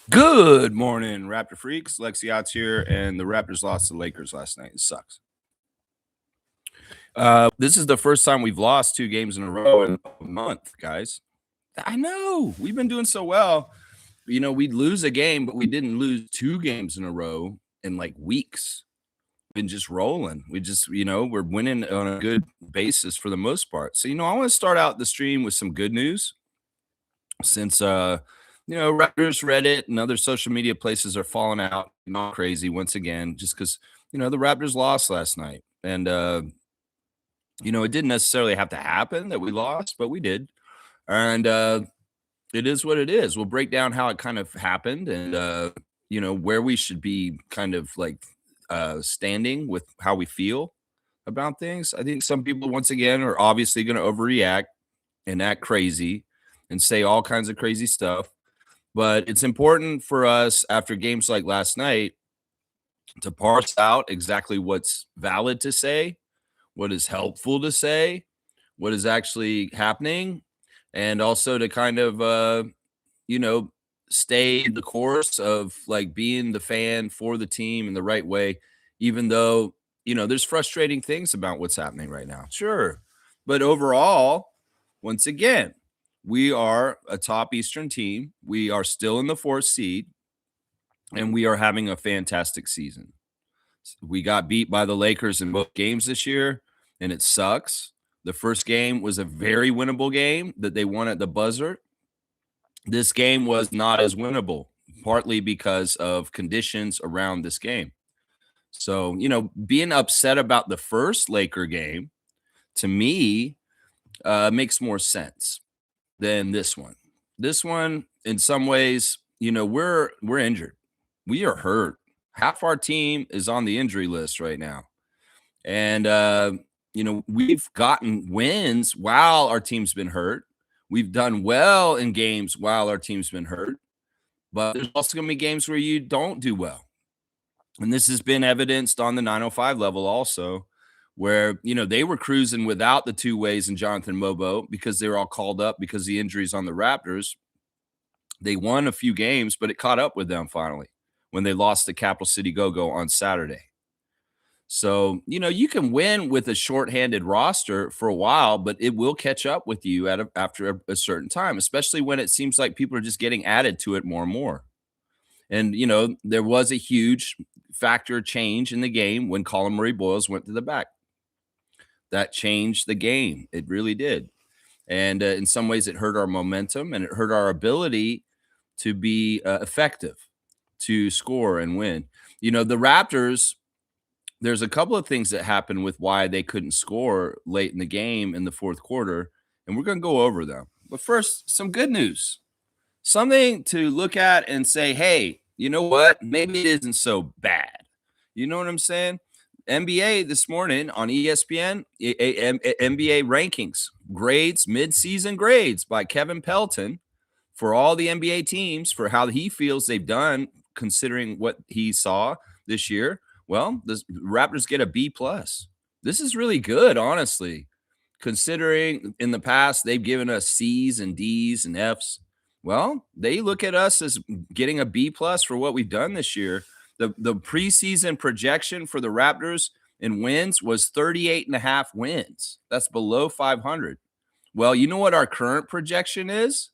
Good morning, Raptor freaks. Lexi Otts here, and the Raptors lost to the Lakers last night. It sucks. This is the first time we've lost 2 games in a row in a month, guys. I know we've been doing so well. We'd lose a game, but we didn't lose 2 games in a row in like weeks. Been just rolling. We just, we're winning on a good basis for the most part. So, I want to start out the stream with some good news since Raptors, Reddit, and other social media places are falling out and all crazy once again, just because the Raptors lost last night, and it didn't necessarily have to happen that we lost, but we did, and it is what it is. We'll break down how it kind of happened, and where we should be kind of like standing with how we feel about things. I think some people once again are obviously going to overreact and act crazy and say all kinds of crazy stuff. But it's important for us after games like last night to parse out exactly what's valid to say, what is helpful to say, what is actually happening, and also to kind of, stay the course of like being the fan for the team in the right way, even though, there's frustrating things about what's happening right now. Sure. But overall, once again, we are a top Eastern team. We are still in the 4th seed, and we are having a fantastic season. We got beat by the Lakers in both games this year, and it sucks. The first game was a very winnable game that they won at the buzzer. This game was not as winnable, partly because of conditions around this game. So, being upset about the first Laker game, to me, makes more sense than this one. This one, in some ways, we're injured. We are hurt. Half our team is on the injury list right now. And we've gotten wins while our team's been hurt. We've done well in games while our team's been hurt. But there's also going to be games where you don't do well. And this has been evidenced on the 905 level also, where, they were cruising without the 2 ways and Jonathan Mobo because they were all called up because of the injuries on the Raptors. They won a few games, but it caught up with them finally when they lost to Capital City Go-Go on Saturday. So, you can win with a shorthanded roster for a while, but it will catch up with you after a certain time, especially when it seems like people are just getting added to it more and more. And, there was a huge factor change in the game when Colin Murray-Boyles went to the back. That changed the game. It really did. And in some ways, it hurt our momentum and it hurt our ability to be effective, to score and win. The Raptors, there's a couple of things that happened with why they couldn't score late in the game in the 4th quarter, and we're going to go over them. But first, some good news. Something to look at and say, hey, you know what? Maybe it isn't so bad. You know what I'm saying? NBA this morning on ESPN, NBA rankings, grades, mid-season grades by Kevin Pelton for all the NBA teams for how he feels they've done considering what he saw this year. Well, the Raptors get a B+. This is really good, honestly, considering in the past they've given us C's and D's and F's. Well, they look at us as getting a B+ for what we've done this year. The preseason projection for the Raptors in wins was 38.5 wins. That's below 500. Well, you know what our current projection is?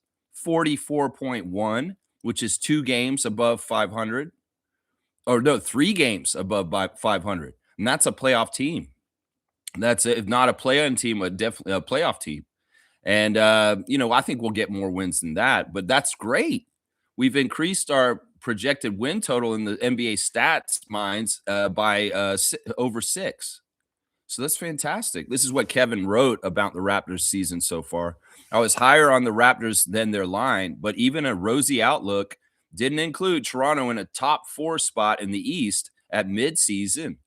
44.1, which is 2 games above 500. Or no, 3 games above 500. And that's a playoff team. That's if not a play-in team, definitely a playoff team. And, I think we'll get more wins than that, but that's great. We've increased our projected win total in the NBA stats minds by over 6. So that's fantastic. This is what Kevin wrote about the Raptors season so far. I was higher on the Raptors than their line, but even a rosy outlook didn't include Toronto in a top 4 spot in the East at midseason.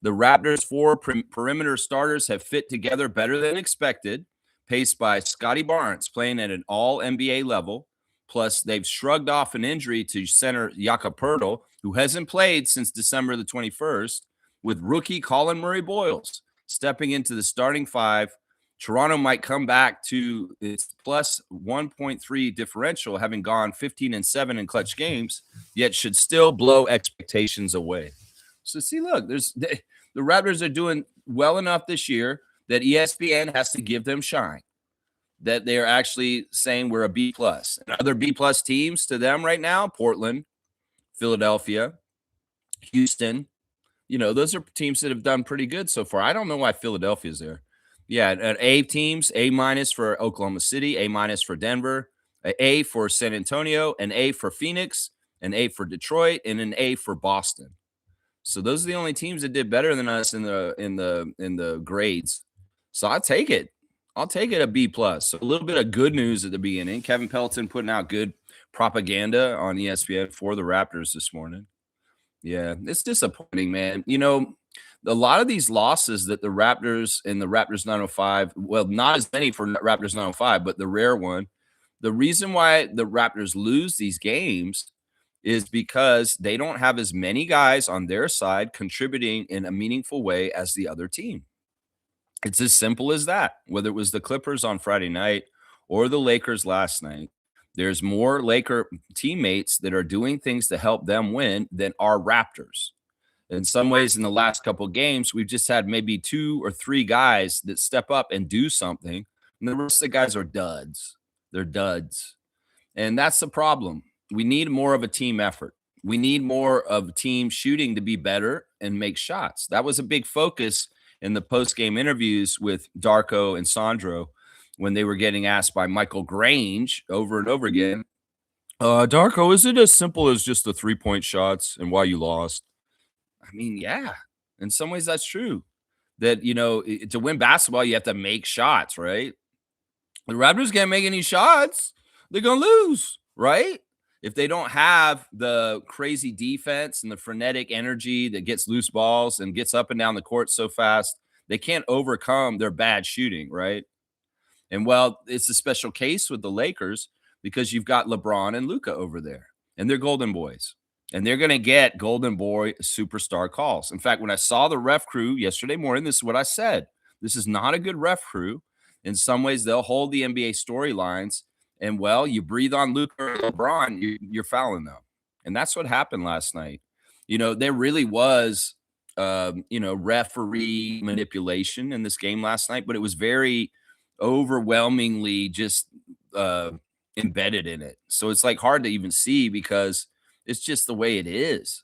The Raptors' 4 perimeter starters have fit together better than expected, paced by Scotty Barnes playing at an all-NBA level. Plus, they've shrugged off an injury to center Jakob Poeltl, who hasn't played since December the 21st, with rookie Colin Murray-Boyles stepping into the starting 5. Toronto might come back to its plus 1.3 differential, having gone 15-7 in clutch games, yet should still blow expectations away. So see, look, the Raptors are doing well enough this year that ESPN has to give them shine, that they're actually saying we're a B plus. And other B plus teams to them right now, Portland, Philadelphia, Houston, those are teams that have done pretty good so far. I don't know why Philadelphia's there. Yeah, at A teams, A minus for Oklahoma City, A minus for Denver, A for San Antonio, an A for Phoenix, an A for Detroit, and an A for Boston. So those are the only teams that did better than us in the grades. So I'll take it. I'll take it a B plus. So a little bit of good news at the beginning. Kevin Pelton putting out good propaganda on ESPN for the Raptors this morning. Yeah, it's disappointing, man. A lot of these losses that the Raptors and the Raptors 905, well, not as many for Raptors 905, but the rare one. The reason why the Raptors lose these games is because they don't have as many guys on their side contributing in a meaningful way as the other team. It's as simple as that. Whether it was the Clippers on Friday night or the Lakers last night, there's more Laker teammates that are doing things to help them win than our Raptors. In some ways, in the last couple of games, we've just had maybe 2 or 3 guys that step up and do something, and the rest of the guys are duds. They're duds. And that's the problem. We need more of a team effort. We need more of team shooting to be better and make shots. That was a big focus in the post-game interviews with Darko and Sandro when they were getting asked by Michael Grange over and over again, Darko, is it as simple as just the 3-point shots and why you lost? I mean, yeah, in some ways that's true. That, to win basketball, you have to make shots, right? The Raptors can't make any shots. They're going to lose, right? If they don't have the crazy defense and the frenetic energy that gets loose balls and gets up and down the court so fast, they can't overcome their bad shooting, right? And well, it's a special case with the Lakers because you've got LeBron and Luka over there, and they're golden boys. And they're going to get golden boy superstar calls. In fact, when I saw the ref crew yesterday morning, this is what I said. This is not a good ref crew. In some ways, they'll hold the NBA storylines. And, well, you breathe on Luka or LeBron, you're fouling them. And that's what happened last night. There really was, referee manipulation in this game last night, but it was very overwhelmingly just embedded in it. So it's like hard to even see because it's just the way it is.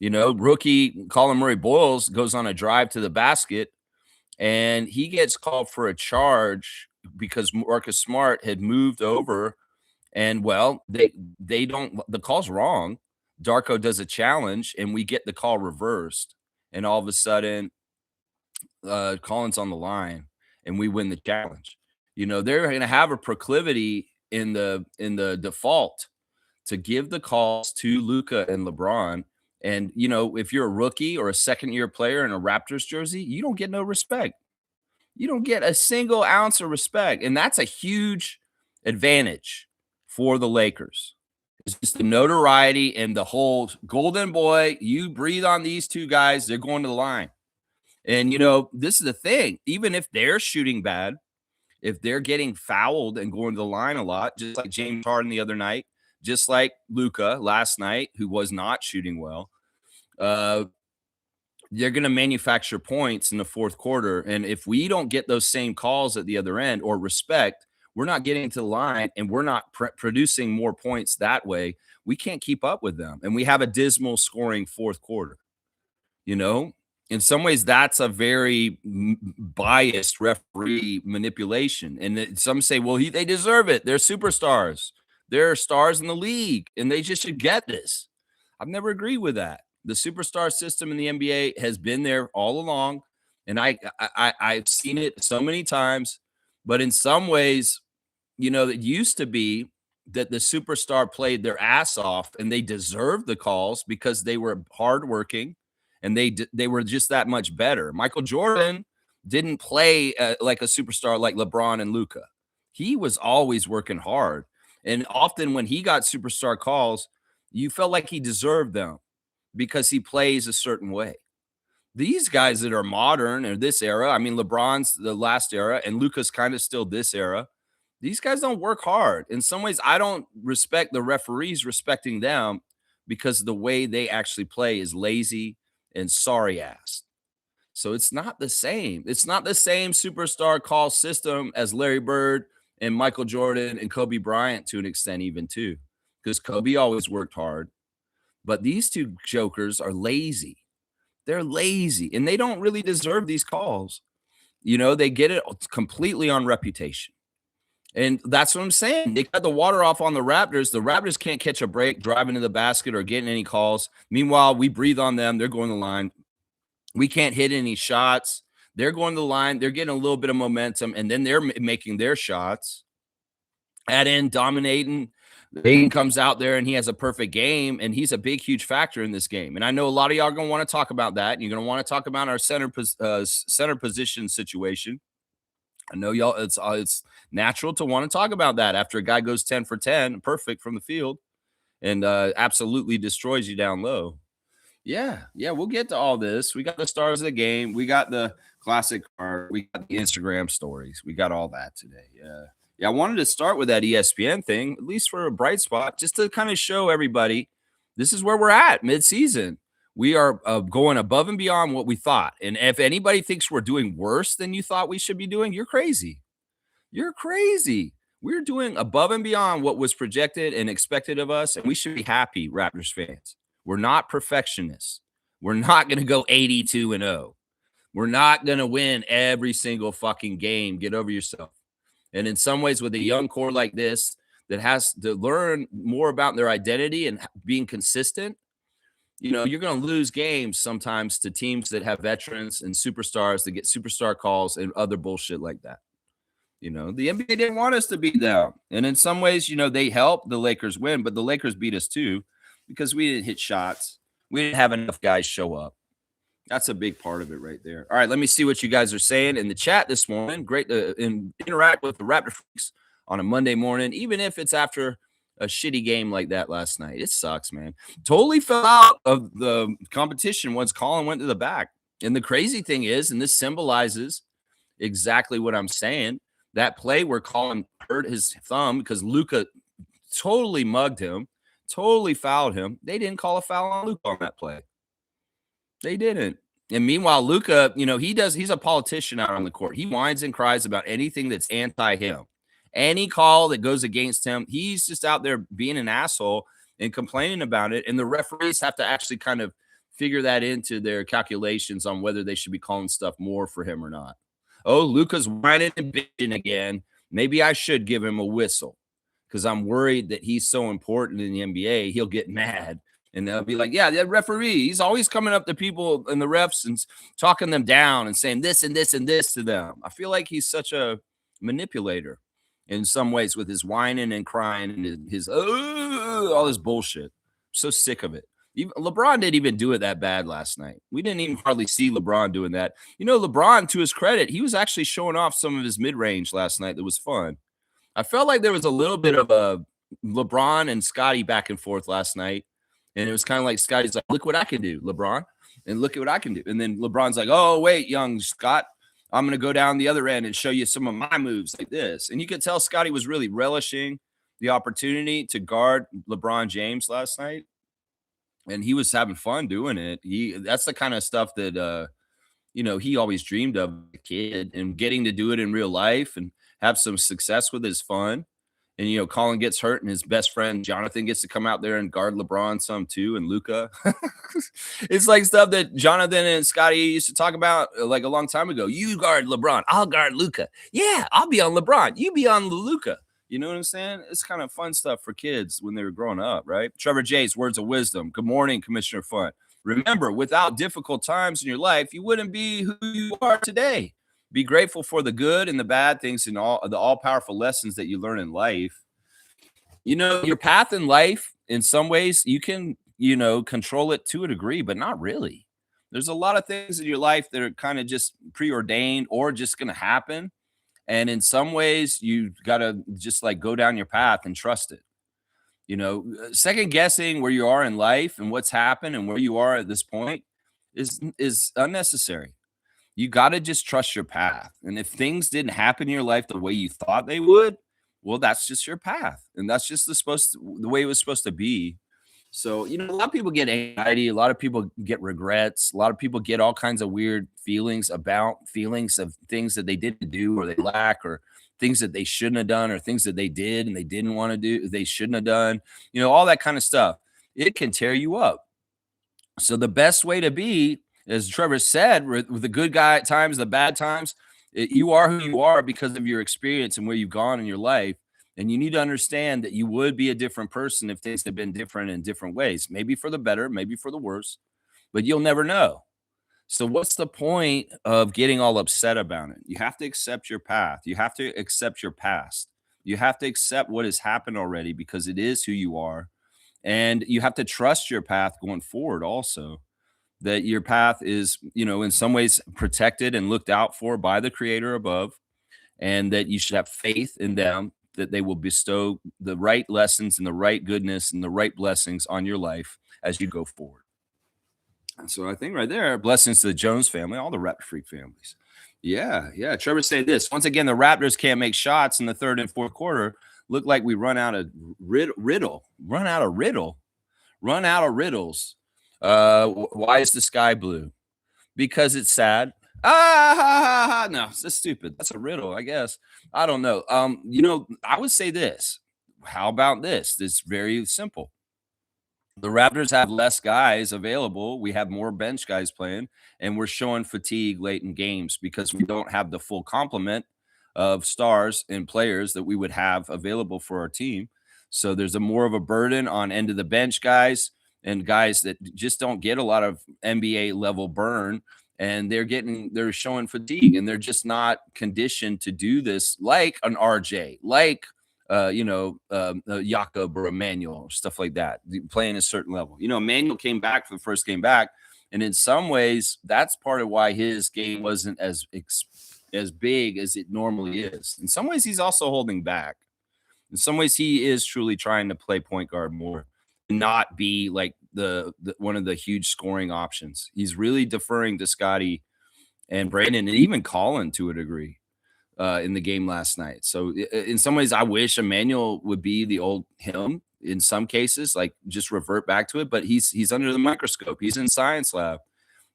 Rookie Colin Murray-Boyles goes on a drive to the basket, and he gets called for a charge because Marcus Smart had moved over. And, well, they don't – the call's wrong. Darko does a challenge, and we get the call reversed. And all of a sudden, Colin's on the line, and we win the challenge. They're going to have a proclivity in the default to give the calls to Luka and LeBron. And, if you're a rookie or a second-year player in a Raptors jersey, you don't get no respect. You don't get a single ounce of respect. And that's a huge advantage for the Lakers. It's just the notoriety and the whole golden boy, you breathe on these 2 guys, they're going to the line. And, this is the thing. Even if they're shooting bad, if they're getting fouled and going to the line a lot, just like James Harden the other night, just like Luka last night, who was not shooting well, they're going to manufacture points in the fourth quarter. And if we don't get those same calls at the other end or respect, we're not getting to the line and we're not producing more points that way. We can't keep up with them. And we have a dismal scoring fourth quarter. In some ways, that's a very biased referee manipulation. And some say, well, they deserve it. They're superstars. They're stars in the league, and they just should get this. I've never agreed with that. The superstar system in the NBA has been there all along, and I've seen it so many times. But in some ways, it used to be that the superstar played their ass off, and they deserved the calls because they were hardworking, and they were just that much better. Michael Jordan didn't play like a superstar like LeBron and Luka. He was always working hard. And often when he got superstar calls, you felt like he deserved them because he plays a certain way. These guys that are modern or this era, I mean, LeBron's the last era and Luka's kind of still this era. These guys don't work hard. In some ways, I don't respect the referees respecting them because the way they actually play is lazy and sorry ass. So it's not the same. It's not the same superstar call system as Larry Bird and Michael Jordan and Kobe Bryant to an extent, even too, because Kobe always worked hard. But these two jokers are lazy. They're lazy and they don't really deserve these calls. They get it completely on reputation. And that's what I'm saying. They cut the water off on the Raptors. The Raptors can't catch a break, driving to the basket, or getting any calls. Meanwhile, we breathe on them. They're going to the line. We can't hit any shots. They're going to the line. They're getting a little bit of momentum, and then they're making their shots. Add in dominating. Ayton comes out there, and he has a perfect game, and he's a big, huge factor in this game. And I know a lot of y'all are going to want to talk about that. And you're going to want to talk about our center position situation. I know y'all, it's natural to want to talk about that after a guy goes 10 for 10, perfect from the field, and absolutely destroys you down low. Yeah, we'll get to all this. We got the stars of the game. We got the classic card. We got the Instagram stories. We got all that today. Yeah, I wanted to start with that ESPN thing, at least for a bright spot, just to kind of show everybody this is where we're at mid-season. We are going above and beyond what we thought. And if anybody thinks we're doing worse than you thought we should be doing, you're crazy. You're crazy. We're doing above and beyond what was projected and expected of us, and we should be happy, Raptors fans. We're not perfectionists. We're not going to go 82-0. We're not going to win every single fucking game. Get over yourself. And in some ways, with a young core like this that has to learn more about their identity and being consistent, you're going to lose games sometimes to teams that have veterans and superstars that get superstar calls and other bullshit like that. The NBA didn't want us to beat them. And in some ways, they helped the Lakers win, but the Lakers beat us too because we didn't hit shots. We didn't have enough guys show up. That's a big part of it right there. All right, let me see what you guys are saying in the chat this morning. Great to interact with the Raptor freaks on a Monday morning, even if it's after a shitty game like that last night. It sucks, man. Totally fell out of the competition once Colin went to the back. And the crazy thing is, and this symbolizes exactly what I'm saying, that play where Colin hurt his thumb because Luka totally mugged him, totally fouled him. They didn't call a foul on Luka on that play. They didn't. And meanwhile, Luka, he's a politician out on the court. He whines and cries about anything that's anti-him. Any call that goes against him, he's just out there being an asshole and complaining about it. And the referees have to actually kind of figure that into their calculations on whether they should be calling stuff more for him or not. Oh, Luka's whining and bitching again. Maybe I should give him a whistle because I'm worried that he's so important in the NBA, he'll get mad. And they'll be like, yeah, that referee, he's always coming up to people and the refs and talking them down and saying this and this and this to them. I feel like he's such a manipulator in some ways with his whining and crying and his all this bullshit. I'm so sick of it. LeBron didn't even do it that bad last night. We didn't even hardly see LeBron doing that. LeBron, to his credit, he was actually showing off some of his mid-range last night that was fun. I felt like there was a little bit of a LeBron and Scotty back and forth last night. And it was kind of like Scotty's like, look what I can do, LeBron. And look at what I can do. And then LeBron's like, oh, wait, young Scott, I'm going to go down the other end and show you some of my moves like this. And you could tell Scotty was really relishing the opportunity to guard LeBron James last night. And he was having fun doing it. That's the kind of stuff that, he always dreamed of as a kid, and getting to do it in real life and have some success with it is fun. And, Colin gets hurt and his best friend, Jonathan, gets to come out there and guard LeBron some too, and Luka. It's like stuff that Jonathan and Scotty used to talk about like a long time ago. You guard LeBron, I'll guard Luka. Yeah, I'll be on LeBron. You be on Luka. You know what I'm saying? It's kind of fun stuff for kids when they were growing up, right? Trevor J's words of wisdom. Good morning, Commissioner Fun. Remember, without difficult times in your life, you wouldn't be who you are today. Be grateful for the good and the bad things and all the all-powerful lessons that you learn in life. Your path in life, in some ways, you can, control it to a degree, but not really. There's a lot of things in your life that are kind of just preordained or just going to happen. And in some ways, you got to just like go down your path and trust it. Second guessing where you are in life and what's happened and where you are at this point is unnecessary. You got to just trust your path. And if things didn't happen in your life the way you thought they would, well, that's just your path. And that's just the way it was supposed to be. So, a lot of people get anxiety. A lot of people get regrets. A lot of people get all kinds of weird feelings of things that they didn't do or they lack, or things that they shouldn't have done, or things that they did and they didn't want to do, they shouldn't have done, all that kind of stuff. It can tear you up. So the best way to be, as Trevor said, with the good times, the bad times, you are who you are because of your experience and where you've gone in your life. And you need to understand that you would be a different person if things had been different in different ways, maybe for the better, maybe for the worse, but you'll never know. So what's the point of getting all upset about it? You have to accept your path. You have to accept your past. You have to accept what has happened already because it is who you are. And you have to trust your path going forward also, that your path is, in some ways protected and looked out for by the creator above, and that you should have faith in them, that they will bestow the right lessons and the right goodness and the right blessings on your life as you go forward. And so I think right there, blessings to the Jones family, all the Raptor Freak families. Yeah. Trevor said this. Once again, the Raptors can't make shots in the third and fourth quarter. Look like we run out of riddles. Why is the sky blue? Because it's sad. No, that's stupid. That's a riddle, I guess. I don't know. I would say this. How about this? It's very simple. The Raptors have less guys available. We have more bench guys playing, and we're showing fatigue late in games because we don't have the full complement of stars and players that we would have available for our team. So there's more of a burden on end of the bench guys and guys that just don't get a lot of NBA level burn, and they're showing fatigue, and they're just not conditioned to do this like an RJ, like Jakob or Emmanuel or stuff like that, playing a certain level. Emmanuel came back for the first game back, and in some ways, that's part of why his game wasn't as big as it normally is. In some ways, he's also holding back. In some ways, he is truly trying to play point guard more, and not be like the one of the huge scoring options. He's really deferring to Scotty and Brandon, and even Colin to a degree. In the game last night. So in some ways, I wish Emmanuel would be the old him in some cases, like just revert back to it. But he's under the microscope. He's in science lab,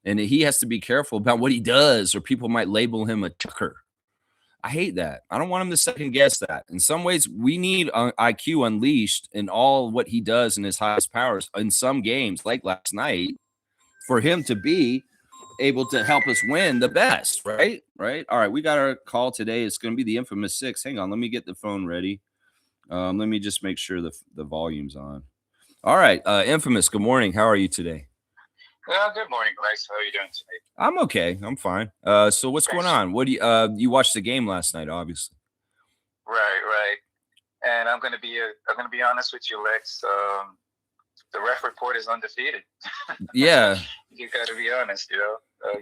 and he has to be careful about what he does, or people might label him a chucker. I hate that. I don't want him to second guess that. In some ways, we need IQ unleashed in all what he does in his highest powers in some games, like last night, for him to be able to help us win the best, right? All right, we got our call today. It's going to be the infamous 6. Hang on, let me get the phone ready. Let me just make sure the volume's on. All right, infamous, good morning. How are you today? Good morning, Bryce. How are you doing today? I'm okay. I'm fine. So what's going on? What do you watched the game last night, obviously? Right. And I'm gonna be honest with you, Lex. The ref report is undefeated. Yeah. You got to be honest,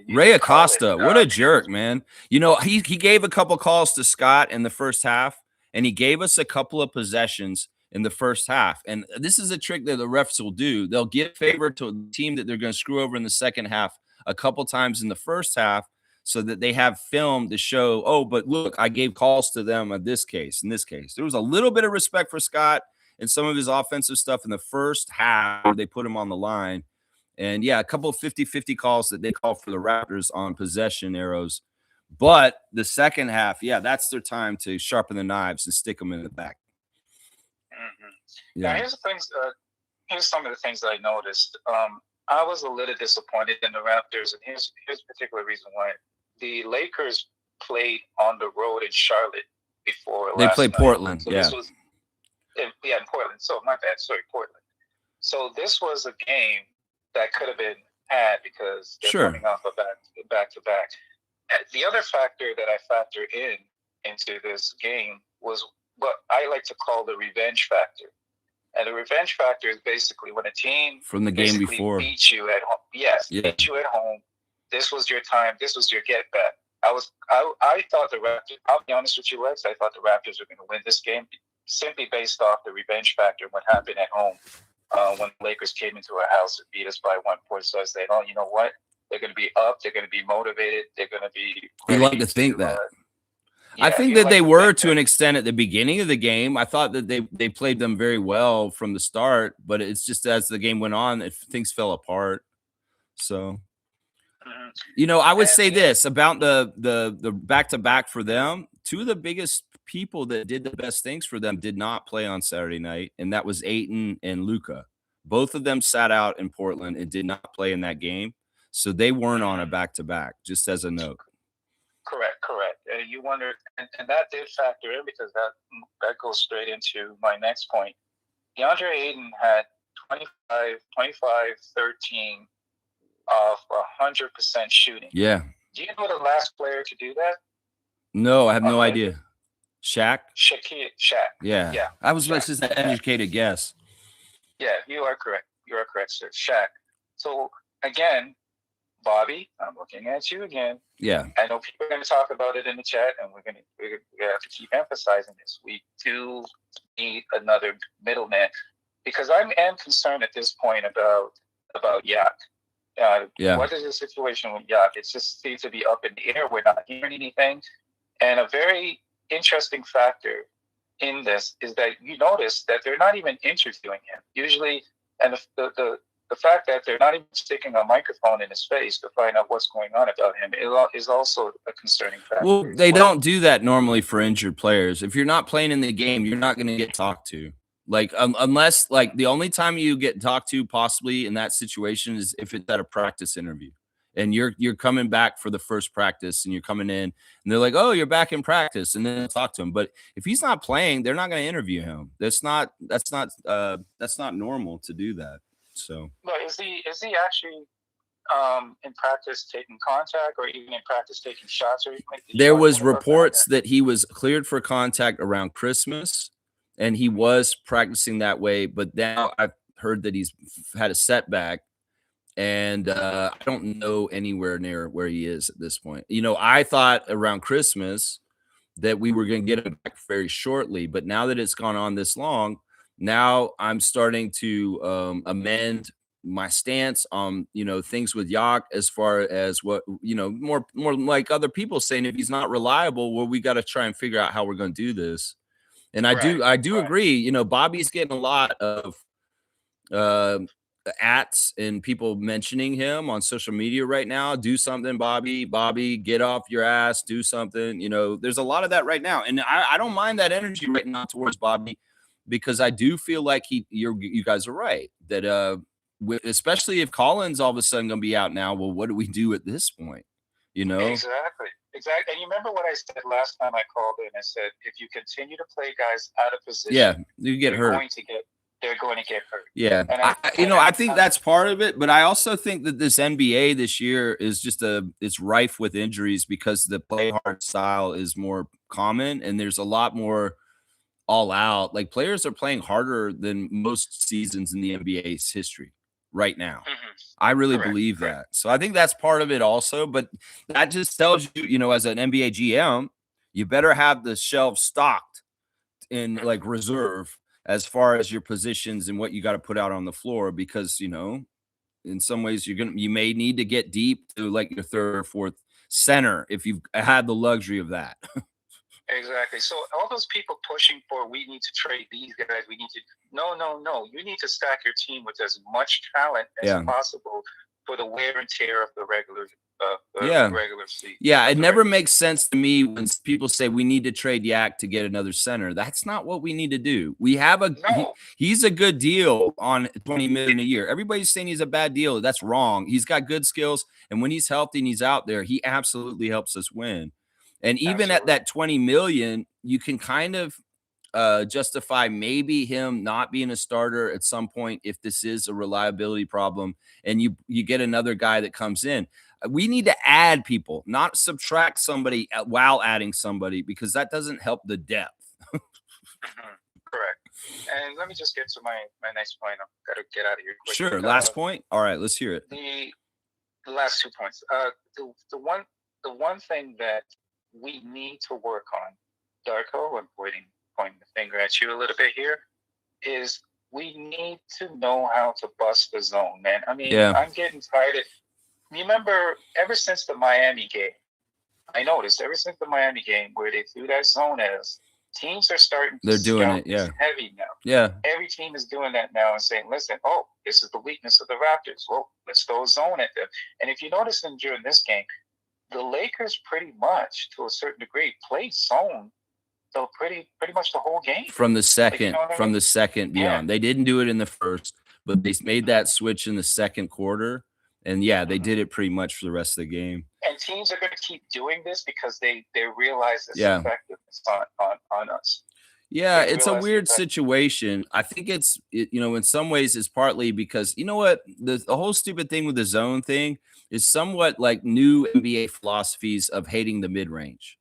Ray Acosta, what a jerk, man. He gave a couple calls to Scott in the first half, and he gave us a couple of possessions in the first half. And this is a trick that the refs will do. They'll give favor to a team that they're going to screw over in the second half a couple times in the first half, so that they have film to show, oh, but look, I gave calls to them in this case. There was a little bit of respect for Scott and some of his offensive stuff in the first half where they put him on the line. And, yeah, a couple of 50-50 calls that they call for the Raptors on possession arrows. But the second half, yeah, that's their time to sharpen the knives and stick them in the back. Mm-hmm. Yeah. Here's some of the things that I noticed. I was a little disappointed in the Raptors, and here's a particular reason why. The Lakers played on the road in Charlotte before they played Portland. So yeah. This was, in Portland. So my bad. Sorry, Portland. So this was a game that could have been had because they're coming off a back-to-back. The other factor that I factor into this game was what I like to call the revenge factor. And the revenge factor is basically when a team from the game before beats you at home. Yes, beat you at home. This was your time. This was your get back. I thought the Raptors. I'll be honest with you, Lex. I thought the Raptors were going to win this game simply based off the revenge factor. What happened at home when the Lakers came into our house and beat us by 1 point. So I said, oh, you know what? They're going to be up. They're going to be motivated. They're going to be. You like to think that. Yeah, I think that they were to an extent at the beginning of the game. I thought that they played them very well from the start, but it's just as the game went on, things fell apart. So, I would say this about the back-to-back for them. Two of the biggest people that did the best things for them did not play on Saturday night, and that was Ayton and Luka. Both of them sat out in Portland and did not play in that game, so they weren't on a back-to-back, just as a note. Correct. You wonder, and that did factor in because that goes straight into my next point. DeAndre Ayton had 25, 13 of 100% shooting. Yeah. Do you know the last player to do that? No, I have no idea. Shaq? Shaq. Yeah. I was just an educated guess. Yeah, you are correct. You are correct, sir. Shaq. So, again, Bobby, I'm looking at you again. Yeah. I know people are going to talk about it in the chat, and we're going to have to keep emphasizing this. We do need another middleman because I am concerned at this point about Yak. What is the situation with Yak? It just seems to be up in the air. We're not hearing anything. And a very interesting factor in this is that you notice that they're not even interviewing him. Usually, and the fact that they're not even sticking a microphone in his face to find out what's going on about him is also a concerning factor. Well, they don't do that normally for injured players. If you're not playing in the game, you're not going to get talked to. Like, unless, like, the only time you get talked to possibly in that situation is if it's at a practice interview. And you're coming back for the first practice and you're coming in and they're like, oh, you're back in practice, and then talk to him. But if he's not playing, they're not going to interview him. That's not normal to do that. So, but is he actually in practice taking contact or even in practice taking shots or anything? There was reports that he was cleared for contact around Christmas and he was practicing that way. But now I've heard that he's had a setback. And I don't know anywhere near where he is at this point. I thought around Christmas that we were going to get him back very shortly. But now that it's gone on this long, now I'm starting to amend my stance on, things with Yak as far as what, more like other people saying if he's not reliable, well, we got to try and figure out how we're going to do this. And I do agree, Bobby's getting a lot of ats and people mentioning him on social media right now. Do something, Bobby, get off your ass, do something. There's a lot of that right now. And I don't mind that energy right now towards Bobby, because I do feel like you guys are right that especially if Collins all of a sudden going to be out now. Well, what do we do at this point? Exactly. And you remember what I said last time I called in? I said, if you continue to play guys out of position, you get hurt. They're going to get hurt. Yeah. I think that's part of it, but I also think that this NBA this year is just it's rife with injuries because the play hard style is more common and there's a lot more all out. Like, players are playing harder than most seasons in the NBA's history right now. I really believe that. So I think that's part of it also, but that just tells you, as an NBA GM, you better have the shelves stocked in like reserve as far as your positions and what you got to put out on the floor, because, in some ways you may need to get deep to like your third or fourth center if you've had the luxury of that. Exactly. So all those people pushing for, we need to trade these guys, we need to, no. You need to stack your team with as much talent as possible for the wear and tear of the regular season. Yeah, it never makes sense to me when people say we need to trade Yak to get another center. That's not what we need to do. We have he's a good deal on $20 million a year. Everybody's saying he's a bad deal. That's wrong. He's got good skills, and when he's healthy and he's out there, he absolutely helps us win. And even at that $20 million, you can kind of justify maybe him not being a starter at some point if this is a reliability problem and you get another guy that comes in. We need to add people, not subtract somebody while adding somebody, because that doesn't help the depth. Correct. And let me just get to my next point. I've got to get out of here quick. Sure. Last point. All right, let's hear it. The last 2 points. The one thing that we need to work on, Darko, I'm pointing the finger at you a little bit here, is we need to know how to bust the zone, man. I mean, I'm getting tired of remember ever since the Miami game, I noticed ever since the Miami game where they threw that zone at us, teams are starting to doing it, yeah. heavy now. Yeah. Every team is doing that now and saying, listen, oh, this is the weakness of the Raptors. Well, let's throw a zone at them. And if you notice during this game, the Lakers pretty much, to a certain degree, played zone so pretty much the whole game. From the second, the second beyond. They didn't do it in the first, but they made that switch in the second quarter. And yeah, they did it pretty much for the rest of the game. And teams are going to keep doing this because they realize this effectiveness on us. Yeah, it's a weird situation. I think it's, in some ways it's partly because, you know what, the whole stupid thing with the zone thing is somewhat like new NBA philosophies of hating the mid-range.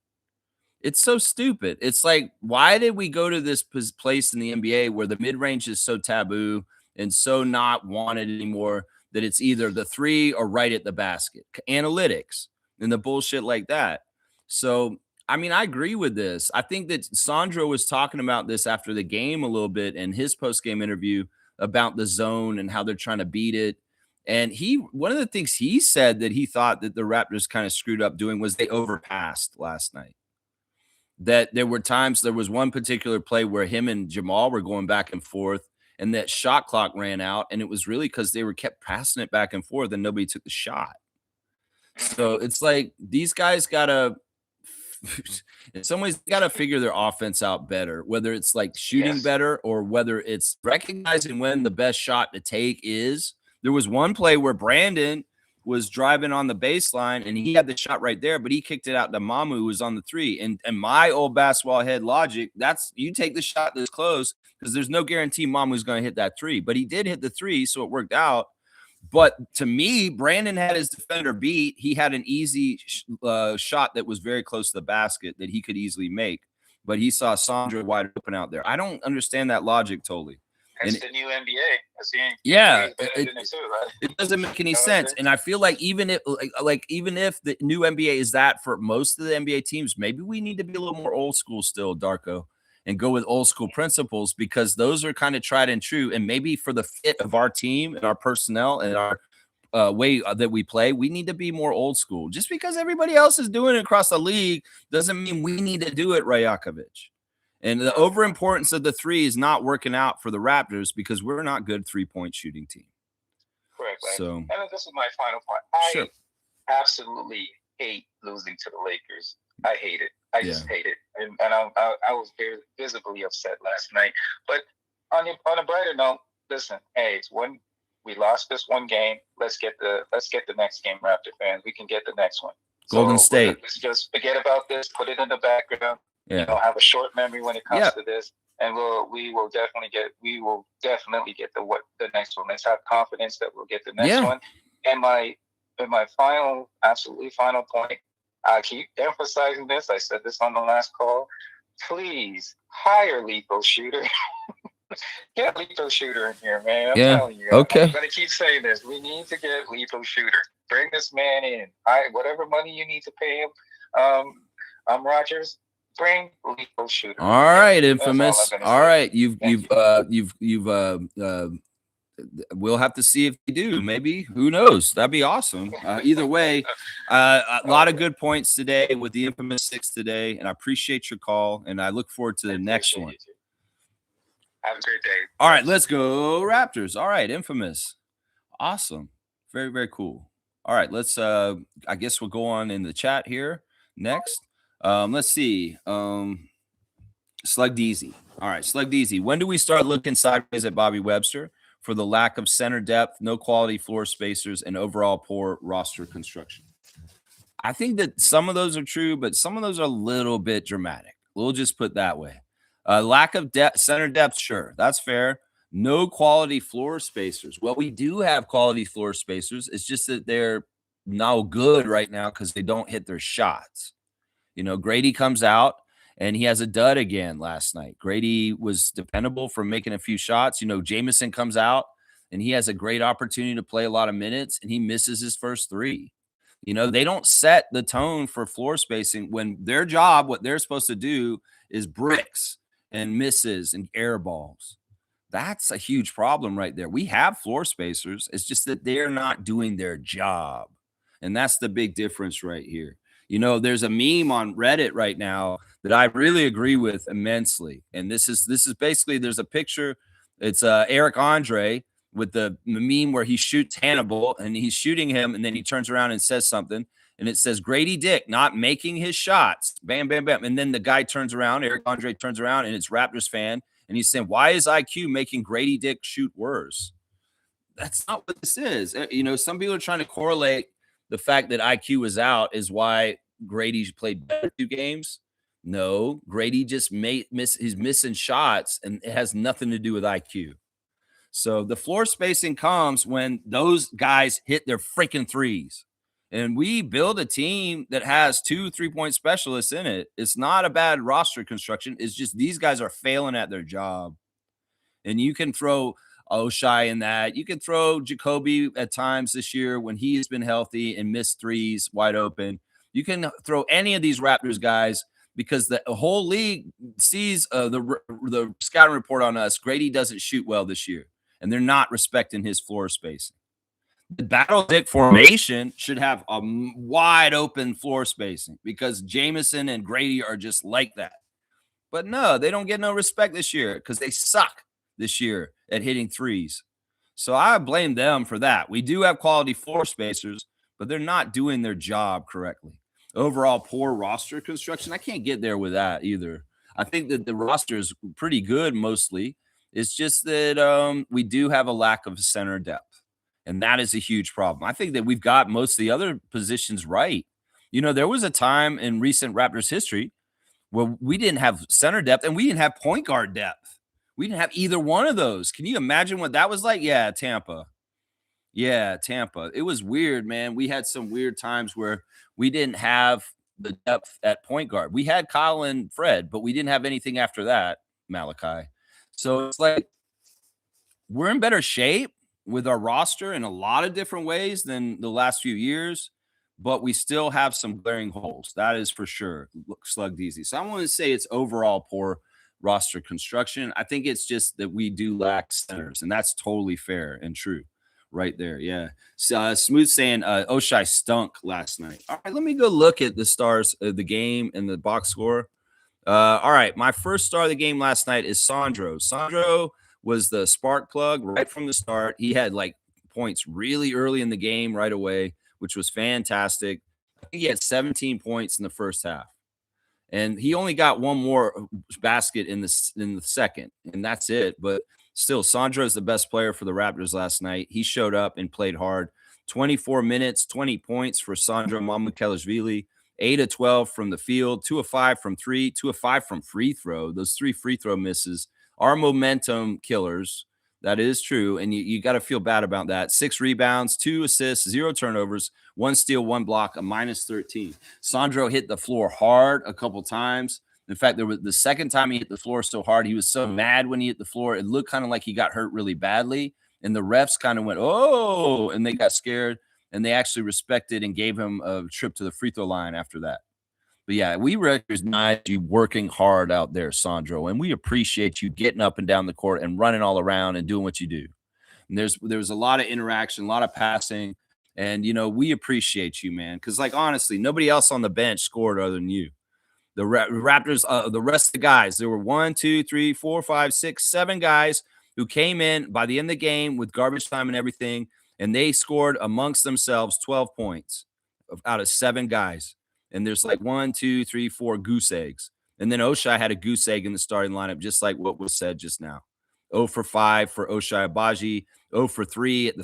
It's so stupid. It's like, why did we go to this place in the NBA where the mid-range is so taboo and so not wanted anymore that it's either the three or right at the basket? Analytics and the bullshit like that. So, I mean, I agree with this. I think that Sandro was talking about this after the game a little bit in his post-game interview about the zone and how they're trying to beat it. And one of the things he said that he thought that the Raptors kind of screwed up doing was they overpassed last night. That there were times, there was one particular play where him and Jamal were going back and forth and that shot clock ran out. And it was really because they were kept passing it back and forth and nobody took the shot. So it's like these guys got to, in some ways, got to figure their offense out better, whether it's like shooting better or whether it's recognizing when the best shot to take is. There was one play where Brandon was driving on the baseline and he had the shot right there, but he kicked it out to Mamu, who was on the three. And my old basketball head logic, that's you take the shot that's close because there's no guarantee Mamu's going to hit that three. But he did hit the three, so it worked out. But to me, Brandon had his defender beat. He had an easy shot that was very close to the basket that he could easily make. But he saw Sandro wide open out there. I don't understand that logic totally. That's the new NBA. It doesn't make any sense. And I feel like even if the new NBA is that for most of the NBA teams, maybe we need to be a little more old school still, Darko, and go with old school principles because those are kind of tried and true. And maybe for the fit of our team and our personnel and our way that we play, we need to be more old school. Just because everybody else is doing it across the league doesn't mean we need to do it, Rajakovic. And the overimportance of the three is not working out for the Raptors because we're not good three-point shooting team. Correct. So, and this is my final point. I absolutely hate losing to the Lakers. I hate it. I just hate it. And I was very visibly upset last night. But on a brighter note, listen, hey, it's we lost this one game. Let's get the next game, Raptor fans. We can get the next one. Golden State. Let's just forget about this. Put it in the background. Have a short memory when it comes to this, and we will definitely get the next one. Let's have confidence that we'll get the next one. And my absolutely final point, I keep emphasizing this. I said this on the last call. Please hire lethal shooter. Get lethal shooter in here, man. I'm telling you. Okay. I'm gonna keep saying this. We need to get lethal shooter. Bring this man in. Whatever money you need to pay him. I'm Rogers. Bring lethal shooter. All right, Infamous. All right, we'll have to see if they do. Maybe, who knows? That'd be awesome. Either way, a lot of good points today with the Infamous 6 today, and I appreciate your call, and I look forward to the next one. Have a great day. All right, let's go Raptors. All right, Infamous. Awesome. Very, very cool. All right, let's I guess we'll go on in the chat here next. Let's see. Slug Deezy. All right, Slug Deezy. When do we start looking sideways at Bobby Webster for the lack of center depth, no quality floor spacers, and overall poor roster construction? I think that some of those are true, but some of those are a little bit dramatic. We'll just put that way. Lack of depth, center depth, sure, that's fair. No quality floor spacers. Well, we do have quality floor spacers. It's just that they're no good right now because they don't hit their shots. Grady comes out and he has a dud again last night. Grady was dependable for making a few shots. Jameson comes out and he has a great opportunity to play a lot of minutes and he misses his first three. They don't set the tone for floor spacing when their job, what they're supposed to do is bricks and misses and air balls. That's a huge problem right there. We have floor spacers. It's just that they're not doing their job. And that's the big difference right here. There's a meme on Reddit right now that I really agree with immensely. And this is basically, there's a picture. It's Eric Andre with the meme where he shoots Hannibal and he's shooting him, and then he turns around and says something, and it says Grady Dick not making his shots. Bam, bam, bam. And then the guy turns around, Eric Andre turns around, and it's Raptors fan, and he's saying, why is IQ making Grady Dick shoot worse? That's not what this is. Some people are trying to correlate the fact that IQ was out is why Grady played better 2 games. No, Grady just he's missing shots, and it has nothing to do with IQ. So the floor spacing comes when those guys hit their freaking threes. And we build a team that has 2 3-point specialists in it. It's not a bad roster construction. It's just these guys are failing at their job. And you can throw Oshai in that. You can throw Jacoby at times this year when he's been healthy and missed threes wide open. You can throw any of these Raptors guys because the whole league sees the scouting report on us. Grady doesn't shoot well this year, and they're not respecting his floor spacing. The Battle Dick formation should have a wide open floor spacing because Jameson and Grady are just like that. But no, they don't get no respect this year because they suck this year at hitting threes. So I blame them for that. We do have quality floor spacers, but they're not doing their job correctly. Overall, poor roster construction. I can't get there with that either. I think that the roster is pretty good mostly. It's just that we do have a lack of center depth. And that is a huge problem. I think that we've got most of the other positions right. There was a time in recent Raptors history where we didn't have center depth and we didn't have point guard depth. We didn't have either one of those. Can you imagine what that was like? Yeah, Tampa. It was weird, man. We had some weird times where we didn't have the depth at point guard. We had Kyle and Fred, but we didn't have anything after that, Malachi. So it's like we're in better shape with our roster in a lot of different ways than the last few years, but we still have some glaring holes. That is for sure. Slugged easy. So I want to say it's overall poor roster construction. I think it's just that we do lack centers, and that's totally fair and true right there. Yeah. Smooth saying Oshai stunk last night. All right, let me go look at the stars of the game and the box score. All right, my first star of the game last night is Sandro. Sandro was the spark plug right from the start. He had like points really early in the game right away, which was fantastic. I think he had 17 points in the first half. And he only got one more basket in the second, and that's it. But still, Sandro is the best player for the Raptors last night. He showed up and played hard. 24 minutes, 20 points for Sandro Mamukelashvili. 8 of 12 from the field, 2 of 5 from 3, 2 of 5 from free throw. Those 3 free throw misses are momentum killers. That is true, and you got to feel bad about that. 6 rebounds, 2 assists, 0 turnovers, 1 steal, 1 block, a -13. Sandro hit the floor hard a couple times. In fact, there was the second time he hit the floor so hard, he was so mad when he hit the floor. It looked kind of like he got hurt really badly, and the refs kind of went, oh, and they got scared, and they actually respected and gave him a trip to the free throw line after that. But yeah, we recognize you working hard out there, Sandro, and we appreciate you getting up and down the court and running all around and doing what you do. And there was a lot of interaction, a lot of passing, and we appreciate you, man. Because honestly, nobody else on the bench scored other than you. The Raptors, the rest of the guys, there were 1, 2, 3, 4, 5, 6, 7 guys who came in by the end of the game with garbage time and everything, and they scored amongst themselves 12 points out of 7 guys. And there's 1, 2, 3, 4 goose eggs. And then Oshai had a goose egg in the starting lineup, just like what was said just now. 0 for 5 for Oshai Abaji, 0 for 3 at the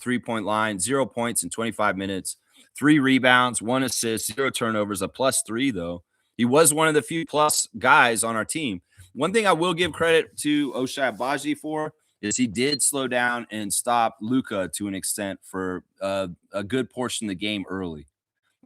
three-point line, 0 points in 25 minutes, 3 rebounds, 1 assist, 0 turnovers, a +3, though. He was one of the few plus guys on our team. One thing I will give credit to Oshai Abaji for is he did slow down and stop Luka to an extent for a good portion of the game early.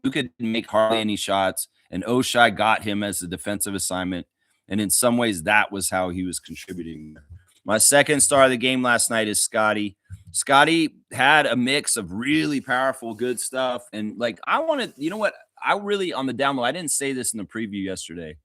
Luka didn't make hardly any shots, and Oshai got him as a defensive assignment. And in some ways, that was how he was contributing. My second star of the game last night is Scotty. Scotty had a mix of really powerful, good stuff. And I wanted, I really, on the down low, I didn't say this in the preview yesterday,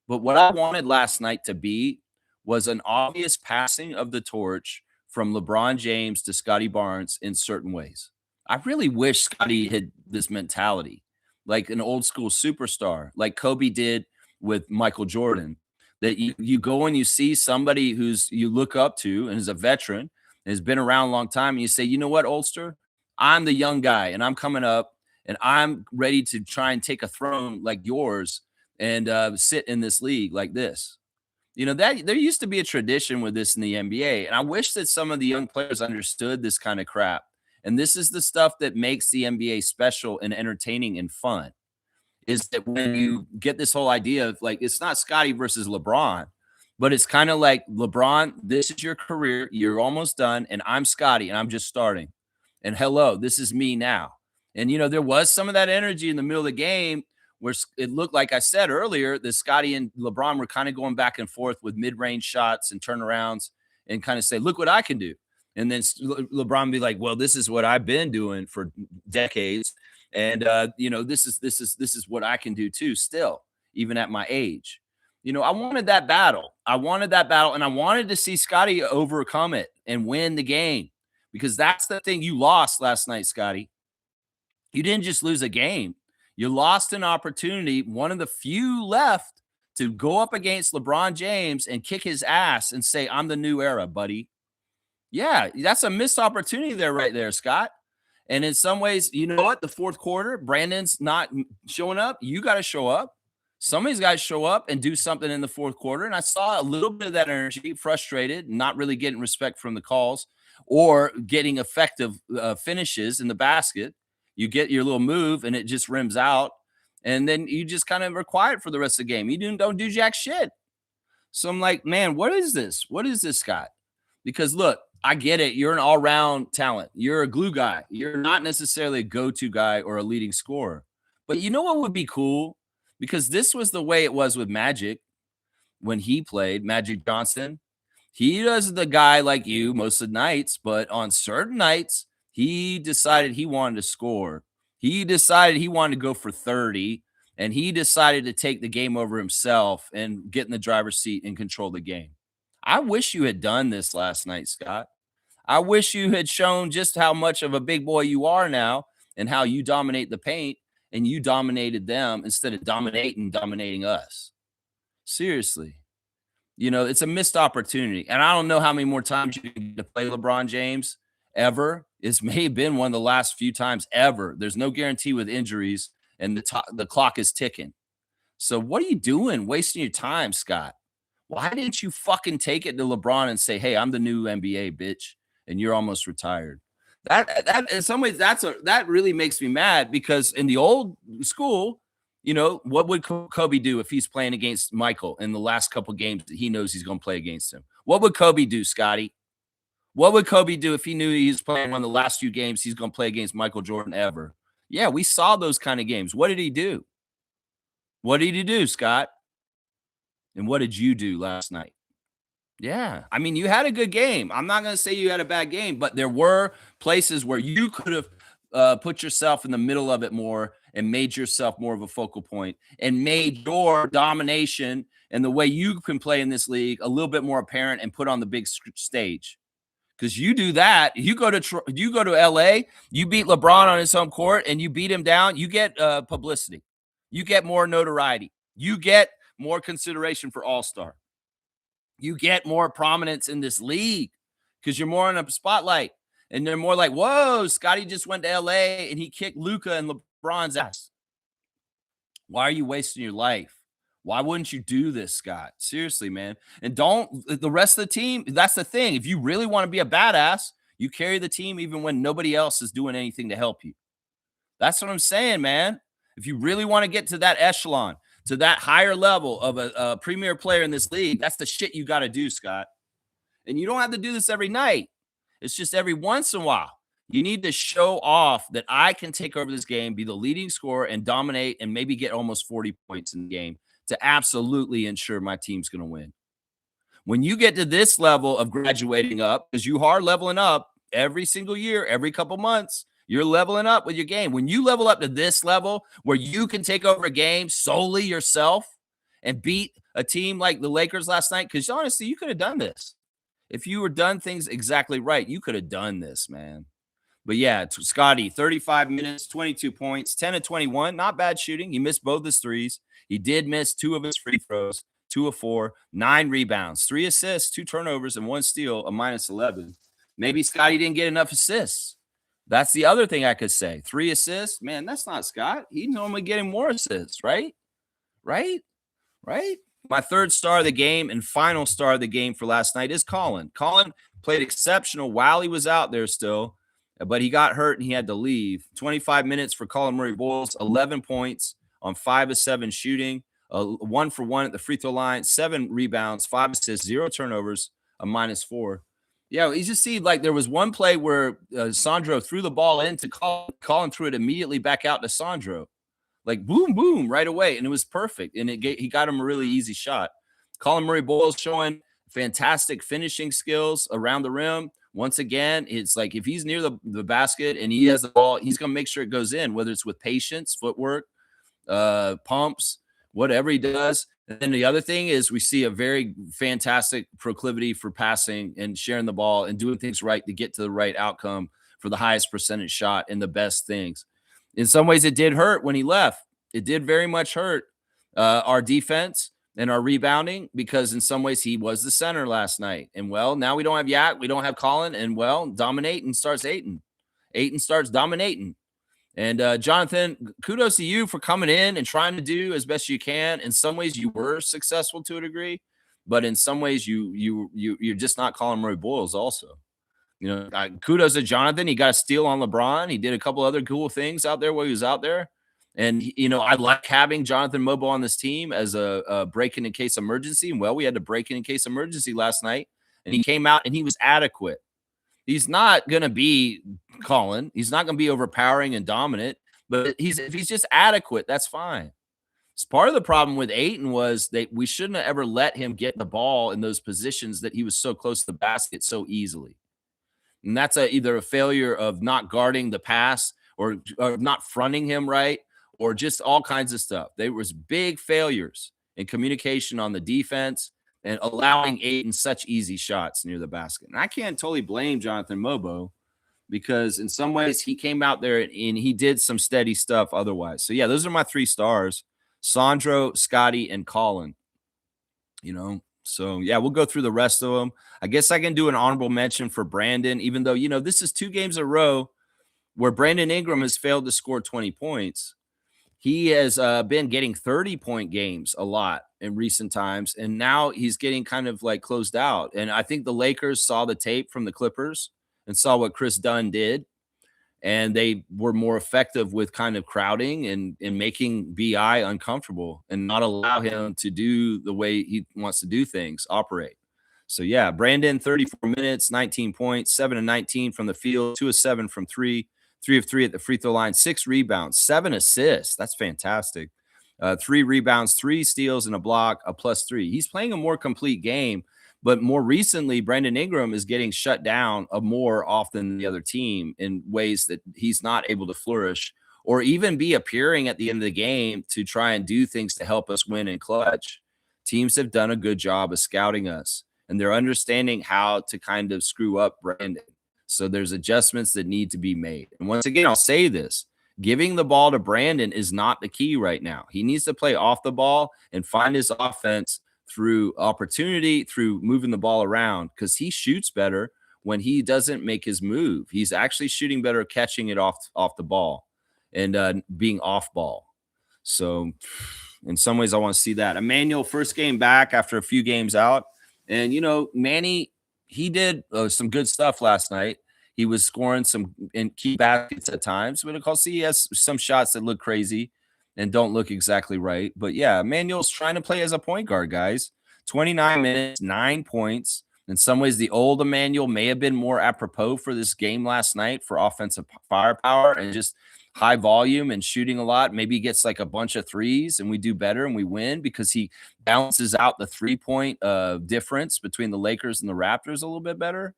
but what I wanted last night to be was an obvious passing of the torch from LeBron James to Scotty Barnes in certain ways. I really wish Scotty had this mentality, like an old school superstar, like Kobe did with Michael Jordan. That you go and you see somebody who's you look up to and is a veteran and has been around a long time, and you say, you know what, Oldster, I'm the young guy and I'm coming up and I'm ready to try and take a throne like yours and sit in this league like this. You know, that there used to be a tradition with this in the NBA, and I wish that some of the young players understood this kind of crap. And this is the stuff that makes the NBA special and entertaining and fun. Is that when you get this whole idea of like it's not Scotty versus LeBron, but it's kind of like LeBron, this is your career, you're almost done, and I'm Scotty, and I'm just starting. And hello, this is me now. And you know, there was some of that energy in the middle of the game where it looked like I said earlier that Scotty and LeBron were kind of going back and forth with mid-range shots and turnarounds and kind of say, look what I can do. And then LeBron be like, well, this is what I've been doing for decades. And you know, this is what I can do too, still, even at my age. You know, I wanted that battle. And I wanted to see Scotty overcome it and win the game because that's the thing you lost last night, Scotty. You didn't just lose a game. You lost an opportunity, one of the few left, to go up against LeBron James and kick his ass and say, I'm the new era, buddy. Yeah, that's a missed opportunity there, right there, Scott. And in some ways, you know what? The fourth quarter, Brandon's not showing up. You got to show up. Somebody's got to show up and do something in the fourth quarter. And I saw a little bit of that energy, frustrated, not really getting respect from the calls or getting effective finishes in the basket. You get your little move and it just rims out. And then you just kind of are quiet for the rest of the game. You don't do jack shit. So I'm like, man, what is this? What is this, Scott? Because look, I get it. You're an all-round talent. You're a glue guy. You're not necessarily a go-to guy or a leading scorer. But you know what would be cool? Because this was the way it was with Magic when he played, Magic Johnson. He was the guy like you most of the nights, but on certain nights, he decided he wanted to score. He decided he wanted to go for 30, and he decided to take the game over himself and get in the driver's seat and control the game. I wish you had done this last night, Scott. I wish you had shown just how much of a big boy you are now and how you dominate the paint and you dominated them instead of dominating us. Seriously. You know, it's a missed opportunity. And I don't know how many more times you can get to play LeBron James ever. It's may have been one of the last few times ever. There's no guarantee with injuries, and the clock is ticking. So what are you doing wasting your time, Scott? Why didn't you fucking take it to LeBron and say, hey, I'm the new NBA, bitch, and you're almost retired? That in some ways, that really makes me mad because in the old school, you know, what would Kobe do if he's playing against Michael in the last couple games that he knows he's going to play against him? What would Kobe do, Scotty? What would Kobe do if he knew he was playing one of the last few games he's going to play against Michael Jordan ever? Yeah, we saw those kind of games. What did he do? What did he do, Scott? And what did you do last night? Yeah. I mean, you had a good game. I'm not going to say you had a bad game, but there were places where you could have put yourself in the middle of it more and made yourself more of a focal point and made your domination and the way you can play in this league a little bit more apparent and put on the big stage. Because you do that, you go to LA, you beat LeBron on his home court and you beat him down, you get publicity. You get more notoriety. You get more consideration for All-Star. You get more prominence in this league because you're more in a spotlight. And they're more like, whoa, Scotty just went to LA and he kicked Luka and LeBron's ass. Why are you wasting your life? Why wouldn't you do this, Scott? Seriously, man. And don't the rest of the team. That's the thing. If you really want to be a badass, you carry the team even when nobody else is doing anything to help you. That's what I'm saying, man. If you really want to get to that echelon, to that higher level of a premier player in this league, that's the shit you got to do, Scott. And you don't have to do this every night. It's just every once in a while. You need to show off that I can take over this game, be the leading scorer, and dominate and maybe get almost 40 points in the game to absolutely ensure my team's going to win. When you get to this level of graduating up, because you are leveling up every single year, every couple months, you're leveling up with your game. When you level up to this level where you can take over a game solely yourself and beat a team like the Lakers last night, because honestly, you could have done this. If you were done things exactly right, you could have done this, man. But yeah, Scotty, 35 minutes, 22 points, 10 of 21. Not bad shooting. He missed both his threes. He did miss 2 of his free throws, 2 of 4, 9 rebounds, 3 assists, 2 turnovers, and 1 steal, a minus 11. Maybe Scotty didn't get enough assists. That's the other thing I could say. 3 assists, man, that's not Scott. He's normally getting more assists, right? Right? My third star of the game and final star of the game for last night is Colin. Colin played exceptional while he was out there still, but he got hurt and he had to leave. 25 minutes for Colin Murray-Boyles, 11 points on 5 of 7 shooting, 1 for 1 at the free throw line, 7 rebounds, 5 assists, 0 turnovers, a minus 4. Yeah, you just see like there was one play where Sandro threw the ball into Colin. Colin threw it immediately back out to Sandro. Like boom, boom, right away. And it was perfect. And he got him a really easy shot. Colin Murray-Boyles showing fantastic finishing skills around the rim. Once again, it's like if he's near the basket and he has the ball, he's going to make sure it goes in, whether it's with patience, footwork, pumps, whatever he does. And then the other thing is we see a very fantastic proclivity for passing and sharing the ball and doing things right to get to the right outcome for the highest percentage shot and the best things. In some ways, it did hurt when he left. It did very much hurt our defense and our rebounding because in some ways he was the center last night. And, well, now we don't have Yak. We don't have Colin. And, well, dominating starts Ayton. Ayton starts dominating. And, Jonathan, kudos to you for coming in and trying to do as best you can. In some ways, you were successful to a degree. But in some ways, you're just not Colin Murray-Boyles also. You know, kudos to Jonathan. He got a steal on LeBron. He did a couple other cool things out there while he was out there. And, you know, I like having Jonathan Mobo on this team as a break-in in case emergency. And, well, we had to break in case emergency last night. And he came out and he was adequate. He's not going to be Colin. He's not going to be overpowering and dominant. But if he's just adequate, that's fine. It's part of the problem with Ayton was that we shouldn't have ever let him get the ball in those positions that he was so close to the basket so easily. And that's either a failure of not guarding the pass or not fronting him right or just all kinds of stuff. There was big failures in communication on the defense and allowing Ayton such easy shots near the basket. And I can't totally blame Jonathan Mobo because in some ways he came out there and he did some steady stuff otherwise. So, yeah, those are my 3 stars, Sandro, Scotty, and Colin, you know. So, yeah, we'll go through the rest of them. I guess I can do an honorable mention for Brandon, even though, you know, this is 2 games in a row where Brandon Ingram has failed to score 20 points. He has been getting 30-point games a lot in recent times, and now he's getting kind of like closed out. And I think the Lakers saw the tape from the Clippers and saw what Chris Dunn did, and they were more effective with kind of crowding and making BI uncomfortable and not allow him to do the way he wants to do things, operate. So, yeah, Brandon, 34 minutes, 19 points, 7 of 19 from the field, 2 of 7 from 3, 3 of 3 at the free throw line, 6 rebounds, 7 assists. That's fantastic. 3 rebounds, 3 steals, and a block, a +3. He's playing a more complete game. But more recently, Brandon Ingram is getting shut down more often than the other team in ways that he's not able to flourish or even be appearing at the end of the game to try and do things to help us win in clutch. Teams have done a good job of scouting us, and they're understanding how to kind of screw up Brandon. So there's adjustments that need to be made. And once again, I'll say this. Giving the ball to Brandon is not the key right now. He needs to play off the ball and find his offense through opportunity, through moving the ball around, because he shoots better when he doesn't make his move. He's actually shooting better, catching it off the ball and being off ball. So in some ways, I want to see that. Emmanuel, first game back after a few games out. And, you know, Manny, he did some good stuff last night. He was scoring some in key baskets at times, but of course he has some shots that look crazy and don't look exactly right. But, yeah, Emmanuel's trying to play as a point guard, guys. 29 minutes, 9 points. In some ways, the old Emmanuel may have been more apropos for this game last night for offensive firepower and just high volume and shooting a lot. Maybe he gets like a bunch of threes and we do better and we win because he balances out the 3-point difference between the Lakers and the Raptors a little bit better.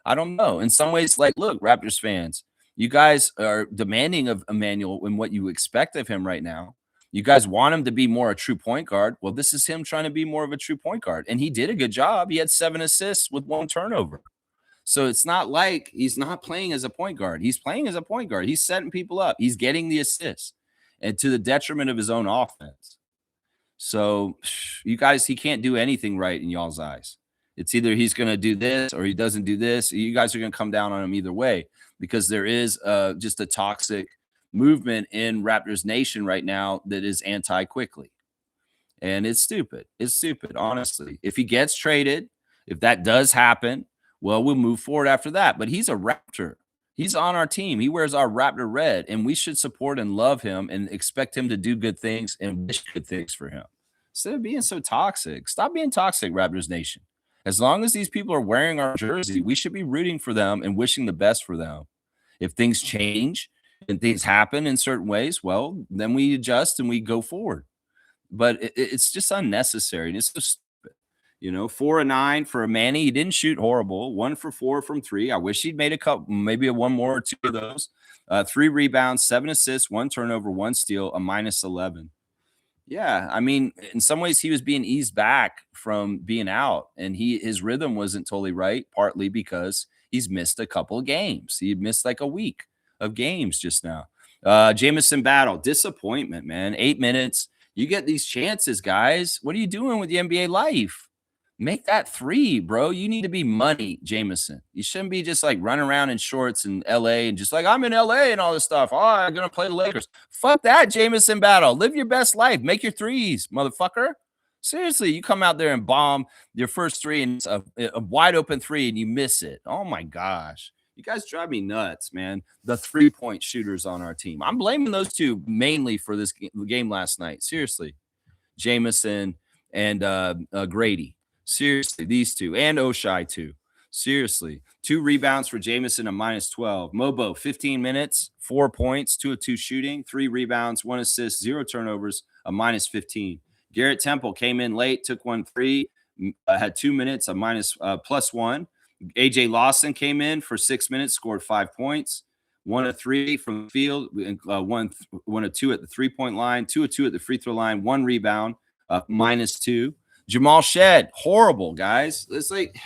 I don't know. In some ways, like, look, Raptors fans, you guys are demanding of Emmanuel in what you expect of him right now. You guys want him to be more a true point guard. Well, this is him trying to be more of a true point guard. And he did a good job. He had 7 assists with 1 turnover. So it's not like he's not playing as a point guard. He's playing as a point guard. He's setting people up. He's getting the assists, and to the detriment of his own offense. So you guys, he can't do anything right in y'all's eyes. It's either he's going to do this or he doesn't do this. You guys are going to come down on him either way, because there is just a toxic movement in Raptors Nation right now that is anti-Quickly. And it's stupid. It's stupid, honestly. If he gets traded, if that does happen, well, we'll move forward after that. But he's a Raptor. He's on our team. He wears our Raptor red, and we should support and love him and expect him to do good things and wish good things for him. Instead of being so toxic, stop being toxic, Raptors Nation. As long as these people are wearing our jersey, we should be rooting for them and wishing the best for them. If things change and things happen in certain ways, well, then we adjust and we go forward. But it's just unnecessary. And it's so stupid. 4 of 9 for a Manny. He didn't shoot horrible. 1 for 4 from 3. I wish he'd made a couple, maybe one more or 2 of those. 3 rebounds, 7 assists, 1 turnover, 1 steal, a -11. Yeah, I mean, in some ways he was being eased back from being out, and his rhythm wasn't totally right, partly because he's missed a couple of games. He missed like a week of games just now. Jamison Battle, disappointment, man. 8 minutes. You get these chances, guys. What are you doing with the NBA life? Make that 3, bro. You need to be money, Jamison. You shouldn't be just like running around in shorts in LA and just like, I'm in LA and all this stuff. Oh, I'm going to play the Lakers. Fuck that, Jamison Battle. Live your best life. Make your 3s, motherfucker. Seriously, you come out there and bomb your first 3 and it's a wide open 3 and you miss it. Oh, my gosh. You guys drive me nuts, man. The 3-point shooters on our team. I'm blaming those 2 mainly for this game last night. Seriously. Jamison and Grady. Seriously, these 2. And Oshai, too. Seriously. 2 rebounds for Jamison, a -12. Mobo, 15 minutes, 4 points, 2 of 2 shooting, 3 rebounds, 1 assist, 0 turnovers, a -15. Garrett Temple came in late, took 1 3, had 2 minutes, a +1. AJ Lawson came in for 6 minutes, scored 5 points, 1 of 3 from the field, 1 of 2 at the 3-point line, 2 of 2 at the free throw line, 1 rebound, -2. Jamal Shed, horrible, guys. It's like,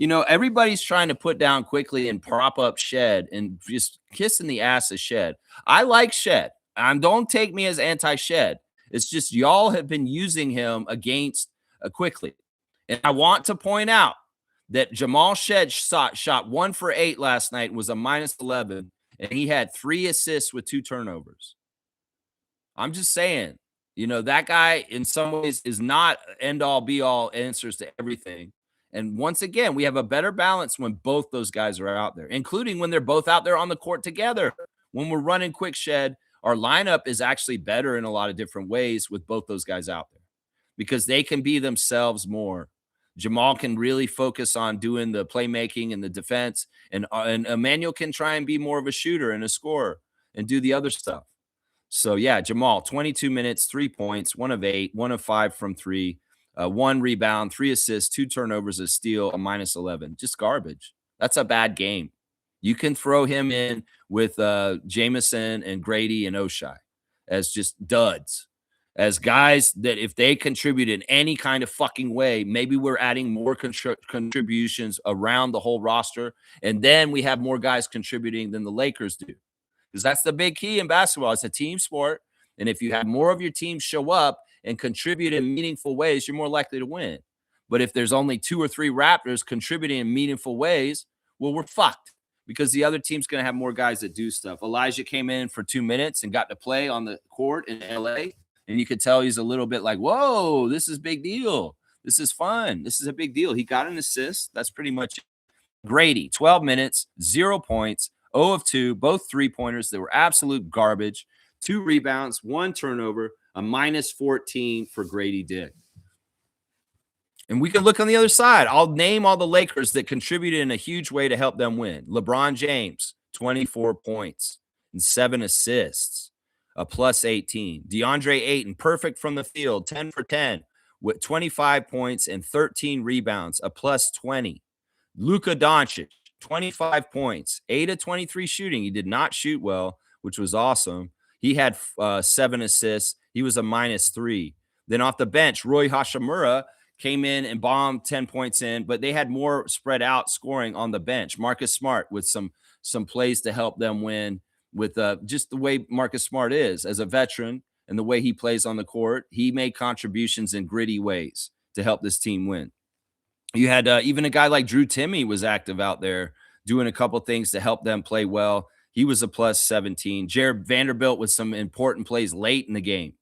everybody's trying to put down Quickly and prop up Shed and just kissing the ass of Shed. I like Shed. Don't take me as anti-Shed. It's just y'all have been using him against Quickly. And I want to point out that Jamal Shed shot 1 for 8 last night, was a -11, and he had 3 assists with 2 turnovers. I'm just saying. That guy in some ways is not end-all, be-all answers to everything. And once again, we have a better balance when both those guys are out there, including when they're both out there on the court together. When we're running quick Shed, our lineup is actually better in a lot of different ways with both those guys out there because they can be themselves more. Jamal can really focus on doing the playmaking and the defense, and Emmanuel can try and be more of a shooter and a scorer and do the other stuff. So, yeah, Jamal, 22 minutes, 3 points, 1 of 8, 1 of 5 from 3, 1 rebound, 3 assists, 2 turnovers, a steal, a -11. Just garbage. That's a bad game. You can throw him in with Jamison and Grady and Oshai as just duds, as guys that if they contribute in any kind of fucking way, maybe we're adding more contributions around the whole roster, and then we have more guys contributing than the Lakers do. Because that's the big key in basketball. It's a team sport. And if you have more of your team show up and contribute in meaningful ways, you're more likely to win. But if there's only 2 or 3 Raptors contributing in meaningful ways, well, we're fucked because the other team's going to have more guys that do stuff. Elijah came in for 2 minutes and got to play on the court in LA. And you could tell he's a little bit like, whoa, this is a big deal. This is fun. This is a big deal. He got an assist. That's pretty much it. Grady, 12 minutes, 0 points. 0 of 2, both 3-pointers that were absolute garbage. 2 rebounds, 1 turnover, a -14 for Grady Dick. And we can look on the other side. I'll name all the Lakers that contributed in a huge way to help them win. LeBron James, 24 points and 7 assists, a +18. DeAndre Ayton, perfect from the field, 10 for 10 with 25 points and 13 rebounds, a +20. Luka Doncic, 25 points, 8 of 23 shooting. He did not shoot well, which was awesome. He had 7 assists. He was a -3. Then off the bench, Roy Hashimura came in and bombed 10 points in, but they had more spread out scoring on the bench. Marcus Smart with some plays to help them win with just the way Marcus Smart is as a veteran and the way he plays on the court. He made contributions in gritty ways to help this team win. You had even a guy like Drew Timme was active out there doing a couple things to help them play well. He was a plus 17. Jared Vanderbilt with some important plays late in the game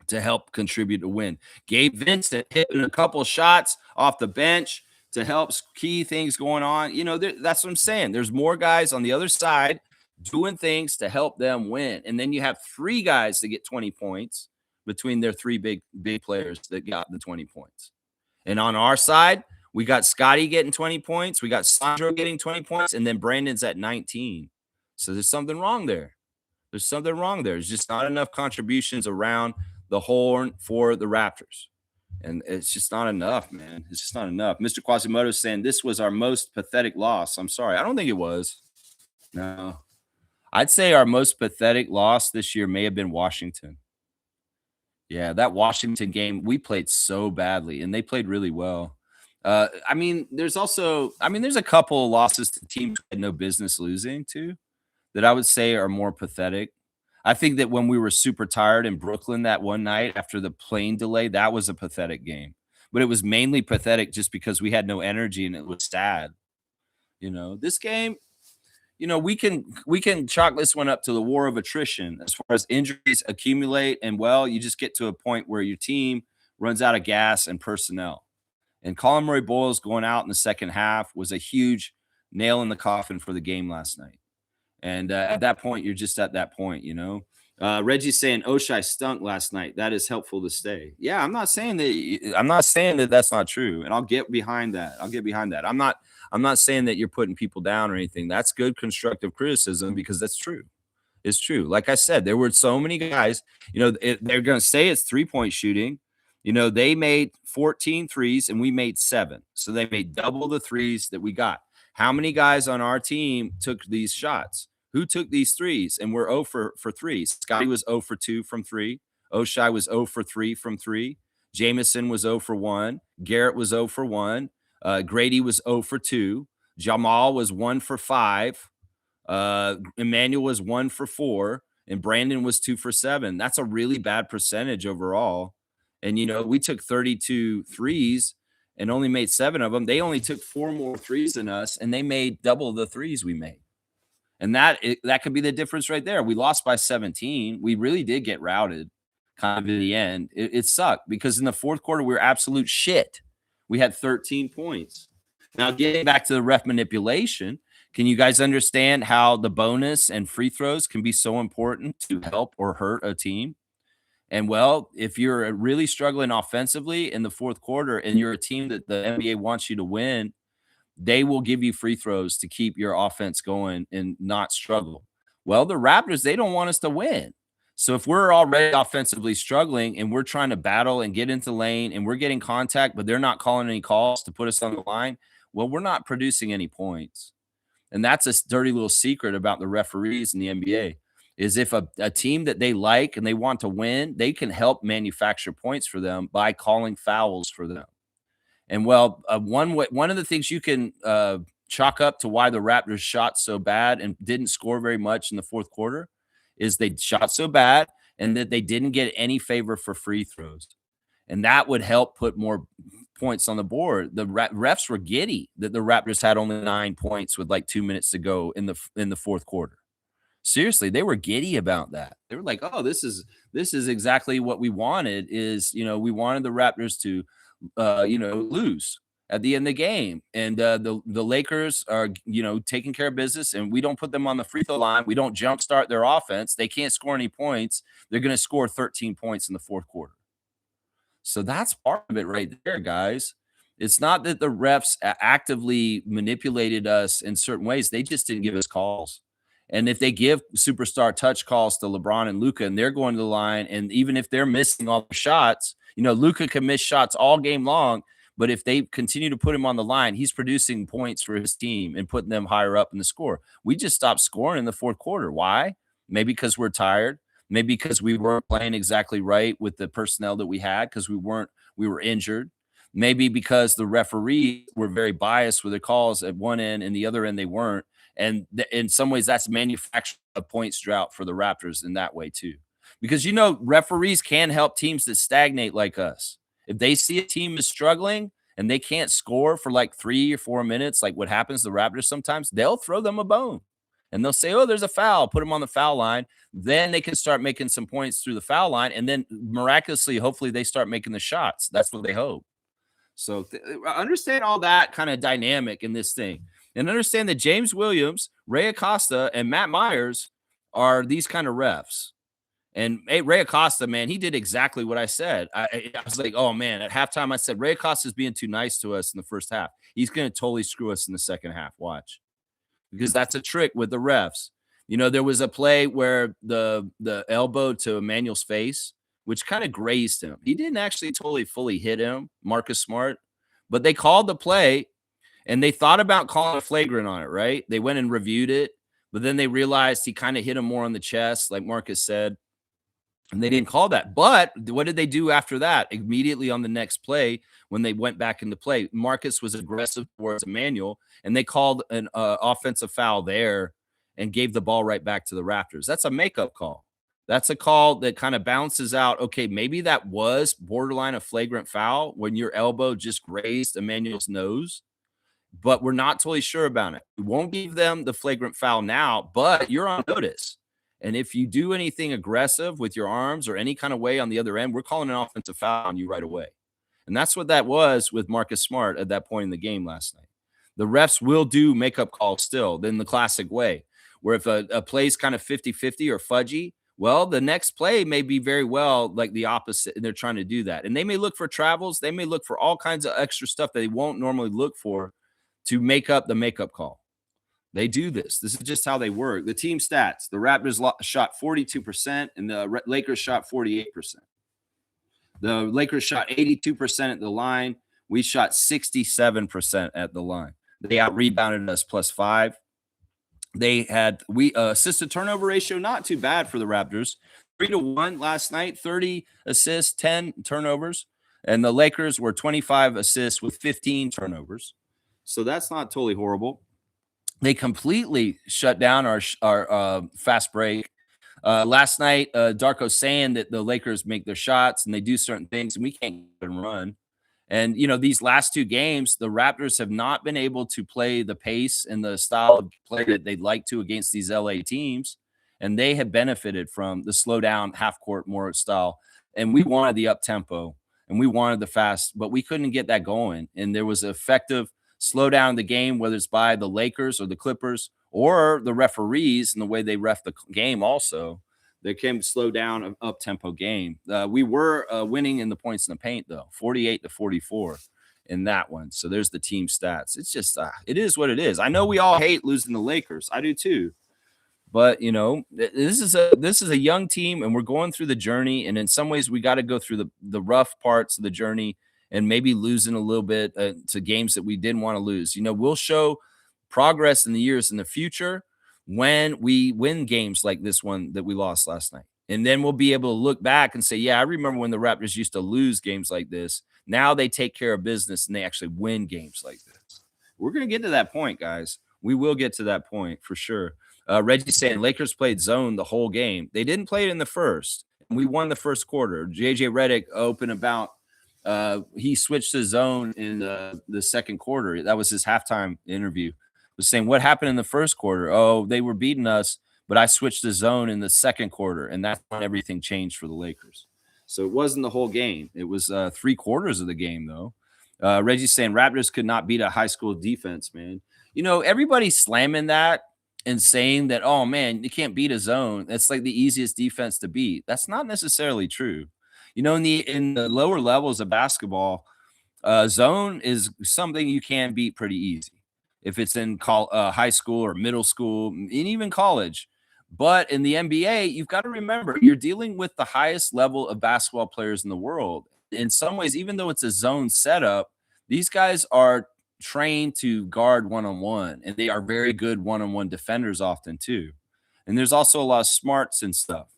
to help contribute to win. Gabe Vincent hitting a couple shots off the bench to help key things going on. You know, that's what I'm saying. There's more guys on the other side doing things to help them win. And then you have 3 guys that get 20 points between their 3 big players that got the 20 points. And on our side, we got Scotty getting 20 points. We got Sandro getting 20 points. And then Brandon's at 19. So there's something wrong there. There's something wrong there. There's just not enough contributions around the horn for the Raptors. And it's just not enough, man. It's just not enough. Mr. Quasimodo saying this was our most pathetic loss. I'm sorry. I don't think it was. No. I'd say our most pathetic loss this year may have been Washington. Yeah, that Washington game, we played so badly, and they played really well. I mean, there's a couple of losses to teams we had no business losing to that I would say are more pathetic. I think that when we were super tired in Brooklyn that one night after the plane delay, that was a pathetic game. But it was mainly pathetic just because we had no energy and it was sad. You know, this game, you know, we can chalk this one up to the war of attrition as far as injuries accumulate. And, well, you just get to a point where your team runs out of gas and personnel. And Colin Murray-Boyles going out in the second half was a huge nail in the coffin for the game last night. And at that point, you're just at that point, you know. Reggie's saying Oshai stunk last night. That is helpful to stay. Yeah, I'm not saying that that's not true. And I'll get behind that. I'm not saying that you're putting people down or anything. That's good constructive criticism because that's true. It's true. Like I said, there were so many guys, you know, they're going to say it's 3-point shooting. You know, they made 14 threes and we made 7. So they made double the threes that we got. How many guys on our team took these shots? Who took these threes? And we're 0 for 3. Scotty was 0 for 2 from 3. Oshai was 0 for 3 from 3. Jamison was 0 for 1. Garrett was 0 for 1. Grady was 0 for 2. Jamal was 1 for 5. Emmanuel was 1 for 4. And Brandon was 2 for 7. That's a really bad percentage overall. And, you know, we took 32 threes and only made 7 of them. They only took 4 more threes than us, and they made double the threes we made. And that could be the difference right there. We lost by 17. We really did get routed kind of in the end. It sucked because in the fourth quarter, we were absolute shit. We had 13 points. Now, getting back to the ref manipulation, can you guys understand how the bonus and free throws can be so important to help or hurt a team? And, well, if you're really struggling offensively in the fourth quarter and you're a team that the NBA wants you to win, they will give you free throws to keep your offense going and not struggle. Well, the Raptors, they don't want us to win. So if we're already offensively struggling and we're trying to battle and get into lane and we're getting contact, but they're not calling any calls to put us on the line, well, we're not producing any points. And that's a dirty little secret about the referees in the NBA. Is if a team that they like and they want to win, they can help manufacture points for them by calling fouls for them. And, well, one of the things you can chalk up to why the Raptors shot so bad and didn't score very much in the fourth quarter is they shot so bad and that they didn't get any favor for free throws. And that would help put more points on the board. The refs were giddy that the Raptors had only 9 points with like 2 minutes to go in the fourth quarter. Seriously, they were giddy about that. They were like, "Oh, this is exactly what we wanted. Is, you know, we wanted the Raptors to, lose at the end of the game, and the Lakers are, you know, taking care of business, and we don't put them on the free throw line. We don't jumpstart their offense. They can't score any points. They're going to score 13 points in the fourth quarter. So that's part of it right there, guys. It's not that the refs actively manipulated us in certain ways. They just didn't give us calls. And if they give superstar touch calls to LeBron and Luka and they're going to the line, and even if they're missing all the shots, you know, Luka can miss shots all game long, but if they continue to put him on the line, he's producing points for his team and putting them higher up in the score. We just stopped scoring in the fourth quarter. Why? Maybe because we're tired. Maybe because we weren't playing exactly right with the personnel that we had because we were injured. maybe because the referees were very biased with their calls at one end and the other end they weren't. And in some ways, that's manufactured a points drought for the Raptors in that way too. Because referees can help teams that stagnate like us. If they see a team is struggling and they can't score for like 3 or 4 minutes, like what happens to the Raptors sometimes, they'll throw them a bone. And they'll say, oh, there's a foul, put them on the foul line. Then they can start making some points through the foul line. And then miraculously, hopefully, they start making the shots. That's what they hope. So understand all that kind of dynamic in this thing. And understand that James Williams, Ray Acosta, and Matt Myers are these kind of refs. And Ray Acosta, man, he did exactly what I said. I was like, oh, man, at halftime, I said, Ray Acosta is being too nice to us in the first half. He's going to totally screw us in the second half. Watch. Because that's a trick with the refs. There was a play where the elbow to Emmanuel's face, which kind of grazed him. He didn't actually totally fully hit him, Marcus Smart, but they called the play and they thought about calling a flagrant on it, right? They went and reviewed it, but then they realized he kind of hit him more on the chest, like Marcus said, and they didn't call that. But what did they do after that? Immediately on the next play, when they went back into play, Marcus was aggressive towards Emmanuel, and they called an offensive foul there and gave the ball right back to the Raptors. That's a makeup call. That's a call that kind of bounces out. Okay, maybe that was borderline a flagrant foul when your elbow just grazed Emmanuel's nose, but we're not totally sure about it. We won't give them the flagrant foul now, but you're on notice. And if you do anything aggressive with your arms or any kind of way on the other end, we're calling an offensive foul on you right away. And that's what that was with Marcus Smart at that point in the game last night. The refs will do makeup calls still in the classic way, where if a play's kind of 50-50 or fudgy, well, the next play may be very well like the opposite, and they're trying to do that. And they may look for travels. They may look for all kinds of extra stuff that they won't normally look for to make up the makeup call. They do this. This is just how they work. The team stats, the Raptors shot 42% and the Lakers shot 48%. The Lakers shot 82% at the line. We shot 67% at the line. They out-rebounded us +5. They had assist turnover ratio, not too bad for the Raptors. 3-1 last night, 30 assists, 10 turnovers. And the Lakers were 25 assists with 15 turnovers. So that's not totally horrible. They completely shut down our fast break. Last night, Darko's saying that the Lakers make their shots and they do certain things, and we can't even run. And, these last two games, the Raptors have not been able to play the pace and the style of play that they'd like to against these LA teams. And they have benefited from the slow down, half court more style. And we wanted the up tempo and we wanted the fast, but we couldn't get that going. And there was effective slow down the game, whether it's by the Lakers or the Clippers or the referees and the way they ref the game also. They came to slow down an up-tempo game. We were winning in the points in the paint, though, 48-44 in that one. So there's the team stats. It's just it is what it is. I know we all hate losing the Lakers. I do too. But, this is a young team, and we're going through the journey. And in some ways, we got to go through the rough parts of the journey and maybe losing a little bit to games that we didn't want to lose. We'll show progress in the years in the future when we win games like this one that we lost last night. And then we'll be able to look back and say, yeah, I remember when the Raptors used to lose games like this. Now they take care of business and they actually win games like this. We're going to get to that point, guys. We will get to that point for sure. Reggie's saying Lakers played zone the whole game. They didn't play it in the first. We won the first quarter. JJ Redick opened about he switched to zone in the second quarter. That was his halftime interview. Was saying what happened in the first quarter. Oh, they were beating us, but I switched to zone in the second quarter, and that's when everything changed for the Lakers. So it wasn't the whole game. It was 3 quarters of the game, though. Reggie's saying Raptors could not beat a high school defense, man. Everybody's slamming that and saying that, oh, man, you can't beat a zone. That's like the easiest defense to beat. That's not necessarily true. In the lower levels of basketball, zone is something you can beat pretty easy if it's in high school or middle school and even college. But in the NBA, you've got to remember you're dealing with the highest level of basketball players in the world. In some ways, even though it's a zone setup, these guys are trained to guard one-on-one, and they are very good one-on-one defenders often too. And there's also a lot of smarts and stuff.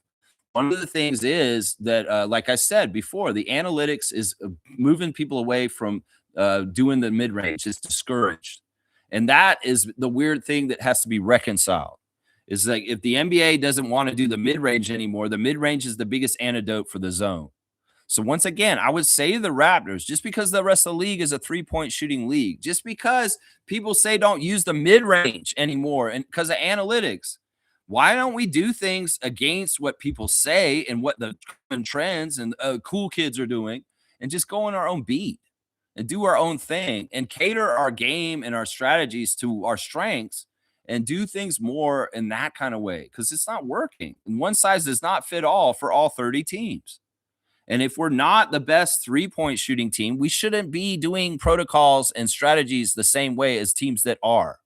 one of the things is that, like I said before, the analytics is moving people away from doing the mid range. It's discouraged. And that is the weird thing that has to be reconciled. Is like if the NBA doesn't want to do the mid range anymore, the mid range is the biggest antidote for the zone. So once again, I would say the Raptors, just because the rest of the league is a 3-point shooting league, just because people say don't use the mid range anymore and because of analytics, why don't we do things against what people say and what the trends and cool kids are doing and just go on our own beat and do our own thing and cater our game and our strategies to our strengths and do things more in that kind of way because it's not working. And one size does not fit all for all 30 teams. And if we're not the best 3-point shooting team, we shouldn't be doing protocols and strategies the same way as teams that are.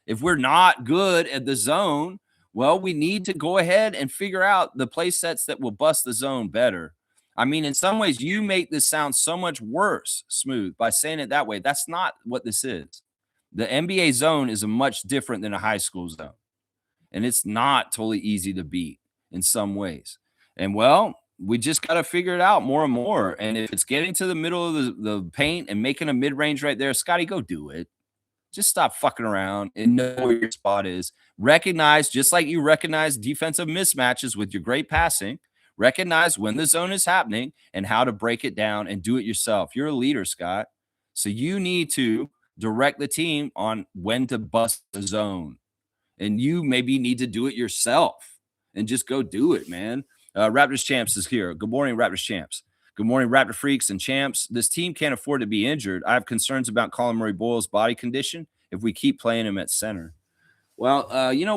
If we're not good at the zone, well, we need to go ahead and figure out the play sets that will bust the zone better. I mean, in some ways, you make this sound so much worse, Smooth, by saying it that way. That's not what this is. The NBA zone is a much different than a high school zone. And it's not totally easy to beat in some ways. And well, we just got to figure it out more and more. And if it's getting to the middle of the paint and making a mid-range right there, Scotty, go do it. Just stop fucking around and know where your spot is. Recognize, just like you recognize defensive mismatches with your great passing, recognize when the zone is happening and how to break it down and do it yourself. You're a leader, Scott. So you need to direct the team on when to bust the zone. And you maybe need to do it yourself and just go do it, man. Raptors Champs is here. Good morning, Raptors Champs. Good morning, Raptor Freaks and Champs. This team can't afford to be injured. I have concerns about Colin Murray-Boyles' body condition if we keep playing him at center. Well,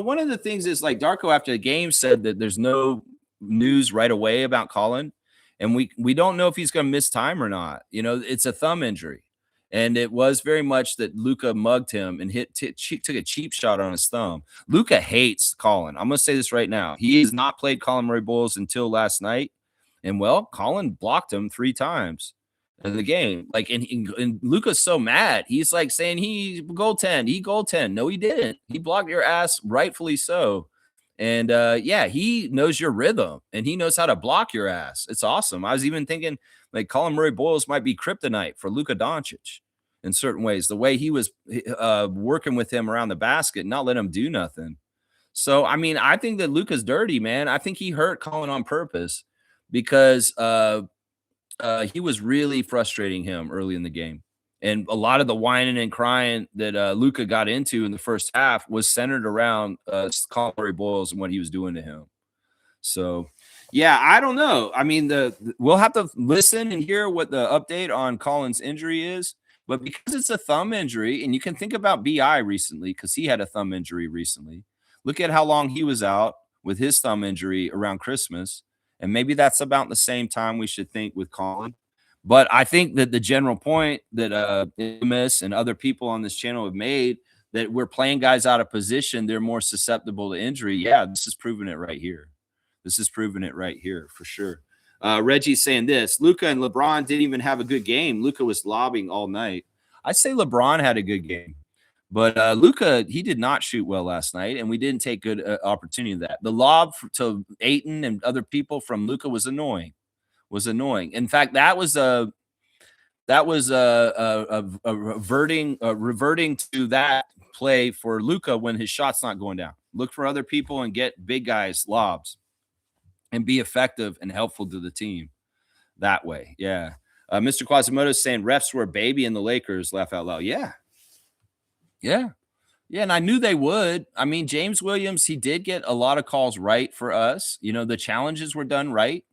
one of the things is like Darko after the game said that there's no news right away about Colin, and we don't know if he's going to miss time or not. It's a thumb injury. And it was very much that Luka mugged him and took a cheap shot on his thumb. Luka hates Colin. I'm going to say this right now. He has not played Colin Murray-Boyles until last night. And, well, Colin blocked him 3 times in the game. Like, and Luka's so mad. He's like saying he goaltend. No, he didn't. He blocked your ass, rightfully so. And, he knows your rhythm, and he knows how to block your ass. It's awesome. I was even thinking, like, Colin Murray-Boyles might be kryptonite for Luka Doncic in certain ways. The way he was working with him around the basket, not let him do nothing. So, I mean, I think that Luka's dirty, man. I think he hurt Colin on purpose because he was really frustrating him early in the game. And a lot of the whining and crying that Luka got into in the first half was centered around Colin Murray-Boyles and what he was doing to him. So, yeah, I don't know. I mean, we'll have to listen and hear what the update on Colin's injury is. But because it's a thumb injury, and you can think about BI recently because he had a thumb injury recently. Look at how long he was out with his thumb injury around Christmas. And maybe that's about the same time we should think with Colin. But I think that the general point that Miss and other people on this channel have made that we're playing guys out of position, they're more susceptible to injury. Yeah, this is proving it right here. This is proving it right here for sure. Reggie's saying this. Luka and LeBron didn't even have a good game. Luka was lobbing all night. I say LeBron had a good game. But Luka, he did not shoot well last night, and we didn't take good opportunity of that. The lob to Ayton and other people from Luka was annoying. In fact, that was reverting to that play for Luka when his shot's not going down. Look for other people and get big guys lobs and be effective and helpful to the team that way. Yeah. Mr. Quasimodo is saying refs were a baby in the Lakers. Laugh out loud. Yeah. And I knew they would. I mean, James Williams, he did get a lot of calls right for us. The challenges were done right.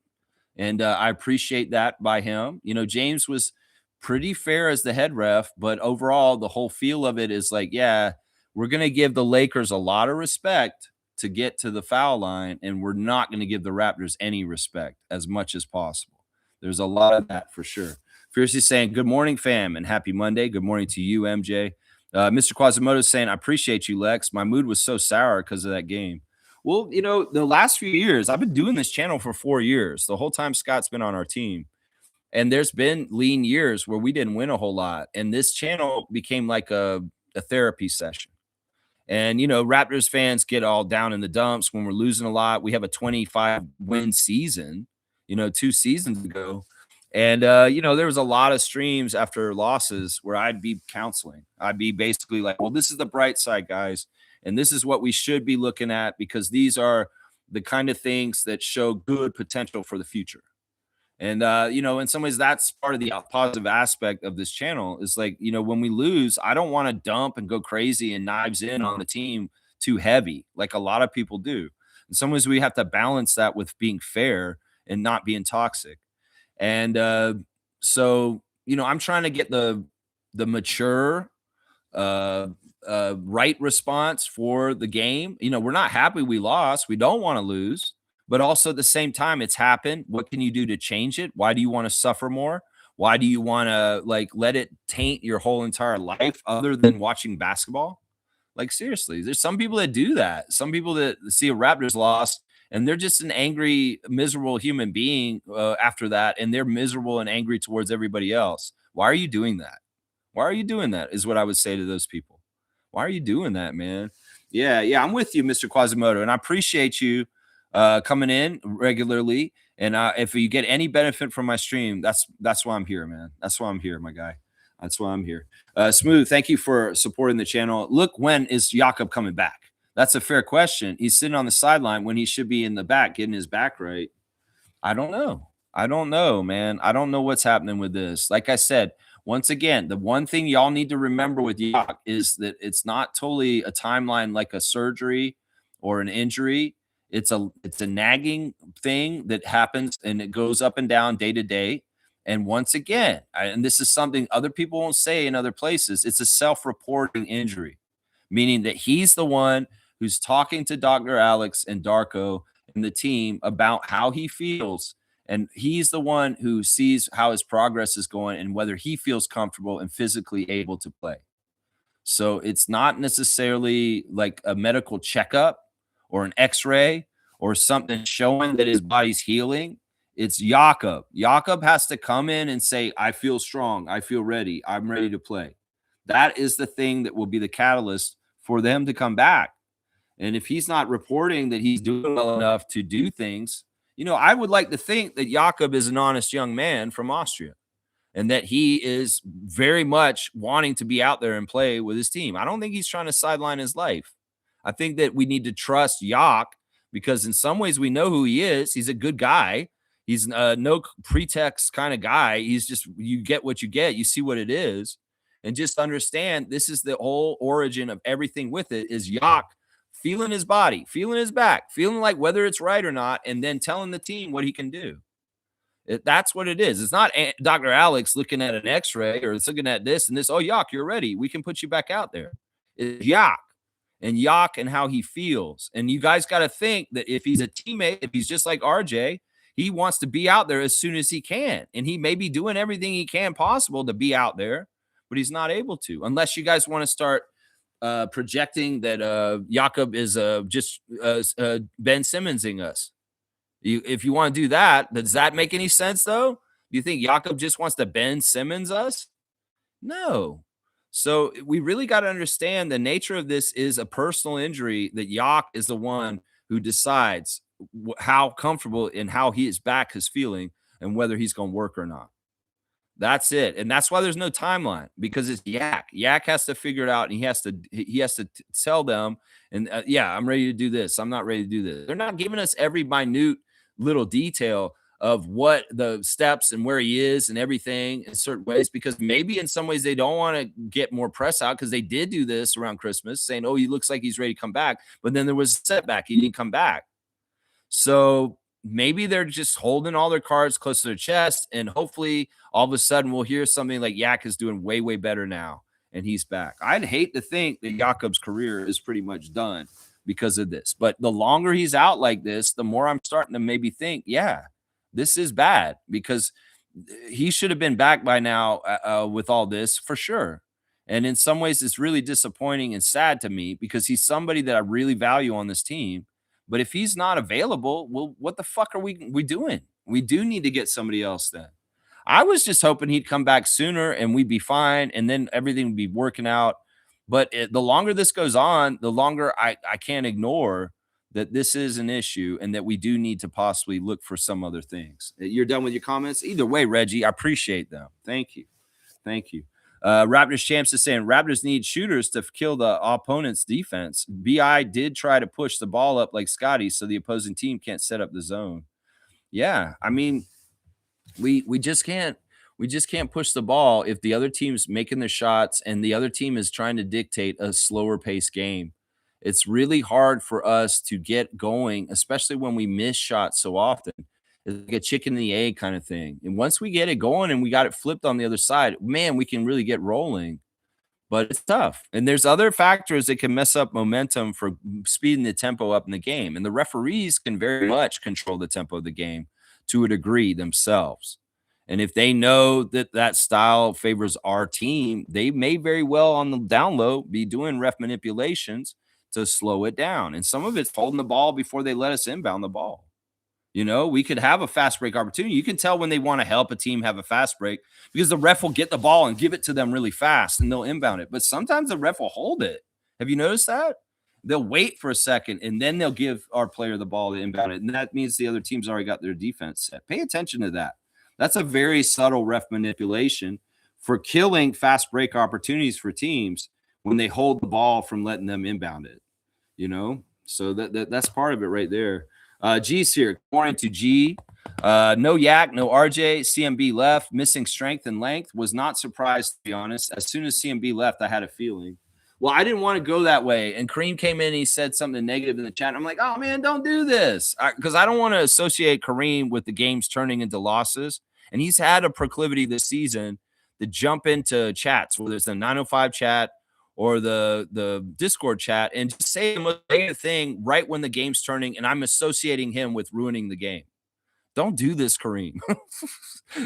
And I appreciate that by him. James was pretty fair as the head ref, but overall, the whole feel of it is like, yeah, we're going to give the Lakers a lot of respect to get to the foul line, and we're not going to give the Raptors any respect as much as possible. There's a lot of that for sure. Fiercely saying, good morning, fam, and happy Monday. Good morning to you, MJ. Mr. Quasimodo is saying, I appreciate you, Lex. My mood was so sour because of that game. Well, the last few years, I've been doing this channel for 4 years. The whole time Scott's been on our team. And there's been lean years where we didn't win a whole lot. And this channel became like a therapy session. And, you know, Raptors fans get all down in the dumps when we're losing a lot. We have a 25 win season, you know, 2 seasons ago. And, you know, there was a lot of streams after losses where I'd be counseling. I'd be basically like, well, this is the bright side, guys. And this is what we should be looking at because these are the kind of things that show good potential for the future. And you know, in some ways, that's part of the positive aspect of this channel is like, you know, when we lose, I don't want to dump and go crazy and knives in on the team too heavy, like a lot of people do. In some ways, we have to balance that with being fair and not being toxic. And so, you know, I'm trying to get the mature uh right response for the game. You know, we're not happy we lost. We don't want to lose, but also at the same time, it's happened. What can you do to change it? Why do you want to suffer more? Why do you want to like let it taint your whole entire life other than watching basketball? Like seriously, there's some people that do that. Some people that see a Raptors loss and they're just an angry, miserable human being after that, and they're miserable and angry towards everybody else. Why are you doing that? Why are you doing that? Is what I would say to those people. Why are you doing that, man? Yeah, yeah, I'm with you, Mr. Quasimodo, and I appreciate you coming in regularly. And if you get any benefit from my stream, that's why I'm here, man. That's why I'm here, my guy. That's why I'm here. Smooth, thank you for supporting the channel. Look, when is Jakob coming back? That's a fair question. He's sitting on the sideline when he should be in the back, getting his back right. I don't know. I don't know, man. I don't know what's happening with this. Like I said, once again, the one thing y'all need to remember with Yak is that it's not totally a timeline like a surgery or an injury. It's a nagging thing that happens and it goes up and down day to day. And once again, and this is something other people won't say in other places, it's a self-reporting injury, meaning that he's the one who's talking to Dr. Alex and Darko and the team about how he feels. And he's the one who sees how his progress is going and whether he feels comfortable and physically able to play. So it's not necessarily like a medical checkup or an x-ray or something showing that his body's healing. It's Jakob. Jakob has to come in and say, I feel strong. I feel ready. I'm ready to play. That is the thing that will be the catalyst for them to come back. And if he's not reporting that he's doing well enough to do things, you know, I would like to think that Jakob is an honest young man from Austria and that he is very much wanting to be out there and play with his team. I don't think he's trying to sideline his life. I think that we need to trust Jak because in some ways we know who he is. He's a good guy. He's no pretext kind of guy. He's just, you get what you get. You see what it is. And just understand this is the whole origin of everything with it is Jak feeling his body, feeling his back, feeling like whether it's right or not, and then telling the team what he can do. That's what it is. It's not Dr. Alex looking at an x-ray or it's looking at this and this. Oh, Jak, you're ready. We can put you back out there. It's Jak and how he feels. And you guys got to think that if he's a teammate, if he's just like RJ, he wants to be out there as soon as he can. And he may be doing everything he can possible to be out there, but he's not able to, unless you guys want to start projecting that Jakob is just Ben Simmonsing us. If you want to do that, does that make any sense though? Do you think Jakob just wants to Ben Simmons us? No. So we really got to understand the nature of this is a personal injury that Jak is the one who decides how comfortable and how his back is feeling and whether he's going to work or not. That's it. And that's why there's no timeline because it's Jak. Jak has to figure it out and he has to tell them and yeah, I'm ready to do this. I'm not ready to do this. They're not giving us every minute little detail of what the steps and where he is and everything in certain ways, because maybe in some ways they don't want to get more press out because they did do this around Christmas saying, oh, he looks like he's ready to come back. But then there was a setback. He didn't come back. So maybe they're just holding all their cards close to their chest. And hopefully all of a sudden we'll hear something like Jak is doing way, way better now. And he's back. I'd hate to think that Jakob's career is pretty much done because of this. But the longer he's out like this, the more I'm starting to maybe think, yeah, this is bad because he should have been back by now with all this for sure. And in some ways, it's really disappointing and sad to me because he's somebody that I really value on this team. But if he's not available, well, what the fuck are we doing? We do need to get somebody else then. I was just hoping he'd come back sooner and we'd be fine. And then everything would be working out. But the longer this goes on, the longer I can't ignore that this is an issue and that we do need to possibly look for some other things. You're done with your comments? Either way, Reggie, I appreciate them. Thank you. Thank you. Raptors Champs is saying Raptors need shooters to kill the opponent's defense. BI did try to push the ball up like Scotty so the opposing team can't set up the zone. Yeah, I mean, we just can't push the ball if the other team's making the shots and the other team is trying to dictate a slower pace game. It's really hard for us to get going, especially when we miss shots so often. It's like a chicken and the egg kind of thing. And once we get it going and we got it flipped on the other side, man, we can really get rolling. But it's tough. And there's other factors that can mess up momentum for speeding the tempo up in the game. And the referees can very much control the tempo of the game to a degree themselves. And if they know that that style favors our team, they may very well on the down low be doing ref manipulations to slow it down. And some of it's holding the ball before they let us inbound the ball. You know, we could have a fast break opportunity. You can tell when they want to help a team have a fast break because the ref will get the ball and give it to them really fast and they'll inbound it. But sometimes the ref will hold it. Have you noticed that? They'll wait for a second and then they'll give our player the ball to inbound it. And that means the other team's already got their defense set. Pay attention to that. That's a very subtle ref manipulation for killing fast break opportunities for teams when they hold the ball from letting them inbound it. You know, so that's part of it right there. G's here. Good morning to G. No Yak, no RJ. CMB left, missing strength and length. Was not surprised, to be honest. As soon as CMB left, I had a feeling. Well, I didn't want to go that way. And Kareem came in and he said something negative in the chat. I'm like, oh, man, don't do this. Because I don't want to associate Kareem with the games turning into losses. And he's had a proclivity this season to jump into chats, whether it's the 905 chat or the Discord chat, and just say the most negative thing right when the game's turning, and I'm associating him with ruining the game. Don't do this, Kareem.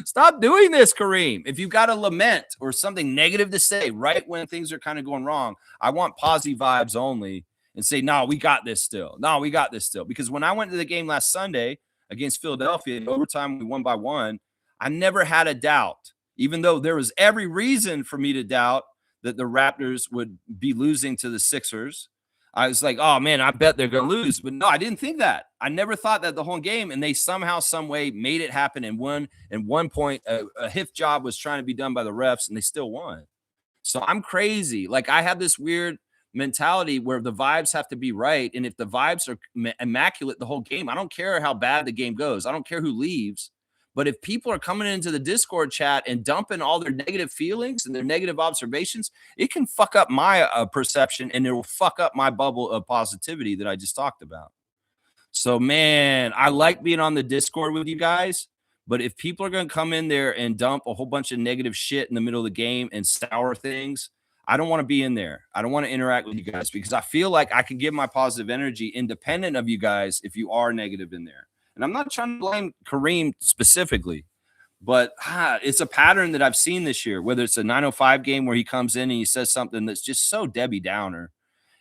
Stop doing this, Kareem. If you've got a lament or something negative to say right when things are kind of going wrong, I want positive vibes only and say, no, we got this still. No, we got this still. Because when I went to the game last Sunday against Philadelphia, in overtime, we won by 1, I never had a doubt, even though there was every reason for me to doubt that the Raptors would be losing to the Sixers. I was like, oh, man, I bet they're going to lose. But no, I didn't think that. I never thought that the whole game, and they somehow, some way made it happen and won. And 1 point, a hit job was trying to be done by the refs, and they still won. So I'm crazy. Like, I have this weird mentality where the vibes have to be right. And if the vibes are immaculate the whole game, I don't care how bad the game goes. I don't care who leaves. But if people are coming into the Discord chat and dumping all their negative feelings and their negative observations, it can fuck up my perception and it will fuck up my bubble of positivity that I just talked about. So, man, I like being on the Discord with you guys. But if people are going to come in there and dump a whole bunch of negative shit in the middle of the game and sour things, I don't want to be in there. I don't want to interact with you guys because I feel like I can give my positive energy independent of you guys if you are negative in there. And I'm not trying to blame Kareem specifically, but it's a pattern that I've seen this year, whether it's a 905 game where he comes in and he says something that's just so Debbie Downer.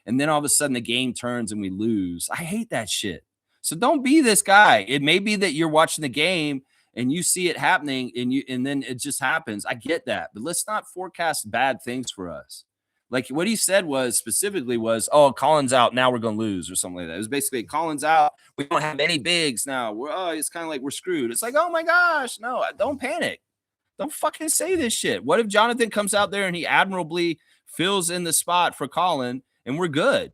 And then all of a sudden the game turns and we lose. I hate that shit. So don't be this guy. It may be that you're watching the game and you see it happening and then it just happens. I get that. But let's not forecast bad things for us. Like what he said specifically was, oh, Collins out. Now we're going to lose or something like that. It was basically Collins out. We don't have any bigs now. It's kind of like we're screwed. It's like, oh my gosh, no, don't panic. Don't fucking say this shit. What if Jonathan comes out there and he admirably fills in the spot for Colin and we're good?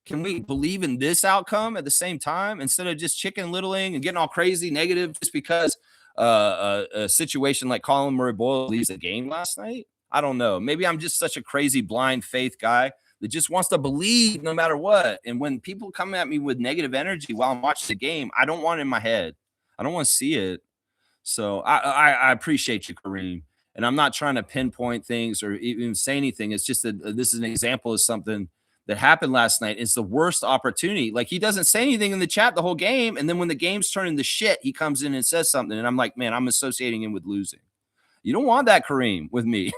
Can we believe in this outcome at the same time instead of just chicken littling and getting all crazy negative just because a situation like Colin Murray-Boyles leaves the game last night? I don't know. Maybe I'm just such a crazy blind faith guy that just wants to believe no matter what. And when people come at me with negative energy while I'm watching the game, I don't want it in my head. I don't want to see it. So I appreciate you, Kareem. And I'm not trying to pinpoint things or even say anything. It's just that this is an example of something that happened last night. It's the worst opportunity. Like he doesn't say anything in the chat the whole game. And then when the game's turning to shit, he comes in and says something. And I'm like, man, I'm associating him with losing. You don't want that, Kareem, with me.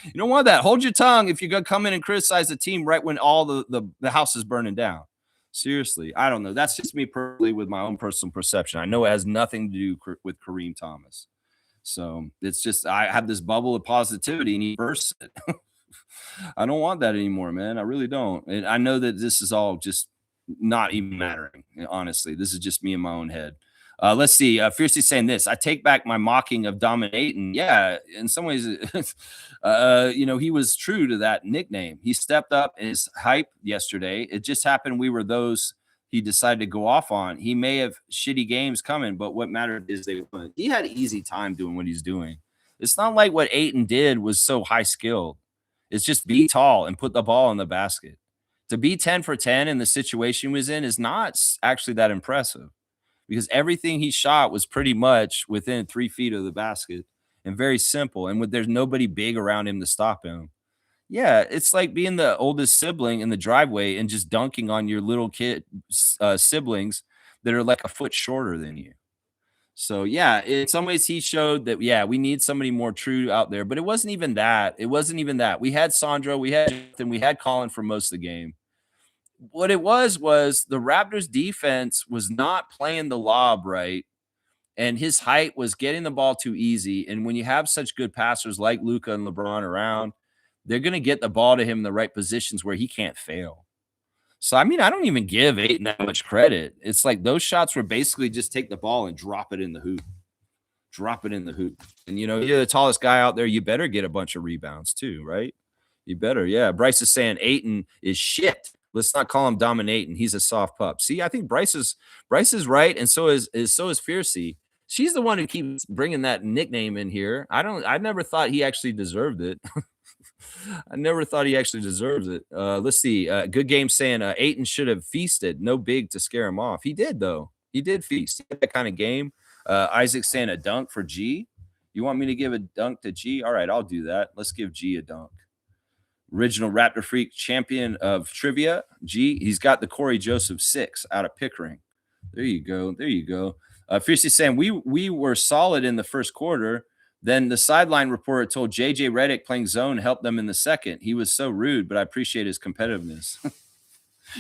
You don't want that. Hold your tongue if you're going to come in and criticize the team right when all the house is burning down. Seriously, I don't know. That's just me personally with my own personal perception. I know it has nothing to do with Kareem Thomas. So it's just I have this bubble of positivity and he bursts it. I don't want that anymore, man. I really don't. And I know that this is all just not even mattering. Honestly, this is just me in my own head. Let's see. Fiercely saying this. I take back my mocking of dominating. Yeah, in some ways, he was true to that nickname. He stepped up his hype yesterday. It just happened we were those he decided to go off on. He may have shitty games coming, but what mattered is they won. He had easy time doing what he's doing. It's not like what Ayton did was so high skilled. It's just be tall and put the ball in the basket. To be 10 for 10 in the situation he was in is not actually that impressive, because everything he shot was pretty much within 3 feet of the basket and very simple. And there's nobody big around him to stop him. Yeah, it's like being the oldest sibling in the driveway and just dunking on your little kid siblings that are like a foot shorter than you. So, yeah, in some ways he showed that, yeah, we need somebody more true out there, but it wasn't even that. It wasn't even that. We had Sandro, we had Jonathan, we had Colin for most of the game. What it was the Raptors defense was not playing the lob right, and his height was getting the ball too easy. And when you have such good passers like Luka and LeBron around, they're going to get the ball to him in the right positions where he can't fail. So, I mean, I don't even give Ayton that much credit. It's like those shots were basically just take the ball and drop it in the hoop. Drop it in the hoop. And, you're the tallest guy out there. You better get a bunch of rebounds too, right? You better. Yeah. Bryce is saying Ayton is shit. Let's not call him dominating. He's a soft pup. See, I think Bryce is right, and so is Fiercey. She's the one who keeps bringing that nickname in here. I never thought he actually deserved it. I never thought he actually deserves it. Let's see. Good game saying Ayton should have feasted. No big to scare him off. He did, though. He did feast. He had that kind of game. Isaac saying a dunk for G. You want me to give a dunk to G? All right, I'll do that. Let's give G a dunk. Original Raptor Freak champion of trivia. G. He's got the Corey Joseph 6 out of Pickering. There you go. There you go. Fiercely saying we were solid in the first quarter. Then the sideline reporter told JJ Redick playing zone helped them in the second. He was so rude, but I appreciate his competitiveness.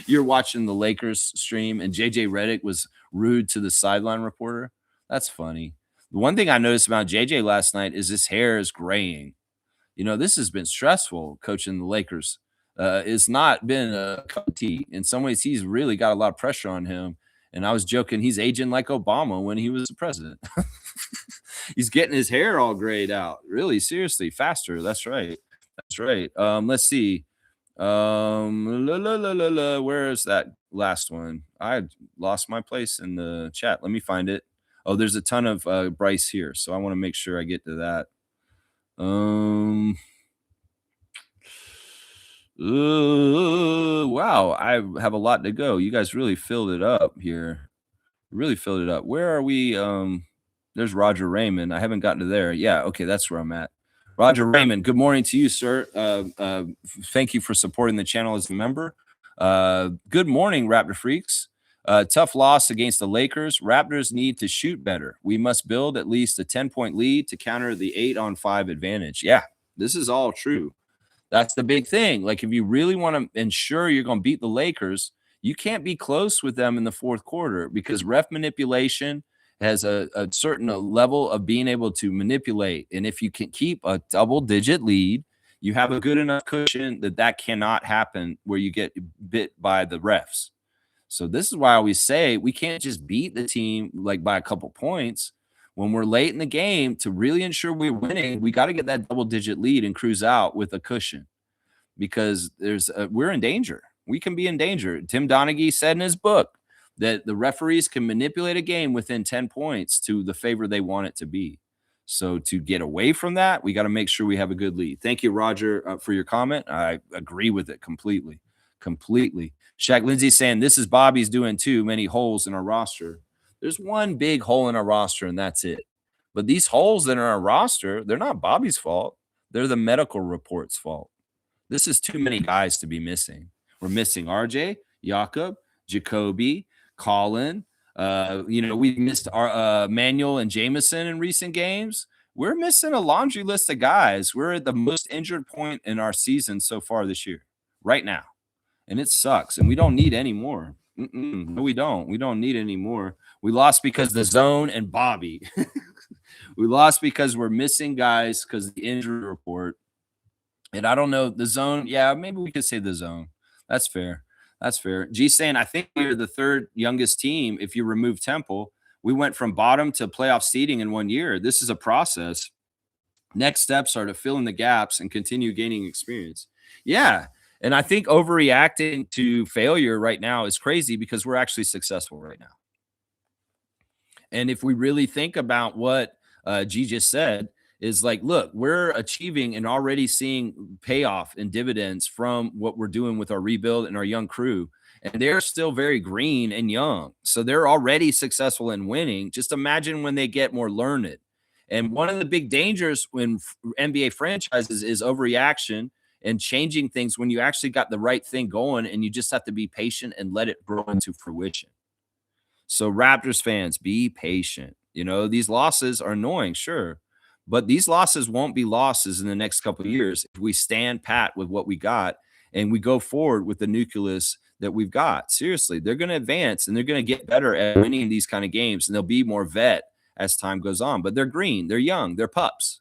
You're watching the Lakers stream, and JJ Redick was rude to the sideline reporter. That's funny. The one thing I noticed about JJ last night is his hair is graying. This has been stressful coaching the Lakers. It's not been a cup of tea. In some ways, he's really got a lot of pressure on him. And I was joking, he's aging like Obama when he was the president. He's getting his hair all grayed out. Really, seriously, faster. That's right. That's right. Let's see. Where is that last one? I lost my place in the chat. Let me find it. Oh, there's a ton of Bryce here, so I want to make sure I get to that. Wow, I have a lot to go. You guys really filled it up here. Really filled it up. Where are we? There's Roger Raymond. I haven't gotten to there. Yeah, okay, that's where I'm at. Roger Raymond, good morning to you, sir. Thank you for supporting the channel as a member. Good morning, Raptor Freaks. Tough loss against the Lakers. Raptors need to shoot better. We must build at least a 10-point lead to counter the 8-on-5 advantage. Yeah, this is all true. That's the big thing. Like, if you really want to ensure you're going to beat the Lakers, you can't be close with them in the fourth quarter, because ref manipulation has a certain level of being able to manipulate. And if you can keep a double-digit lead, you have a good enough cushion that cannot happen where you get bit by the refs. So this is why I always say we can't just beat the team like by a couple points. When we're late in the game, to really ensure we're winning, we got to get that double-digit lead and cruise out with a cushion, because we're in danger. We can be in danger. Tim Donaghy said in his book that the referees can manipulate a game within 10 points to the favor they want it to be. So to get away from that, we got to make sure we have a good lead. Thank you, Roger, for your comment. I agree with it completely. Shaq Lindsay saying this is Bobby's doing too many holes in our roster. There's one big hole in our roster, and that's it. But these holes in our roster, they're not Bobby's fault. They're the medical report's fault. This is too many guys to be missing. We're missing RJ, Jakob, Jacoby, Colin. We missed our Manuel and Jameson in recent games. We're missing a laundry list of guys. We're at the most injured point in our season so far this year, right now. And it sucks. And we don't need any more. No, we don't. We don't need any more. We lost because the zone and Bobby. We lost because we're missing guys because of the injury report. And I don't know the zone. Yeah, maybe we could say the zone. That's fair. That's fair. G saying, I think we're the third youngest team. If you remove Temple, we went from bottom to playoff seeding in 1 year. This is a process. Next steps are to fill in the gaps and continue gaining experience. Yeah. And I think overreacting to failure right now is crazy because we're actually successful right now. And if we really think about what G just said, is like, look, we're achieving and already seeing payoff and dividends from what we're doing with our rebuild and our young crew. And they're still very green and young. So they're already successful in winning. Just imagine when they get more learned. And one of the big dangers when NBA franchises is overreaction and changing things when you actually got the right thing going and you just have to be patient and let it grow into fruition. So Raptors fans, be patient. You know, these losses are annoying, sure, but these losses won't be losses in the next couple of years if we stand pat with what we got and we go forward with the nucleus that we've got. Seriously, they're going to advance and they're going to get better at winning these kind of games, and they'll be more vet as time goes on. But they're green, they're young, they're pups.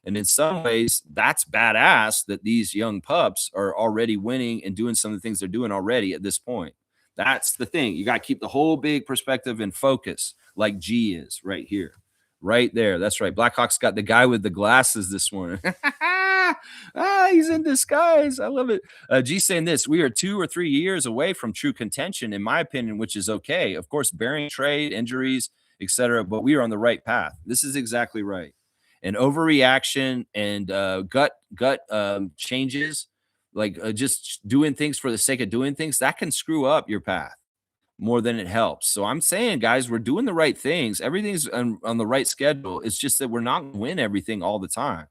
And in some ways, that's badass that these young pups are already winning and doing some of the things they're doing already at this point. That's the thing. You got to keep the whole big perspective in focus, like G is right here, right there. That's right. Blackhawks got the guy with the glasses this morning. He's in disguise. I love it. G saying this: we are 2 or 3 years away from true contention, in my opinion, which is okay. Of course, bearing trade, injuries, etc., but we are on the right path. This is exactly right. And overreaction and gut changes, like just doing things for the sake of doing things, that can screw up your path more than it helps. So I'm saying, guys, we're doing the right things. Everything's on the right schedule. It's just that we're not going to win everything all the time.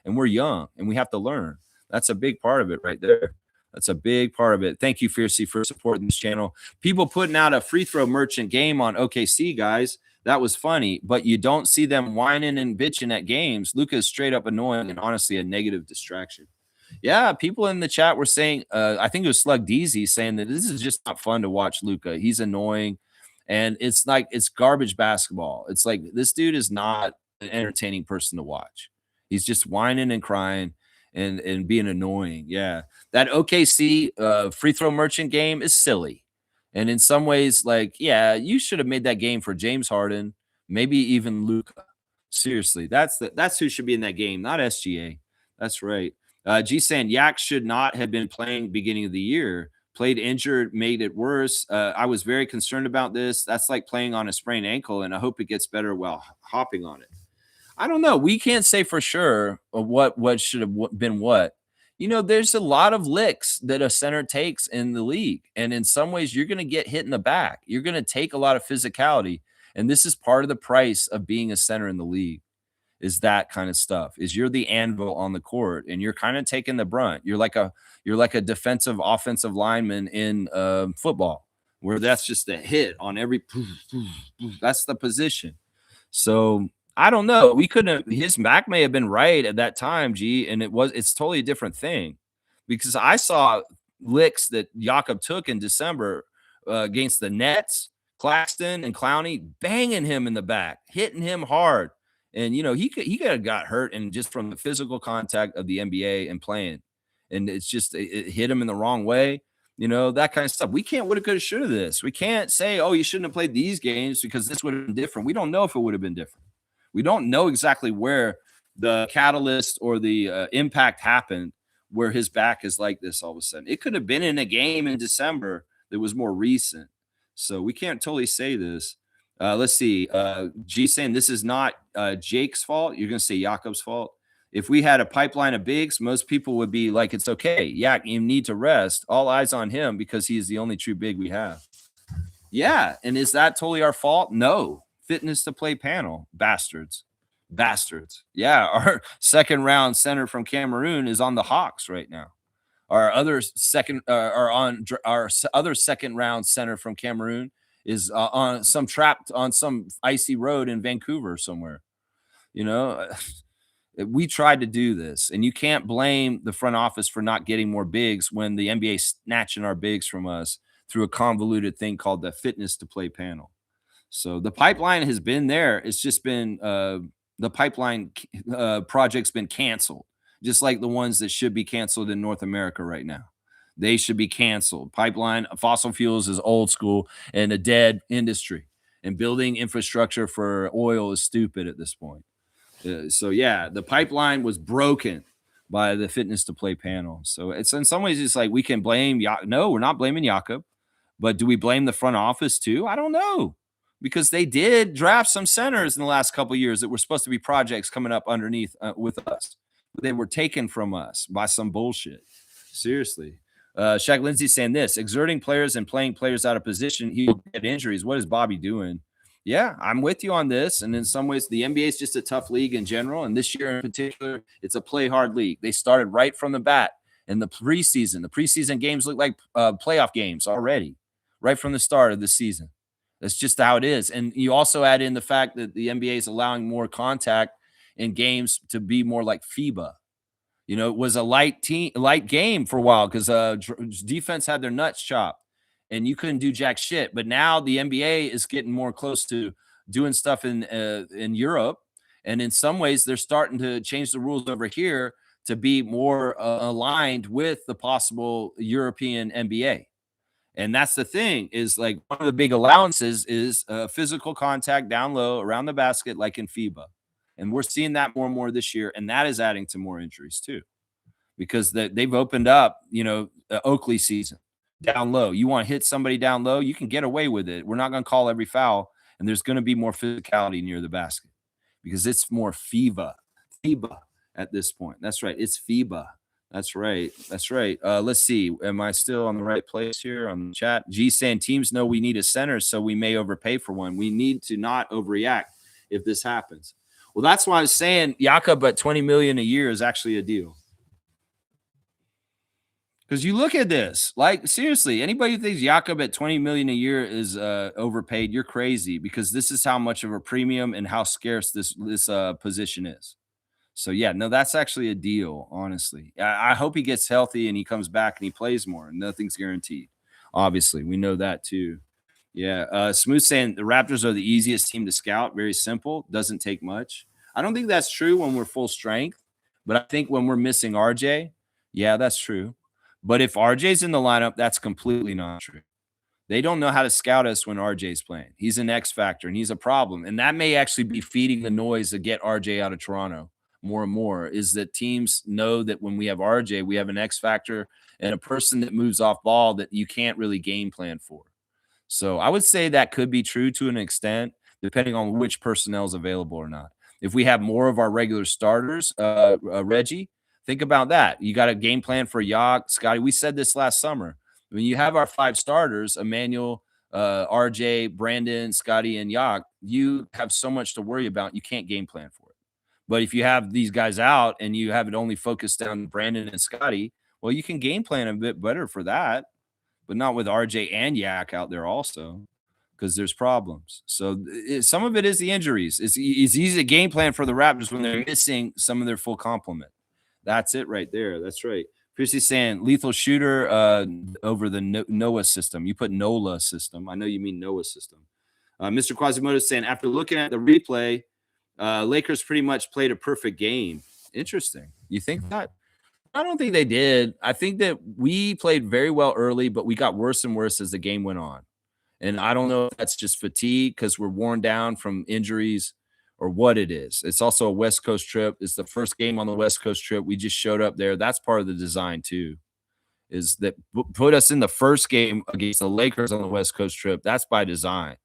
And we're young and we have to learn. That's a big part of it right there. That's a big part of it. Thank you, Fiercey, for supporting this channel. People putting out a free throw merchant game on OKC, guys. That was funny, but you don't see them whining and bitching at games. Luka is straight up annoying and honestly a negative distraction. Yeah, people in the chat were saying, I think it was Slug Deezy saying that this is just not fun to watch Luka. He's annoying. And it's like, it's garbage basketball. It's like, this dude is not an entertaining person to watch. He's just whining and crying and being annoying. Yeah. That OKC free throw merchant game is silly. And in some ways, like, yeah, you should have made that game for James Harden, maybe even Luka. Seriously, that's who should be in that game, not SGA. That's right. G saying Yak should not have been playing beginning of the year. Played injured, made it worse. I was very concerned about this. That's like playing on a sprained ankle, and I hope it gets better while hopping on it. I don't know. We can't say for sure what should have been what. You know, there's a lot of licks that a center takes in the league. And in some ways, you're going to get hit in the back. You're going to take a lot of physicality. And this is part of the price of being a center in the league, is that kind of stuff. Is you're the anvil on the court and you're kind of taking the brunt. You're like a defensive offensive lineman in football, where that's just a hit on every that's the position. So I don't know. We couldn't. His back may have been right at that time, G, and it's totally a different thing, because I saw licks that Jakob took in December against the Nets, Claxton and Clowney, banging him in the back, hitting him hard, and you know he could have got hurt, and just from the physical contact of the NBA and playing, and it's just it hit him in the wrong way. You know, that kind of stuff. We can't woulda, coulda, shoulda this. We can't say, oh, you shouldn't have played these games because this would have been different. We don't know if it would have been different. We don't know exactly where the catalyst or the impact happened where his back is like this all of a sudden. It could have been in a game in December that was more recent. So we can't totally say this. Let's see. G saying this is not Jake's fault. You're going to say Jakob's fault. If we had a pipeline of bigs, most people would be like, it's okay. Yeah, you need to rest. All eyes on him because he is the only true big we have. Yeah. And is that totally our fault? No. Fitness to play panel. Bastards. Yeah. Our second round center from Cameroon is on the Hawks right now. Our other second round center from Cameroon is on some trapped on some icy road in Vancouver somewhere. You know, we tried to do this, and you can't blame the front office for not getting more bigs when the NBA snatching our bigs from us through a convoluted thing called the fitness to play panel. So the pipeline has been there. It's just been the pipeline project's been canceled. just like the ones that should be canceled in North America right now. They should be canceled. Pipeline, fossil fuels is old school and a dead industry. And building infrastructure for oil is stupid at this point. So yeah, the pipeline was broken by the fitness to play panel. So it's in some ways it's like we can blame no, we're not blaming Jakob, but do we blame the front office too? I don't know, because they did draft some centers in the last couple of years that were supposed to be projects coming up underneath with us. They were taken from us by some bullshit. Seriously. Shaq Lindsay saying this: exerting players and playing players out of position, he will get injuries. What is Bobby doing? Yeah, I'm with you on this. And in some ways, the NBA is just a tough league in general. And this year in particular, it's a play hard league. They started right from the bat in the preseason. The preseason games look like playoff games already, right from the start of the season. That's just how it is. And you also add in the fact that the NBA is allowing more contact in games to be more like FIBA. You know, it was a light game for a while because defense had their nuts chopped and you couldn't do jack shit. But now the NBA is getting more close to doing stuff in Europe. And in some ways, they're starting to change the rules over here to be more aligned with the possible European NBA. And that's the thing is like one of the big allowances is physical contact down low around the basket, like in FIBA. And we're seeing that more and more this year. And that is adding to more injuries too, because they've opened up, you know, Oakley season down low. You want to hit somebody down low, you can get away with it. We're not going to call every foul. And there's going to be more physicality near the basket because it's more FIBA at this point. That's right. It's FIBA. That's right. That's right. Let's see. Am I still on the right place here on the chat? G saying teams know we need a center, so we may overpay for one. We need to not overreact if this happens. Well, that's why I was saying Jakob at $20 million a year is actually a deal. Because you look at this, like seriously, anybody who thinks Jakob at $20 million a year is overpaid, you're crazy, because this is how much of a premium and how scarce this position is. So, yeah, no, that's actually a deal, honestly. I hope he gets healthy and he comes back and he plays more. Nothing's guaranteed. Obviously, we know that too. Yeah, Smooth saying the Raptors are the easiest team to scout. Very simple. Doesn't take much. I don't think that's true when we're full strength, but I think when we're missing RJ, yeah, that's true. But if RJ's in the lineup, that's completely not true. They don't know how to scout us when RJ's playing. He's an X factor and he's a problem. And that may actually be feeding the noise to get RJ out of Toronto. More and more is that teams know that when we have RJ, we have an X factor and a person that moves off ball that you can't really game plan for. So I would say that could be true to an extent, depending on which personnel is available or not. If we have more of our regular starters, Reggie, think about that. You got a game plan for Yak, Scotty. We said this last summer. When you have our 5 starters, Emmanuel, RJ, Brandon, Scotty, and Yak, you have so much to worry about. You can't game plan for it. But if you have these guys out and you have it only focused on Brandon and Scotty, well, you can game plan a bit better for that, but not with RJ and Yak out there also, because there's problems. So some of it is the injuries. It's easy to game plan for the Raptors when they're missing some of their full complement. That's it right there. That's right. Piercy saying lethal shooter over the NOAA system. You put NOLA system. I know you mean NOAA system. Mr. Quasimodo saying after looking at the replay, Lakers pretty much played a perfect game. Interesting. You think that? I don't think they did. I think that we played very well early, but we got worse and worse as the game went on. And I don't know if that's just fatigue because we're worn down from injuries or what it is. It's also a West Coast trip. It's the first game on the West Coast trip. We just showed up there. That's part of the design too, is that put us in the first game against the Lakers on the West Coast trip. That's by design,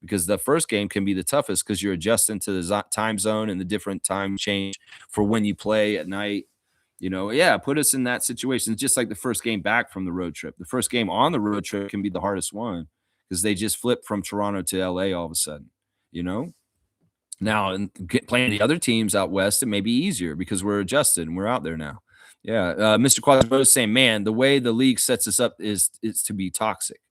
because the first game can be the toughest because you're adjusting to the time zone and the different time change for when you play at night. You know, yeah, put us in that situation. It's just like the first game back from the road trip. The first game on the road trip can be the hardest one because they just flip from Toronto to LA all of a sudden, you know? Now, playing the other teams out west, it may be easier because we're adjusted and we're out there now. Yeah, Mr. Quasimodo is saying, man, the way the league sets us up is to be toxic.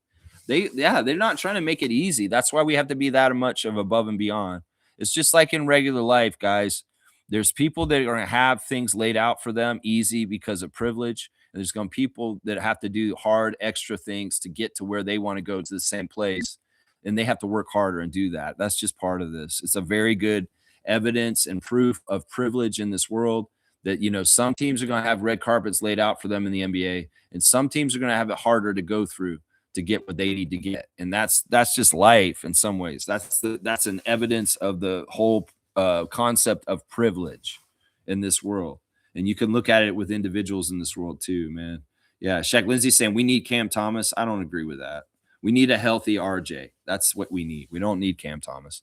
They're not trying to make it easy. That's why we have to be that much of above and beyond. It's just like in regular life, guys. There's people that are going to have things laid out for them easy because of privilege. And there's going to be people that have to do hard extra things to get to where they want to go to the same place. And they have to work harder and do that. That's just part of this. It's a very good evidence and proof of privilege in this world that, you know, some teams are going to have red carpets laid out for them in the NBA, and some teams are going to have it harder to go through to get what they need to get. And that's just life in some ways. That's an evidence of the whole concept of privilege in this world. And you can look at it with individuals in this world too, man. Yeah, Shaq Lindsay saying we need Cam Thomas. I don't agree with that. We need a healthy RJ. That's what we need. We don't need Cam Thomas.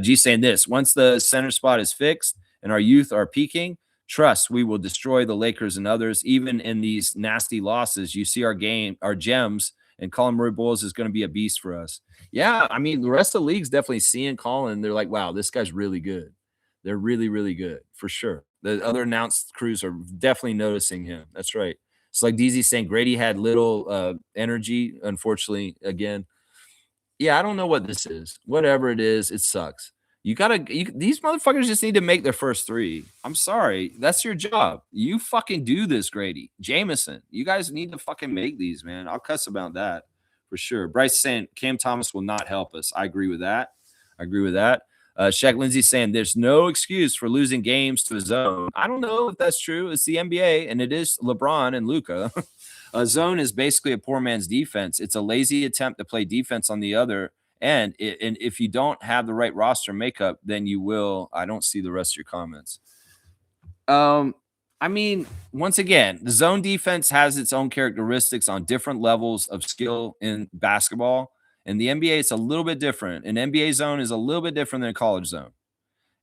G saying this: once the center spot is fixed and our youth are peaking, trust we will destroy the Lakers and others. Even in these nasty losses, you see our gems, and Colin Murray-Boyles is going to be a beast for us. Yeah, I mean, the rest of the league's definitely seeing Colin. They're like, wow, this guy's really good. They're really, really good for sure. The other announced crews are definitely noticing him. That's right. It's like DZ saying Grady had little energy, unfortunately, again. Yeah, I don't know what this is. Whatever it is, it sucks. These motherfuckers just need to make their first three. I'm sorry. That's your job. You fucking do this, Grady. Jameson, you guys need to fucking make these, man. I'll cuss about that for sure. Bryce saying Cam Thomas will not help us. I agree with that. Shaq Lindsay saying there's no excuse for losing games to a zone. I don't know if that's true. It's the NBA, and it is LeBron and Luka. A zone is basically a poor man's defense. It's a lazy attempt to play defense on the other end. And if you don't have the right roster makeup, then you will. I don't see the rest of your comments. I mean, once again, the zone defense has its own characteristics on different levels of skill in basketball. In the NBA, it's a little bit different. An NBA zone is a little bit different than a college zone.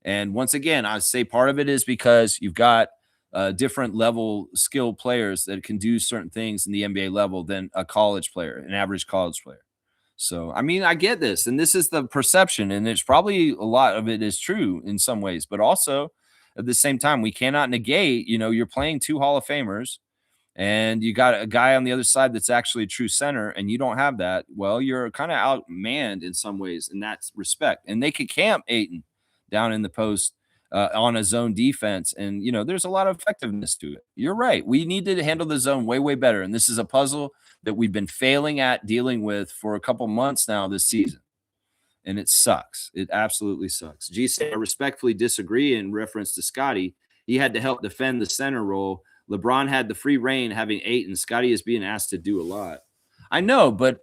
And once again, I say part of it is because you've got different level skilled players that can do certain things in the NBA level than a college player, an average college player. So, I mean, I get this, and this is the perception, and it's probably a lot of it is true in some ways, but also at the same time, we cannot negate, you know, you're playing two Hall of Famers and you got a guy on the other side that's actually a true center, and you don't have that. Well, you're kind of outmanned in some ways in that respect. And they could camp Ayton down in the post on a zone defense. And, you know, there's a lot of effectiveness to it. You're right. We need to handle the zone way, way better. And this is a puzzle that we've been failing at dealing with for a couple months now this season. And it sucks. It absolutely sucks. G said, I respectfully disagree in reference to Scotty. He had to help defend the center role. LeBron had the free reign having Ayton. Scotty is being asked to do a lot. I know, but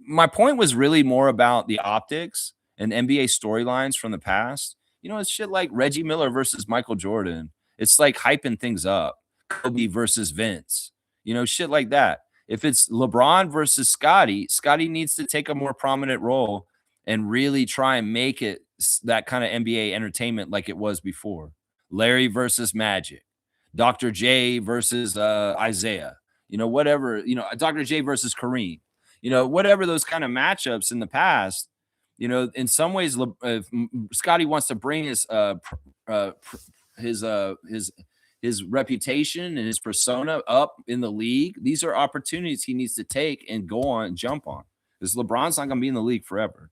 my point was really more about the optics and NBA storylines from the past. You know, it's shit like Reggie Miller versus Michael Jordan. It's like hyping things up. Kobe versus Vince. You know, shit like that. If it's LeBron versus Scotty, Scotty needs to take a more prominent role and really try and make it that kind of NBA entertainment like it was before. Larry versus Magic. Dr. J versus Isaiah, you know, whatever, you know, Dr. J versus Kareem, you know, whatever those kind of matchups in the past, you know, in some ways, if Scotty wants to bring his reputation and his persona up in the league, these are opportunities he needs to take and go on and jump on, because LeBron's not going to be in the league forever.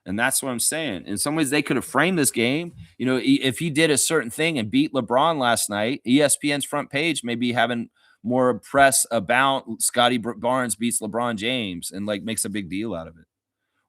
And that's what I'm saying. In some ways, they could have framed this game. You know, if he did a certain thing and beat LeBron last night, ESPN's front page may be having more press about Scotty Barnes beats LeBron James and like makes a big deal out of it.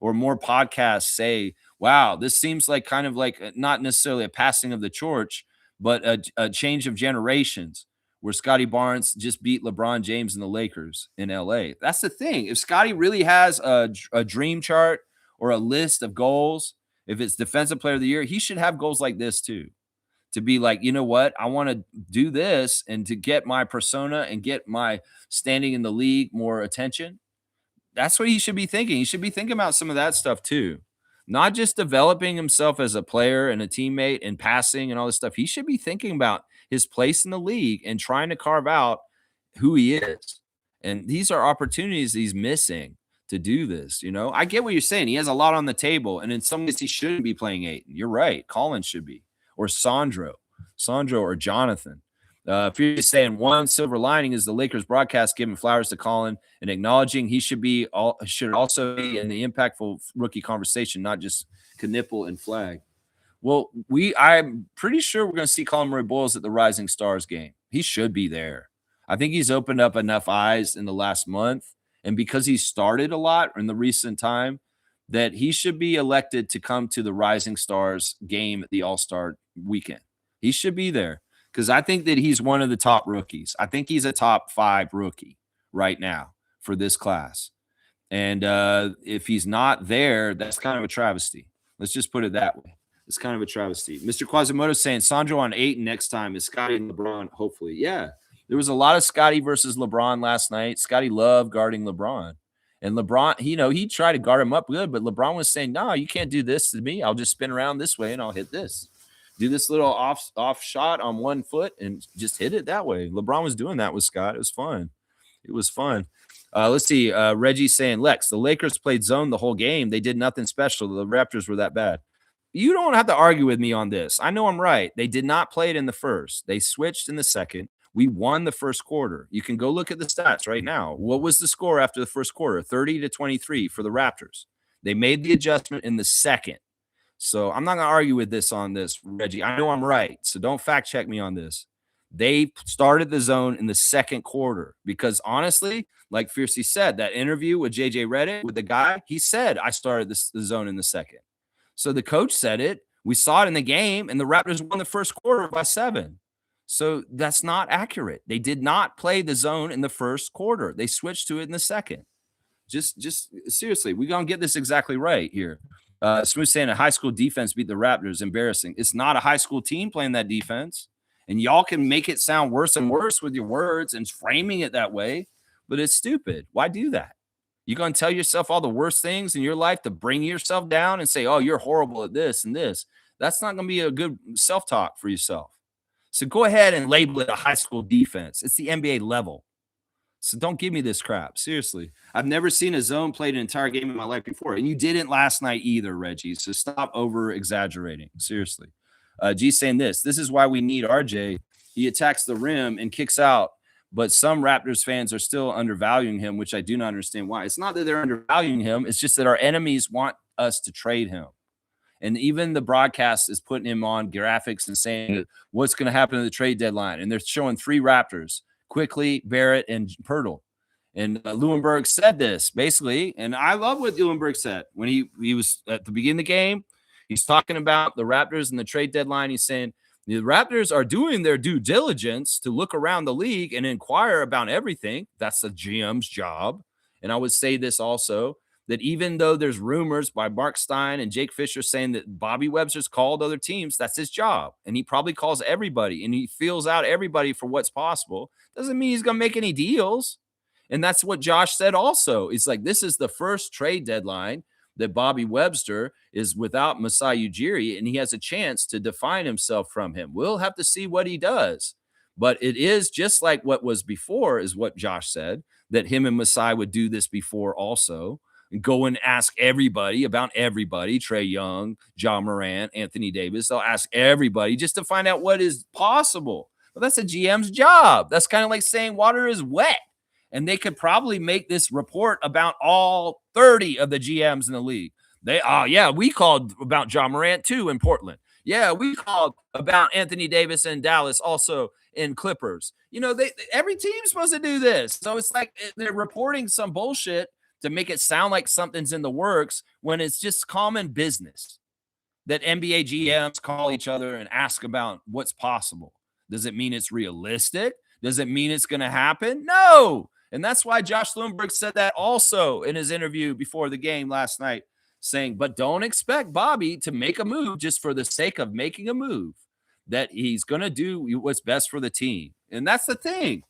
Or more podcasts say, wow, this seems like kind of like not necessarily a passing of the torch, but a change of generations where Scotty Barnes just beat LeBron James and the Lakers in LA. That's the thing. If Scotty really has a dream chart or a list of goals, if it's defensive player of the year, he should have goals like this too. To be like, you know what? I want to do this and to get my persona and get my standing in the league more attention. That's what he should be thinking. He should be thinking about some of that stuff too. Not just developing himself as a player and a teammate and passing and all this stuff. He should be thinking about his place in the league and trying to carve out who he is. And these are opportunities he's missing to do this. You know, I get what you're saying. He has a lot on the table, and in some ways he shouldn't be playing Ayton. You're right. Colin should be, or Sandro or Jonathan. If you're just saying one silver lining is the Lakers broadcast giving flowers to Colin and acknowledging he should also be in the impactful rookie conversation, not just Knipple and Flag. Well, I'm pretty sure we're going to see Colin Murray-Boyles at the Rising Stars game. He should be there. I think he's opened up enough eyes in the last month, and because he started a lot in the recent time, that he should be elected to come to the Rising Stars game at the All-Star weekend. He should be there. because I think that he's one of the top rookies. I think he's a top 5 rookie right now for this class. And if he's not there, that's kind of a travesty. Let's just put it that way. It's kind of a travesty. Mr. Quasimodo saying Sandro on Ayton next time is Scotty and LeBron, hopefully. Yeah, there was a lot of Scotty versus LeBron last night. Scotty loved guarding LeBron. And LeBron, he tried to guard him up good, but LeBron was saying, no, you can't do this to me. I'll just spin around this way and I'll hit this. Do this little off shot on one foot and just hit it that way. LeBron was doing that with Scott. It was fun. It was fun. Let's see. Reggie saying, Lex, the Lakers played zone the whole game. They did nothing special. The Raptors were that bad. You don't have to argue with me on this. I know I'm right. They did not play it in the first. They switched in the second. We won the first quarter. You can go look at the stats right now. What was the score after the first quarter? 30-23 for the Raptors. They made the adjustment in the second. So I'm not going to argue with this on this, Reggie. I know I'm right. So don't fact check me on this. They started the zone in the second quarter because honestly, like Fiercey said, that interview with JJ Redick with the guy, he said, I started the zone in the second. So the coach said it. We saw it in the game, and the Raptors won the first quarter by 7. So that's not accurate. They did not play the zone in the first quarter. They switched to it in the second. Just seriously, we're going to get this exactly right here. Smooth saying a high school defense beat the Raptors. Embarrassing. It's not a high school team playing that defense. And y'all can make it sound worse and worse with your words and framing it that way, but it's stupid. Why do that? You're going to tell yourself all the worst things in your life to bring yourself down and say, oh, you're horrible at this and this. That's not going to be a good self-talk for yourself. So go ahead and label it a high school defense. It's the NBA level. So don't give me this crap. Seriously. I've never seen a zone played an entire game in my life before. And you didn't last night either, Reggie. So stop over-exaggerating. Seriously. G saying this is why we need RJ. He attacks the rim and kicks out. But some Raptors fans are still undervaluing him, which I do not understand why. It's not that they're undervaluing him. It's just that our enemies want us to trade him. And even the broadcast is putting him on graphics and saying what's going to happen to the trade deadline. And they're showing 3 Raptors, Quickly, Barrett, and Pirtle. And Lewinberg said this basically. And I love what Lewinberg said when he was at the beginning of the game. He's talking about the Raptors and the trade deadline. He's saying, the Raptors are doing their due diligence to look around the league and inquire about everything. That's the GM's job. And I would say this also, that even though there's rumors by Mark Stein and Jake Fisher saying that Bobby Webster's called other teams, that's his job. And he probably calls everybody and he feels out everybody for what's possible. Doesn't mean he's going to make any deals. And that's what Josh said also. It's like, this is the first trade deadline that Bobby Webster is without Masai Ujiri, and he has a chance to define himself from him. We'll have to see what he does. But it is just like what was before, is what Josh said, that him and Masai would do this before also, and go and ask everybody about everybody, Trae Young, John Morant, Anthony Davis. They'll ask everybody just to find out what is possible. Well, that's a GM's job. That's kind of like saying water is wet. And they could probably make this report about all 30 of the GMs in the league. We called about John Morant too in Portland. Yeah, we called about Anthony Davis in Dallas, also in Clippers. Every team's supposed to do this. So it's like they're reporting some bullshit to make it sound like something's in the works when it's just common business that NBA GMs call each other and ask about what's possible. Does it mean it's realistic? Does it mean it's going to happen? No. And that's why Josh Lundberg said that also in his interview before the game last night, saying, but don't expect Bobby to make a move just for the sake of making a move, that he's going to do what's best for the team. And that's the thing.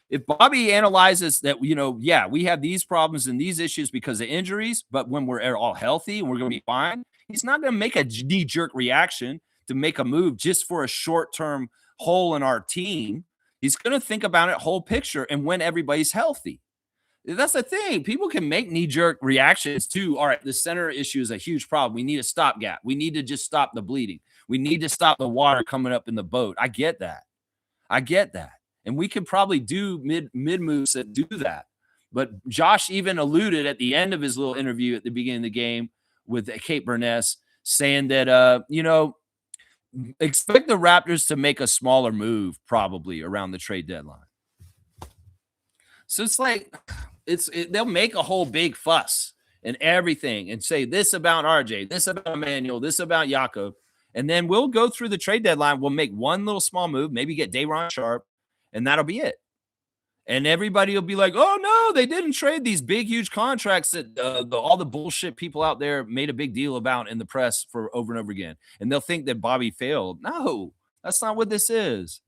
If Bobby analyzes that, we have these problems and these issues because of injuries, but when we're all healthy and we're going to be fine, he's not going to make a knee-jerk reaction to make a move just for a short-term hole in our team. He's going to think about it whole picture and when everybody's healthy. That's the thing. People can make knee-jerk reactions to, all right, the center issue is a huge problem. We need a stopgap. We need to just stop the bleeding. We need to stop the water coming up in the boat. I get that. And we could probably do mid moves that do that. But Josh even alluded at the end of his little interview at the beginning of the game with Kate Burness saying that, expect the Raptors to make a smaller move probably around the trade deadline. So it's like they'll make a whole big fuss and everything and say this about RJ, this about Emmanuel, this about Jakob. And then we'll go through the trade deadline. We'll make one little small move, maybe get Day'Ron Sharpe, and that'll be it. And everybody will be like, oh, no, they didn't trade these big, huge contracts that all the bullshit people out there made a big deal about in the press for over and over again. And they'll think that Bobby failed. No, that's not what this is.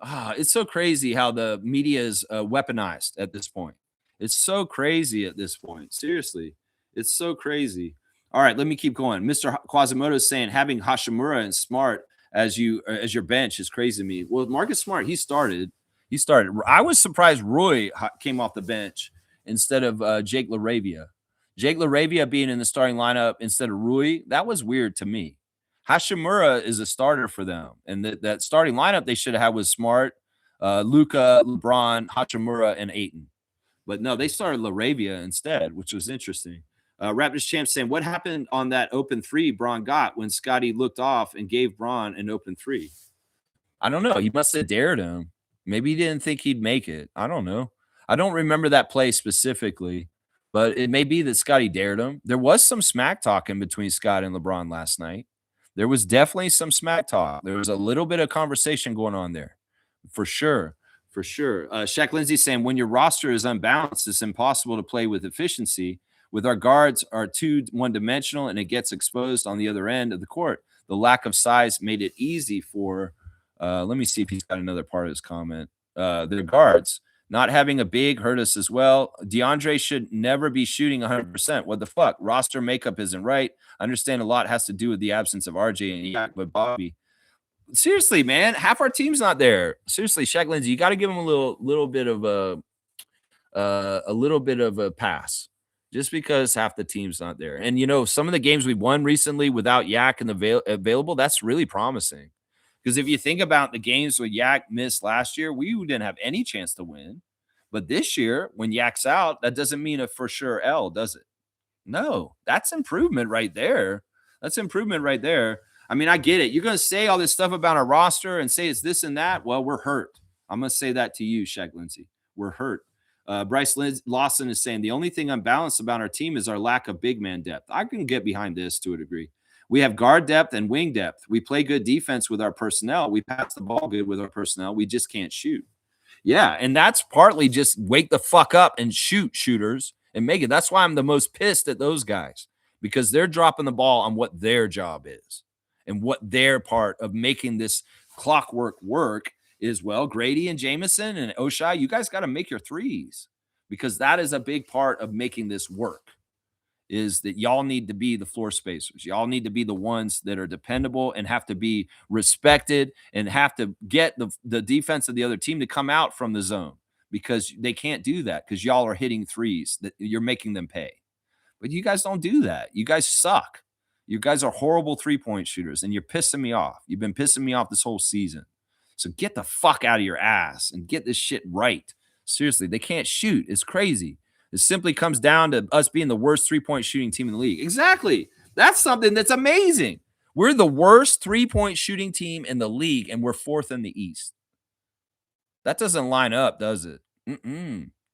It's so crazy how the media is weaponized at this point. It's so crazy at this point. Seriously, it's so crazy. All right, let me keep going. Mr. Quasimodo is saying having Hachimura and Smart as your bench is crazy to me. Well, Marcus Smart, he started. I was surprised Roy came off the bench instead of Jake LaRavia. Jake LaRavia being in the starting lineup instead of Rui, that was weird to me. Hachimura is a starter for them. And that starting lineup they should have had was Smart, Luka, LeBron, Hachimura, and Ayton. But no, they started LaRavia instead, which was interesting. Raptors champ saying, what happened on that open three Braun got when Scotty looked off and gave Braun an open three? I don't know. He must have dared him. Maybe he didn't think he'd make it. I don't know. I don't remember that play specifically, but it may be that Scotty dared him. There was some smack talking between Scott and LeBron last night. There was definitely some smack talk. There was a little bit of conversation going on there, for sure. For sure. Shaq Lindsay saying, when your roster is unbalanced, it's impossible to play with efficiency. With our guards are too one-dimensional, and it gets exposed on the other end of the court. The lack of size made it easy for let me see if he's got another part of his comment. The guards not having a big hurt us as well. DeAndre should never be shooting 100%. What the fuck? Roster makeup isn't right. I understand a lot has to do with the absence of RJ and Yak, but Bobby. Seriously, man, half our team's not there. Seriously, Shaq Lindsay, you got to give him a little bit of a pass. Just because half the team's not there. And, some of the games we won recently without Yak and available, that's really promising. Because if you think about the games where Yak missed last year, we didn't have any chance to win. But this year, when Yak's out, that doesn't mean a for sure L, does it? No, that's improvement right there. That's improvement right there. I mean, I get it. You're going to say all this stuff about our roster and say it's this and that. Well, we're hurt. I'm going to say that to you, Shaq Lindsay. We're hurt. Bryce Lawson is saying the only thing unbalanced about our team is our lack of big man depth. I can get behind this to a degree. We have guard depth and wing depth. We play good defense with our personnel. We pass the ball good with our personnel. We just can't shoot. Yeah, and that's partly just wake the fuck up and shooters and make it. That's why I'm the most pissed at those guys, because they're dropping the ball on what their job is and what their part of making this clockwork work is. Well, Grady and Jameson and Oshai, you guys got to make your threes, because that is a big part of making this work. Is that y'all need to be the floor spacers. Y'all need to be the ones that are dependable and have to be respected and have to get the defense of the other team to come out from the zone, because they can't do that because y'all are hitting threes that you're making them pay. But you guys don't do that. You guys suck. You guys are horrible three-point shooters, and you're pissing me off. You've been pissing me off this whole season. So get the fuck out of your ass and get this shit right. Seriously, they can't shoot. It's crazy. It simply comes down to us being the worst three-point shooting team in the league. Exactly. That's something that's amazing. We're the worst three-point shooting team in the league, and we're fourth in the East. That doesn't line up, does it?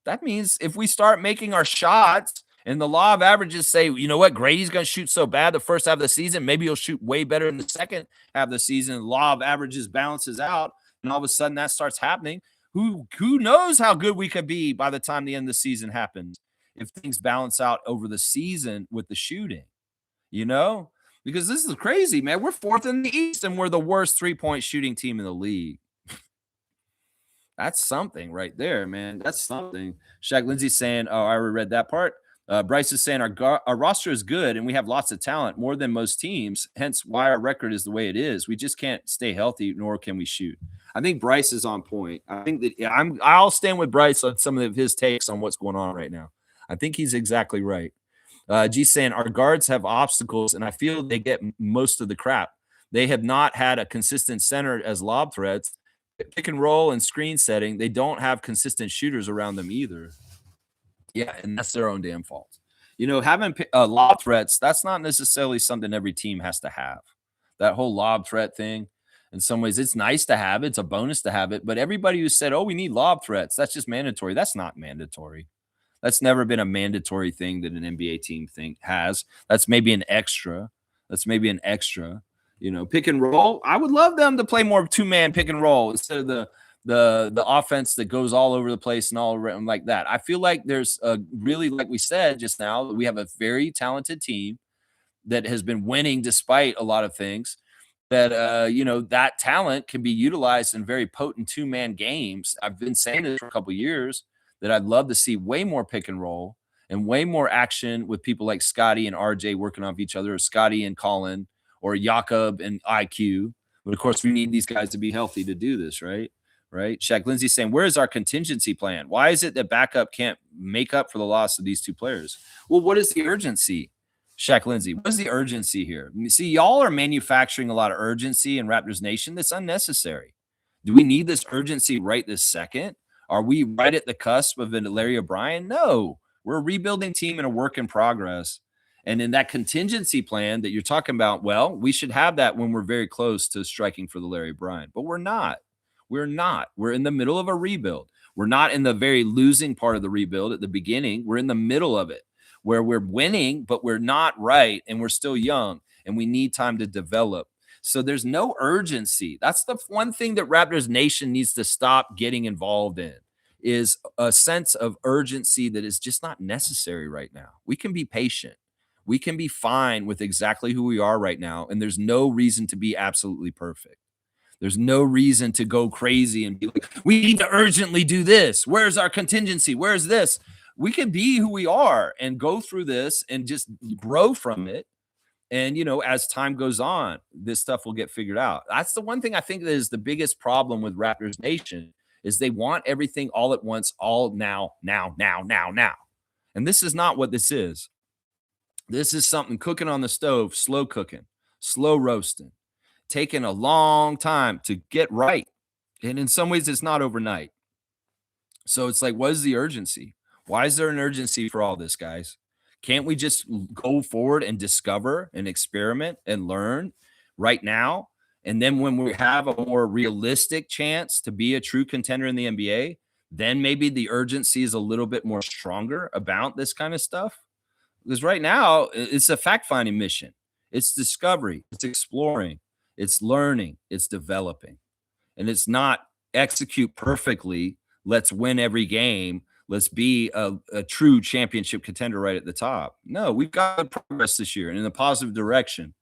That means if we start making our shots and the law of averages say, you know what, Grady's going to shoot so bad the first half of the season, maybe he'll shoot way better in the second half of the season. The law of averages balances out, and all of a sudden that starts happening. Who knows how good we could be by the time the end of the season happens if things balance out over the season with the shooting, Because this is crazy, man. We're fourth in the East, and we're the worst three-point shooting team in the league. That's something right there, man. That's something. Shaq Lindsay's saying, oh, I already read that part. Bryce is saying our roster is good, and we have lots of talent, more than most teams, hence why our record is the way it is. We just can't stay healthy, nor can we shoot. I think Bryce is on point. I think that I'll stand with Bryce on some of his takes on what's going on right now. I think he's exactly right. G's saying our guards have obstacles, and I feel they get most of the crap. They have not had a consistent center as lob threats. Pick and roll and screen setting, they don't have consistent shooters around them either. Yeah, and that's their own damn fault. Having lob threats, that's not necessarily something every team has to have. That whole lob threat thing, in some ways, it's nice to have it. It's a bonus to have it. But everybody who said, oh, we need lob threats, that's just mandatory. That's not mandatory. That's never been a mandatory thing that an NBA team has. That's maybe an extra. Pick and roll. I would love them to play more 2-man pick and roll instead of the offense that goes all over the place and all around like that. I feel like there's a really, like we said just now, we have a very talented team that has been winning despite a lot of things. That that talent can be utilized in very potent 2-man games. I've been saying this for a couple of years that I'd love to see way more pick and roll and way more action with people like Scotty and RJ working off each other, or Scotty and Colin, or Jakob and IQ. But of course, we need these guys to be healthy to do this, right? Right. Shaq Lindsay saying, where is our contingency plan? Why is it that backup can't make up for the loss of these two players? Well, what is the urgency? Shaq Lindsay, what is the urgency here? You see, y'all are manufacturing a lot of urgency in Raptors Nation that's unnecessary. Do we need this urgency right this second? Are we right at the cusp of Larry O'Brien? No. We're a rebuilding team and a work in progress. And in that contingency plan that you're talking about, well, we should have that when we're very close to striking for the Larry O'Brien. But we're not. We're not. We're in the middle of a rebuild. We're not in the very losing part of the rebuild at the beginning. We're in the middle of it, where we're winning, but we're not right, and we're still young, and we need time to develop. So there's no urgency. That's the one thing that Raptors Nation needs to stop getting involved in, is a sense of urgency that is just not necessary right now. We can be patient. We can be fine with exactly who we are right now, and there's no reason to be absolutely perfect. There's no reason to go crazy and be like, we need to urgently do this. Where's our contingency? Where's this? We can be who we are and go through this and just grow from it. And, as time goes on, this stuff will get figured out. That's the one thing I think that is the biggest problem with Raptors Nation, is they want everything all at once, all now. And this is not what this is. This is something cooking on the stove, slow cooking, slow roasting, taking a long time to get right. And in some ways, it's not overnight. So it's like, what is the urgency? Why is there an urgency for all this, guys? Can't we just go forward and discover and experiment and learn right now? And then when we have a more realistic chance to be a true contender in the NBA, then maybe the urgency is a little bit more stronger about this kind of stuff. Because right now, it's a fact-finding mission. It's discovery. It's exploring. It's learning. It's developing. And it's not execute perfectly. Let's win every game. Let's be a true championship contender right at the top. No, we've got progress this year and in a positive direction.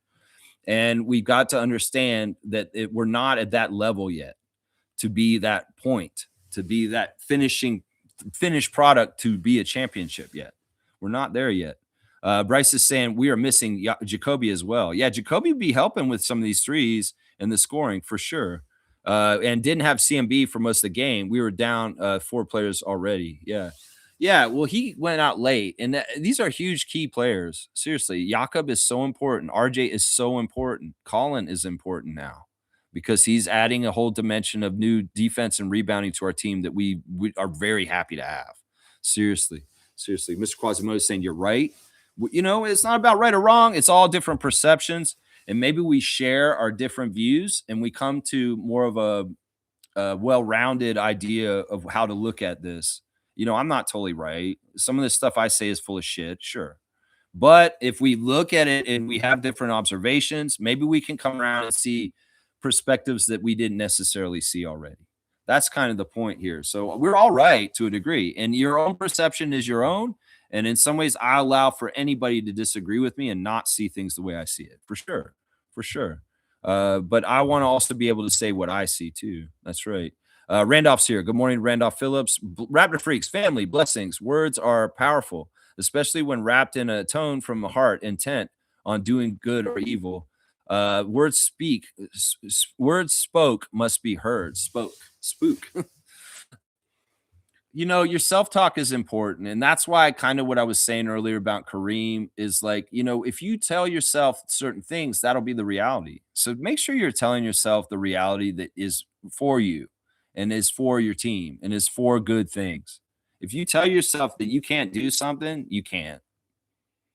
And we've got to understand that we're not at that level yet to be that point, to be that finished product to be a championship yet. We're not there yet. Bryce is saying we are missing Jacoby as well. Yeah, Jacoby would be helping with some of these threes and the scoring for sure. And didn't have CMB for most of the game. We were down 4 players already. Yeah. Well, he went out late, and these are huge key players. Seriously, Jakob is so important. RJ is so important. Colin is important now because he's adding a whole dimension of new defense and rebounding to our team that we are very happy to have. Seriously. Mr. Quasimodo is saying you're right. It's not about right or wrong. It's all different perceptions. And maybe we share our different views and we come to more of a well-rounded idea of how to look at this. I'm not totally right. Some of the stuff I say is full of shit, sure. But if we look at it and we have different observations, maybe we can come around and see perspectives that we didn't necessarily see already. That's kind of the point here. So we're all right to a degree. And your own perception is your own. And in some ways, I allow for anybody to disagree with me and not see things the way I see it, for sure. But I want to also be able to say what I see too. That's right. Randolph's here. Good morning, Randolph Phillips. Raptor Freaks, family, blessings. Words are powerful, especially when wrapped in a tone from the heart, intent on doing good or evil. Words spoke must be heard. Spook. Your self-talk is important. And that's why kind of what I was saying earlier about Kareem is like, if you tell yourself certain things, that'll be the reality. So make sure you're telling yourself the reality that is for you and is for your team and is for good things. If you tell yourself that you can't do something, you can't.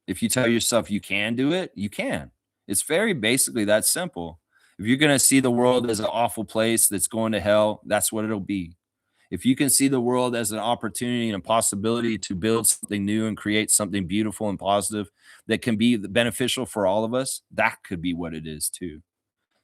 If you tell yourself you can do it, you can. It's very basically that simple. If you're going to see the world as an awful place that's going to hell, that's what it'll be. If you can see the world as an opportunity and a possibility to build something new and create something beautiful and positive that can be beneficial for all of us, that could be what it is too.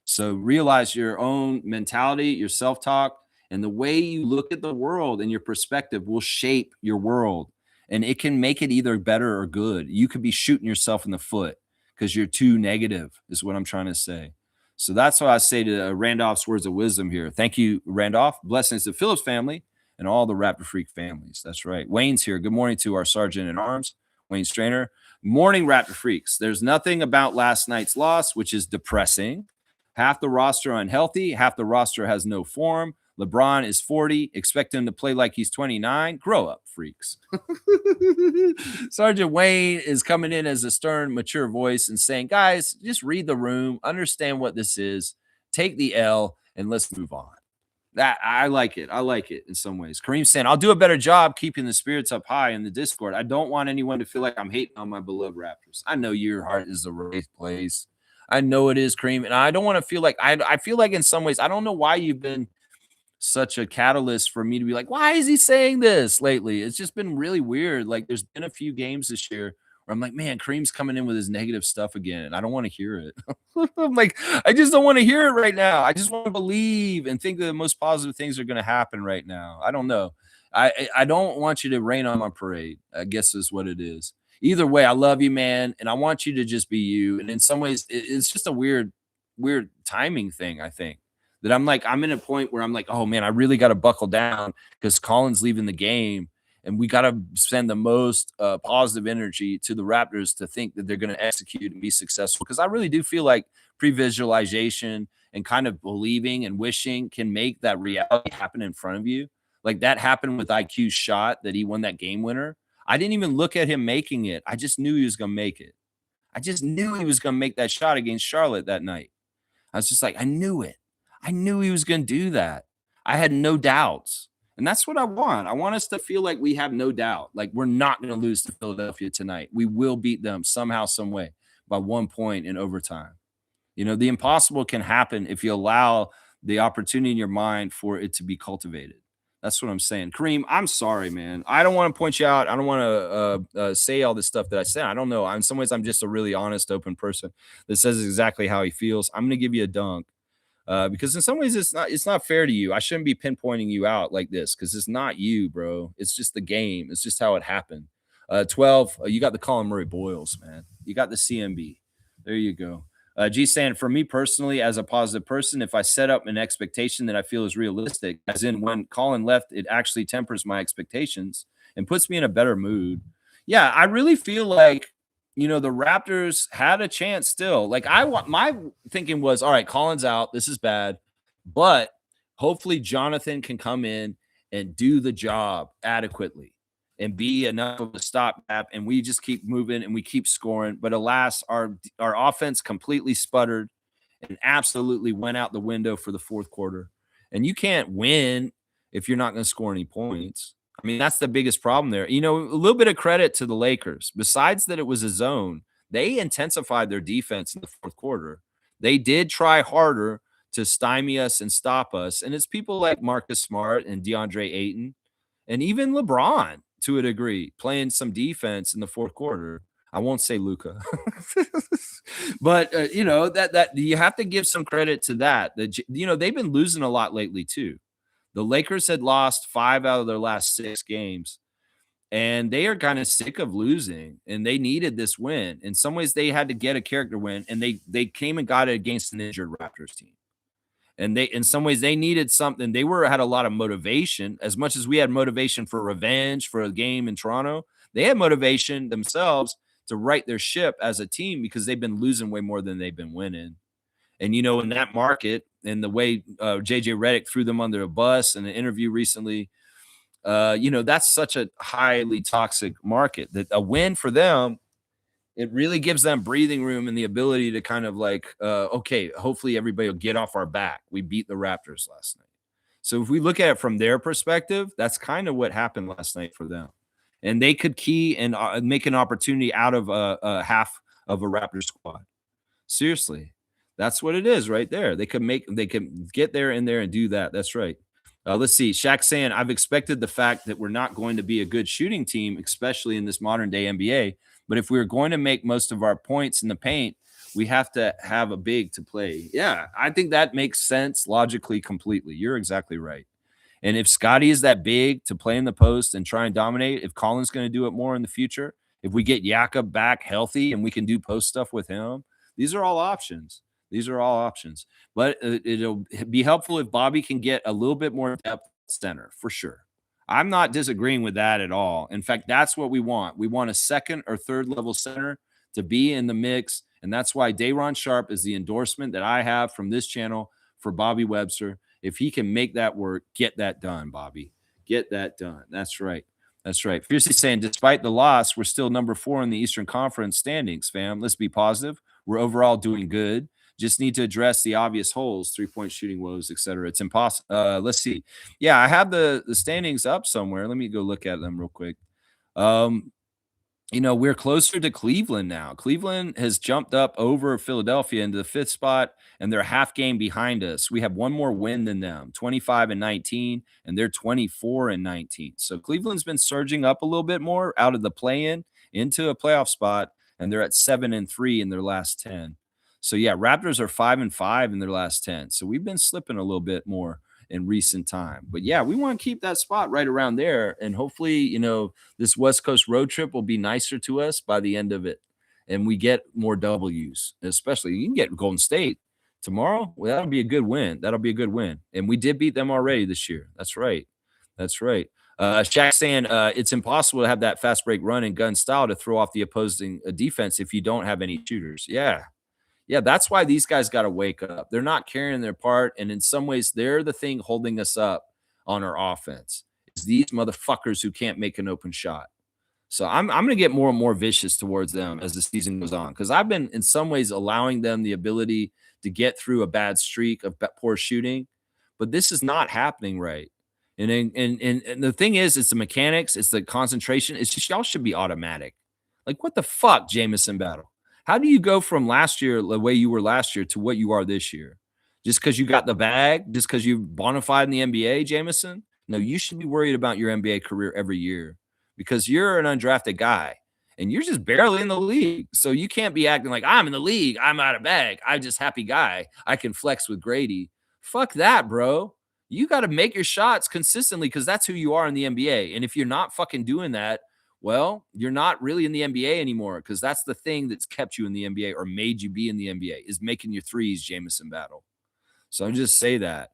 So realize your own mentality, your self-talk, and the way you look at the world and your perspective will shape your world. And it can make it either better or good. You could be shooting yourself in the foot because you're too negative, is what I'm trying to say. So that's what I say to Randolph's words of wisdom here. Thank you, Randolph. Blessings to Phillips family and all the Raptor Freak families. That's right. Wayne's here. Good morning to our Sergeant at Arms, Wayne Strainer. Morning, Raptor Freaks. There's nothing about last night's loss, which is depressing. Half the roster unhealthy. Half the roster has no form. LeBron is 40. Expect him to play like he's 29. Grow up, freaks. Sergeant Wayne is coming in as a stern, mature voice and saying, guys, just read the room, understand what this is, take the L, and let's move on. That I like it. I like it in some ways. Kareem saying, I'll do a better job keeping the spirits up high in the Discord. I don't want anyone to feel like I'm hating on my beloved Raptors. I know your heart is the right place. I know it is, Kareem. And I don't want to feel like I feel like in some ways, I don't know why you've been such a catalyst for me to be like, why is he saying this lately? It's just been really weird. Like there's been a few games this year where I'm like, man, Kareem's coming in with his negative stuff again. And I don't want to hear it. I'm like, I just don't want to hear it right now. I just want to believe and think that the most positive things are going to happen right now. I don't know. I don't want you to rain on my parade, I guess is what it is. Either way, I love you, man. And I want you to just be you. And in some ways, it's just a weird timing thing, I think. That I'm in a point where I'm like, oh man, I really got to buckle down because Colin's leaving the game, and we got to send the most positive energy to the Raptors to think that they're going to execute and be successful. Because I really do feel like pre-visualization and kind of believing and wishing can make that reality happen in front of you. Like that happened with IQ's shot that he won that game winner. I didn't even look at him making it. I just knew he was going to make it. I just knew he was going to make that shot against Charlotte that night. I was just like, I knew it. I knew he was going to do that. I had no doubts. And that's what I want. I want us to feel like we have no doubt. Like we're not going to lose to Philadelphia tonight. We will beat them somehow, some way by 1 point in overtime. You know, the impossible can happen if you allow the opportunity in your mind for it to be cultivated. That's what I'm saying. Kareem, I'm sorry, man. I don't want to point you out. I don't want to say all this stuff that I said. I don't know. In some ways, I'm just a really honest, open person that says exactly how he feels. I'm going to give you a dunk. Because in some ways it's not fair to you. I shouldn't be pinpointing you out like this because it's not you, bro. It's just the game. It's just how it happened. 12, you got the Colin Murray-Boyles, man. You got the CMB. There you go. G saying, for me personally, as a positive person, if I set up an expectation that I feel is realistic, as in when Colin left, it actually tempers my expectations and puts me in a better mood. Yeah, I really feel like, you know, the Raptors had a chance still. Like my thinking was, all right, Colin's out. This is bad. But hopefully Jonathan can come in and do the job adequately and be enough of a stopgap. And we just keep moving and we keep scoring. But alas, our offense completely sputtered and absolutely went out the window for the fourth quarter. And you can't win if you're not going to score any points. I mean, that's the biggest problem there. You know, a little bit of credit to the Lakers. Besides that it was a zone, they intensified their defense in the fourth quarter. They did try harder to stymie us and stop us. And it's people like Marcus Smart and DeAndre Ayton and even LeBron, to a degree, playing some defense in the fourth quarter. I won't say Luka. But, you know, that you have to give some credit to that. You know, they've been losing a lot lately, too. The Lakers had lost 5 out of their last 6 games, and they are kind of sick of losing, and they needed this win. In some ways, they had to get a character win, and they came and got it against an injured Raptors team. And they, in some ways, they needed something. They had a lot of motivation. As much as we had motivation for revenge for a game in Toronto, they had motivation themselves to right their ship as a team because they've been losing way more than they've been winning. And, you know, in that market and the way JJ Redick threw them under a bus in an interview recently, you know, that's such a highly toxic market that a win for them, it really gives them breathing room and the ability to kind of like, okay, hopefully everybody will get off our back. We beat the Raptors last night. So if we look at it from their perspective, that's kind of what happened last night for them. And they could key and make an opportunity out of a half of a Raptors squad. Seriously. That's what it is right there. They can get there in there and do that. That's right. Let's see. Shaq saying, I've expected the fact that we're not going to be a good shooting team, especially in this modern day NBA. But if we're going to make most of our points in the paint, We have to have a big to play. Yeah, I think that makes sense logically completely. You're exactly right. And if Scotty is that big to play in the post and try and dominate, if Colin's going to do it more in the future, if we get Jakob back healthy and we can do post stuff with him, these are all options. These are all options. But it'll be helpful if Bobby can get a little bit more depth center for sure. I'm not disagreeing with that at all. In fact, that's what we want. We want a second or third level center to be in the mix. And that's why Dayron Sharp is the endorsement that I have from this channel for Bobby Webster. If he can make that work, get that done, Bobby. Get that done. That's right. That's right. Fiercely saying, despite the loss, we're still number 4 in the Eastern Conference standings, fam. Let's be positive. We're overall doing good. Just need to address the obvious holes, three-point shooting woes, etc. It's impossible. Let's see. Yeah, I have the standings up somewhere. Let me go look at them real quick. We're closer to Cleveland now. Cleveland has jumped up over Philadelphia into the 5th spot, and they're a half game behind us. We have one more win than them, 25-19, and they're 24-19. So Cleveland's been surging up a little bit more out of the play-in into a playoff spot, and they're at 7-3 in their last 10. So yeah, Raptors are 5-5 in their last 10. So we've been slipping a little bit more in recent time. But yeah, we want to keep that spot right around there. And hopefully, this West Coast road trip will be nicer to us by the end of it. And we get more W's, especially you can get Golden State tomorrow. Well, that'll be a good win. That'll be a good win. And we did beat them already this year. That's right. That's right. Shaq saying it's impossible to have that fast break run and gun style to throw off the opposing defense if you don't have any shooters. Yeah. Yeah, that's why these guys got to wake up. They're not carrying their part, and in some ways, they're the thing holding us up on our offense. It's these motherfuckers who can't make an open shot. So I'm going to get more and more vicious towards them as the season goes on because I've been in some ways allowing them the ability to get through a bad streak of poor shooting, but this is not happening right. And the thing is, it's the mechanics, it's the concentration. It's just y'all should be automatic. Like what the fuck, Jamison Battle? How do you go from last year, the way you were last year, to what you are this year? Just because you got the bag? Just because you bona fide in the NBA, Jamison? No, you should be worried about your NBA career every year because you're an undrafted guy and you're just barely in the league. So you can't be acting like I'm in the league. I'm out of bag. I'm just happy guy. I can flex with Grady. Fuck that, bro. You got to make your shots consistently because that's who you are in the NBA. And if you're not fucking doing that, well, you're not really in the NBA anymore because that's the thing that's kept you in the NBA or made you be in the NBA is making your threes, Jamison Battle. So I'll just say that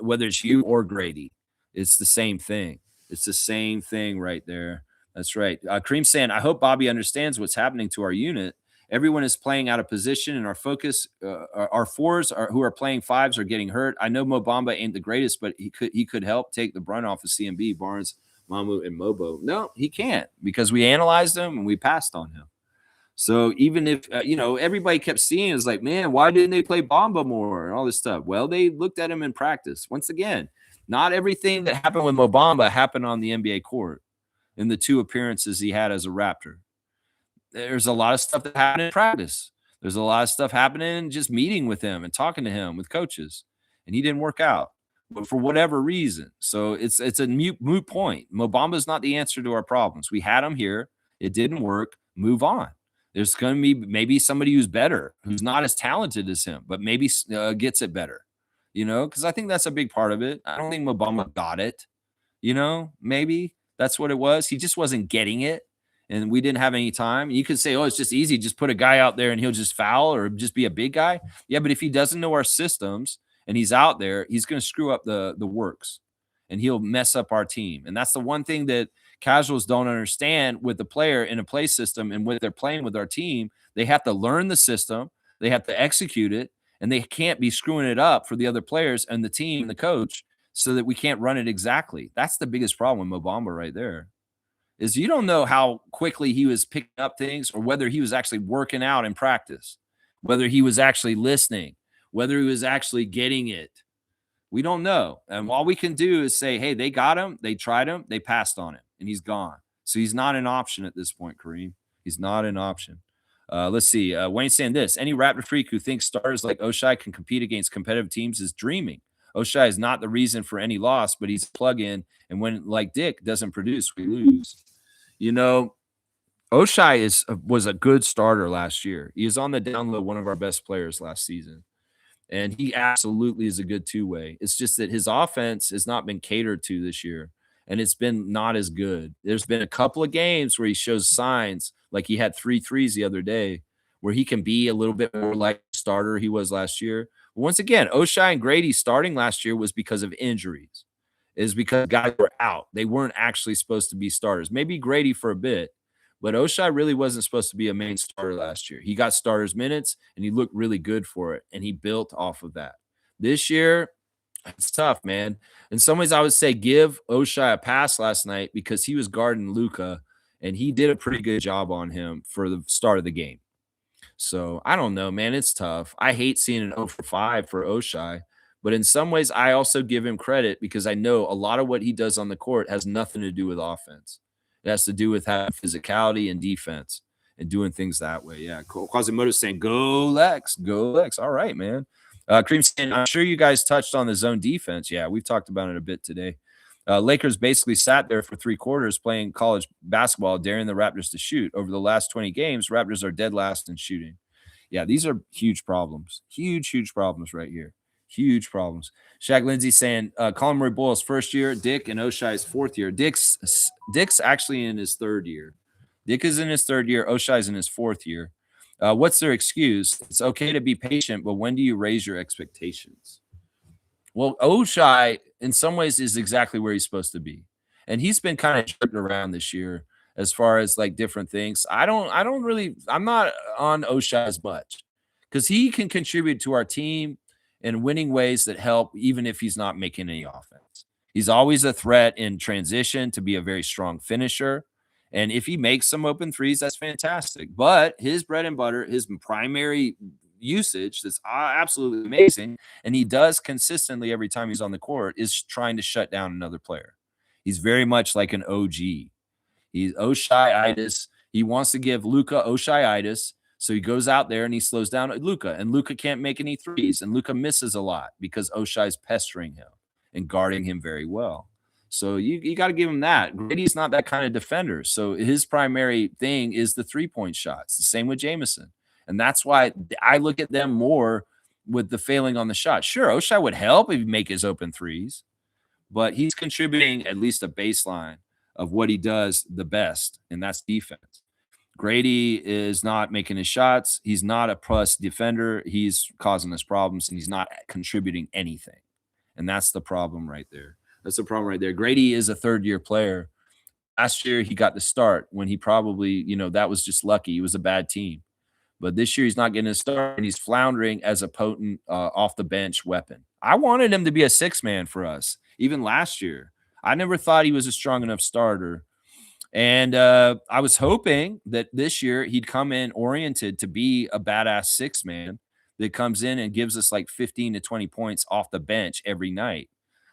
whether it's you or Grady, it's the same thing. It's the same thing right there. That's right. Kareem saying, I hope Bobby understands what's happening to our unit. Everyone is playing out of position and our focus, our fours who are playing fives are getting hurt. I know Mo Bamba ain't the greatest, but he could help take the brunt off of CMB, Barnes, Mamu, and Mobo. No, he can't because we analyzed him and we passed on him. So even if, everybody kept seeing it's like, man, why didn't they play Bamba more and all this stuff? Well, they looked at him in practice. Once again, not everything that happened with Mo Bamba happened on the NBA court in the 2 appearances he had as a Raptor. There's a lot of stuff that happened in practice. There's a lot of stuff happening just meeting with him and talking to him with coaches, and he didn't work out. But for whatever reason. So it's a moot point. Mo Bamba's not the answer to our problems. We had him here. It didn't work. Move on. There's going to be maybe somebody who's better, who's not as talented as him, but maybe gets it better, because I think that's a big part of it. I don't think Mo Bamba got it, maybe that's what it was. He just wasn't getting it, and we didn't have any time. You could say, oh, it's just easy. Just put a guy out there and he'll just foul or just be a big guy. Yeah, but if he doesn't know our systems, and he's out there, he's going to screw up the works and he'll mess up our team. And that's the one thing that casuals don't understand with the player in a play system and when they're playing with our team. They have to learn the system, they have to execute it, and they can't be screwing it up for the other players and the team and the coach so that we can't run it exactly. That's the biggest problem with Mo Bamba right there is you don't know how quickly he was picking up things or whether he was actually working out in practice, whether he was actually listening, whether he was actually getting it. We don't know. And all we can do is say, hey, they got him. They tried him. They passed on him. And he's gone. So he's not an option at this point, Kareem. He's not an option. Let's see. Wayne's saying this. Any Raptor freak who thinks starters like Oshai can compete against competitive teams is dreaming. Oshai is not the reason for any loss, but he's a plug-in. And when, like Dick, doesn't produce, we lose. Oshai was a good starter last year. He is on the down low, one of our best players last season. And he absolutely is a good two-way. It's just that his offense has not been catered to this year, and it's been not as good. There's been a couple of games where he shows signs, like he had 3 threes the other day, where he can be a little bit more like the starter he was last year. But once again, Oshai and Grady starting last year was because of injuries. Is because guys were out. They weren't actually supposed to be starters. Maybe Grady for a bit, but Oshai really wasn't supposed to be a main starter last year. He got starters minutes, and he looked really good for it, and he built off of that. This year, it's tough, man. In some ways, I would say give Oshai a pass last night because he was guarding Luka, and he did a pretty good job on him for the start of the game. So I don't know, man. It's tough. I hate seeing an 0 for 5 for Oshai, but in some ways, I also give him credit because I know a lot of what he does on the court has nothing to do with offense. It has to do with having physicality and defense and doing things that way. Yeah. Quasimodo's saying, go Lex, go Lex. All right, man. Cream saying, I'm sure you guys touched on the zone defense. Yeah, we've talked about it a bit today. Lakers basically sat there for 3 quarters playing college basketball, daring the Raptors to shoot. Over the last 20 games, Raptors are dead last in shooting. Yeah, these are huge problems. Huge problems right here. Huge problems. Shaq Lindsay saying, Colin Murray-Boyles first year, Dick and Oshai's fourth year. Dick's actually in his third year. Dick is in his third year. Oshai's in his fourth year. What's their excuse? It's okay to be patient, but when do you raise your expectations? Well, Oshai, in some ways, is exactly where he's supposed to be. And he's been kind of jerked around this year as far as like different things. I'm not on Oshai as much because he can contribute to our team in winning ways that help, even if he's not making any offense. He's always a threat in transition to be a very strong finisher. And if he makes some open threes, that's fantastic. But his bread and butter, his primary usage that's absolutely amazing, and he does consistently every time he's on the court, is trying to shut down another player. He's very much like an OG. He's Oshai-itis. He wants to give Luka Oshai-itis, so he goes out there and he slows down Luka, and Luka can't make any threes, and Luka misses a lot because Oshai's pestering him and guarding him very well. So you got to give him that. Grady's not that kind of defender, so his primary thing is the three-point shots. The same with Jameson. And that's why I look at them more with the failing on the shot. Sure, Oshai would help if he make his open threes, but he's contributing at least a baseline of what he does the best, and that's defense. Grady is not making his shots. He's not a plus defender. He's causing us problems, and he's not contributing anything. And that's the problem right there. That's the problem right there. Grady is a third-year player. Last year, he got the start when he probably, that was just lucky. He was a bad team. But this year, he's not getting a start, and he's floundering as a potent off-the-bench weapon. I wanted him to be a six-man for us, even last year. I never thought he was a strong enough starter. And I was hoping that this year he'd come in oriented to be a badass six-man that comes in and gives us like 15 to 20 points off the bench every night.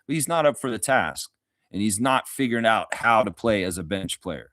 But he's not up for the task, and he's not figuring out how to play as a bench player.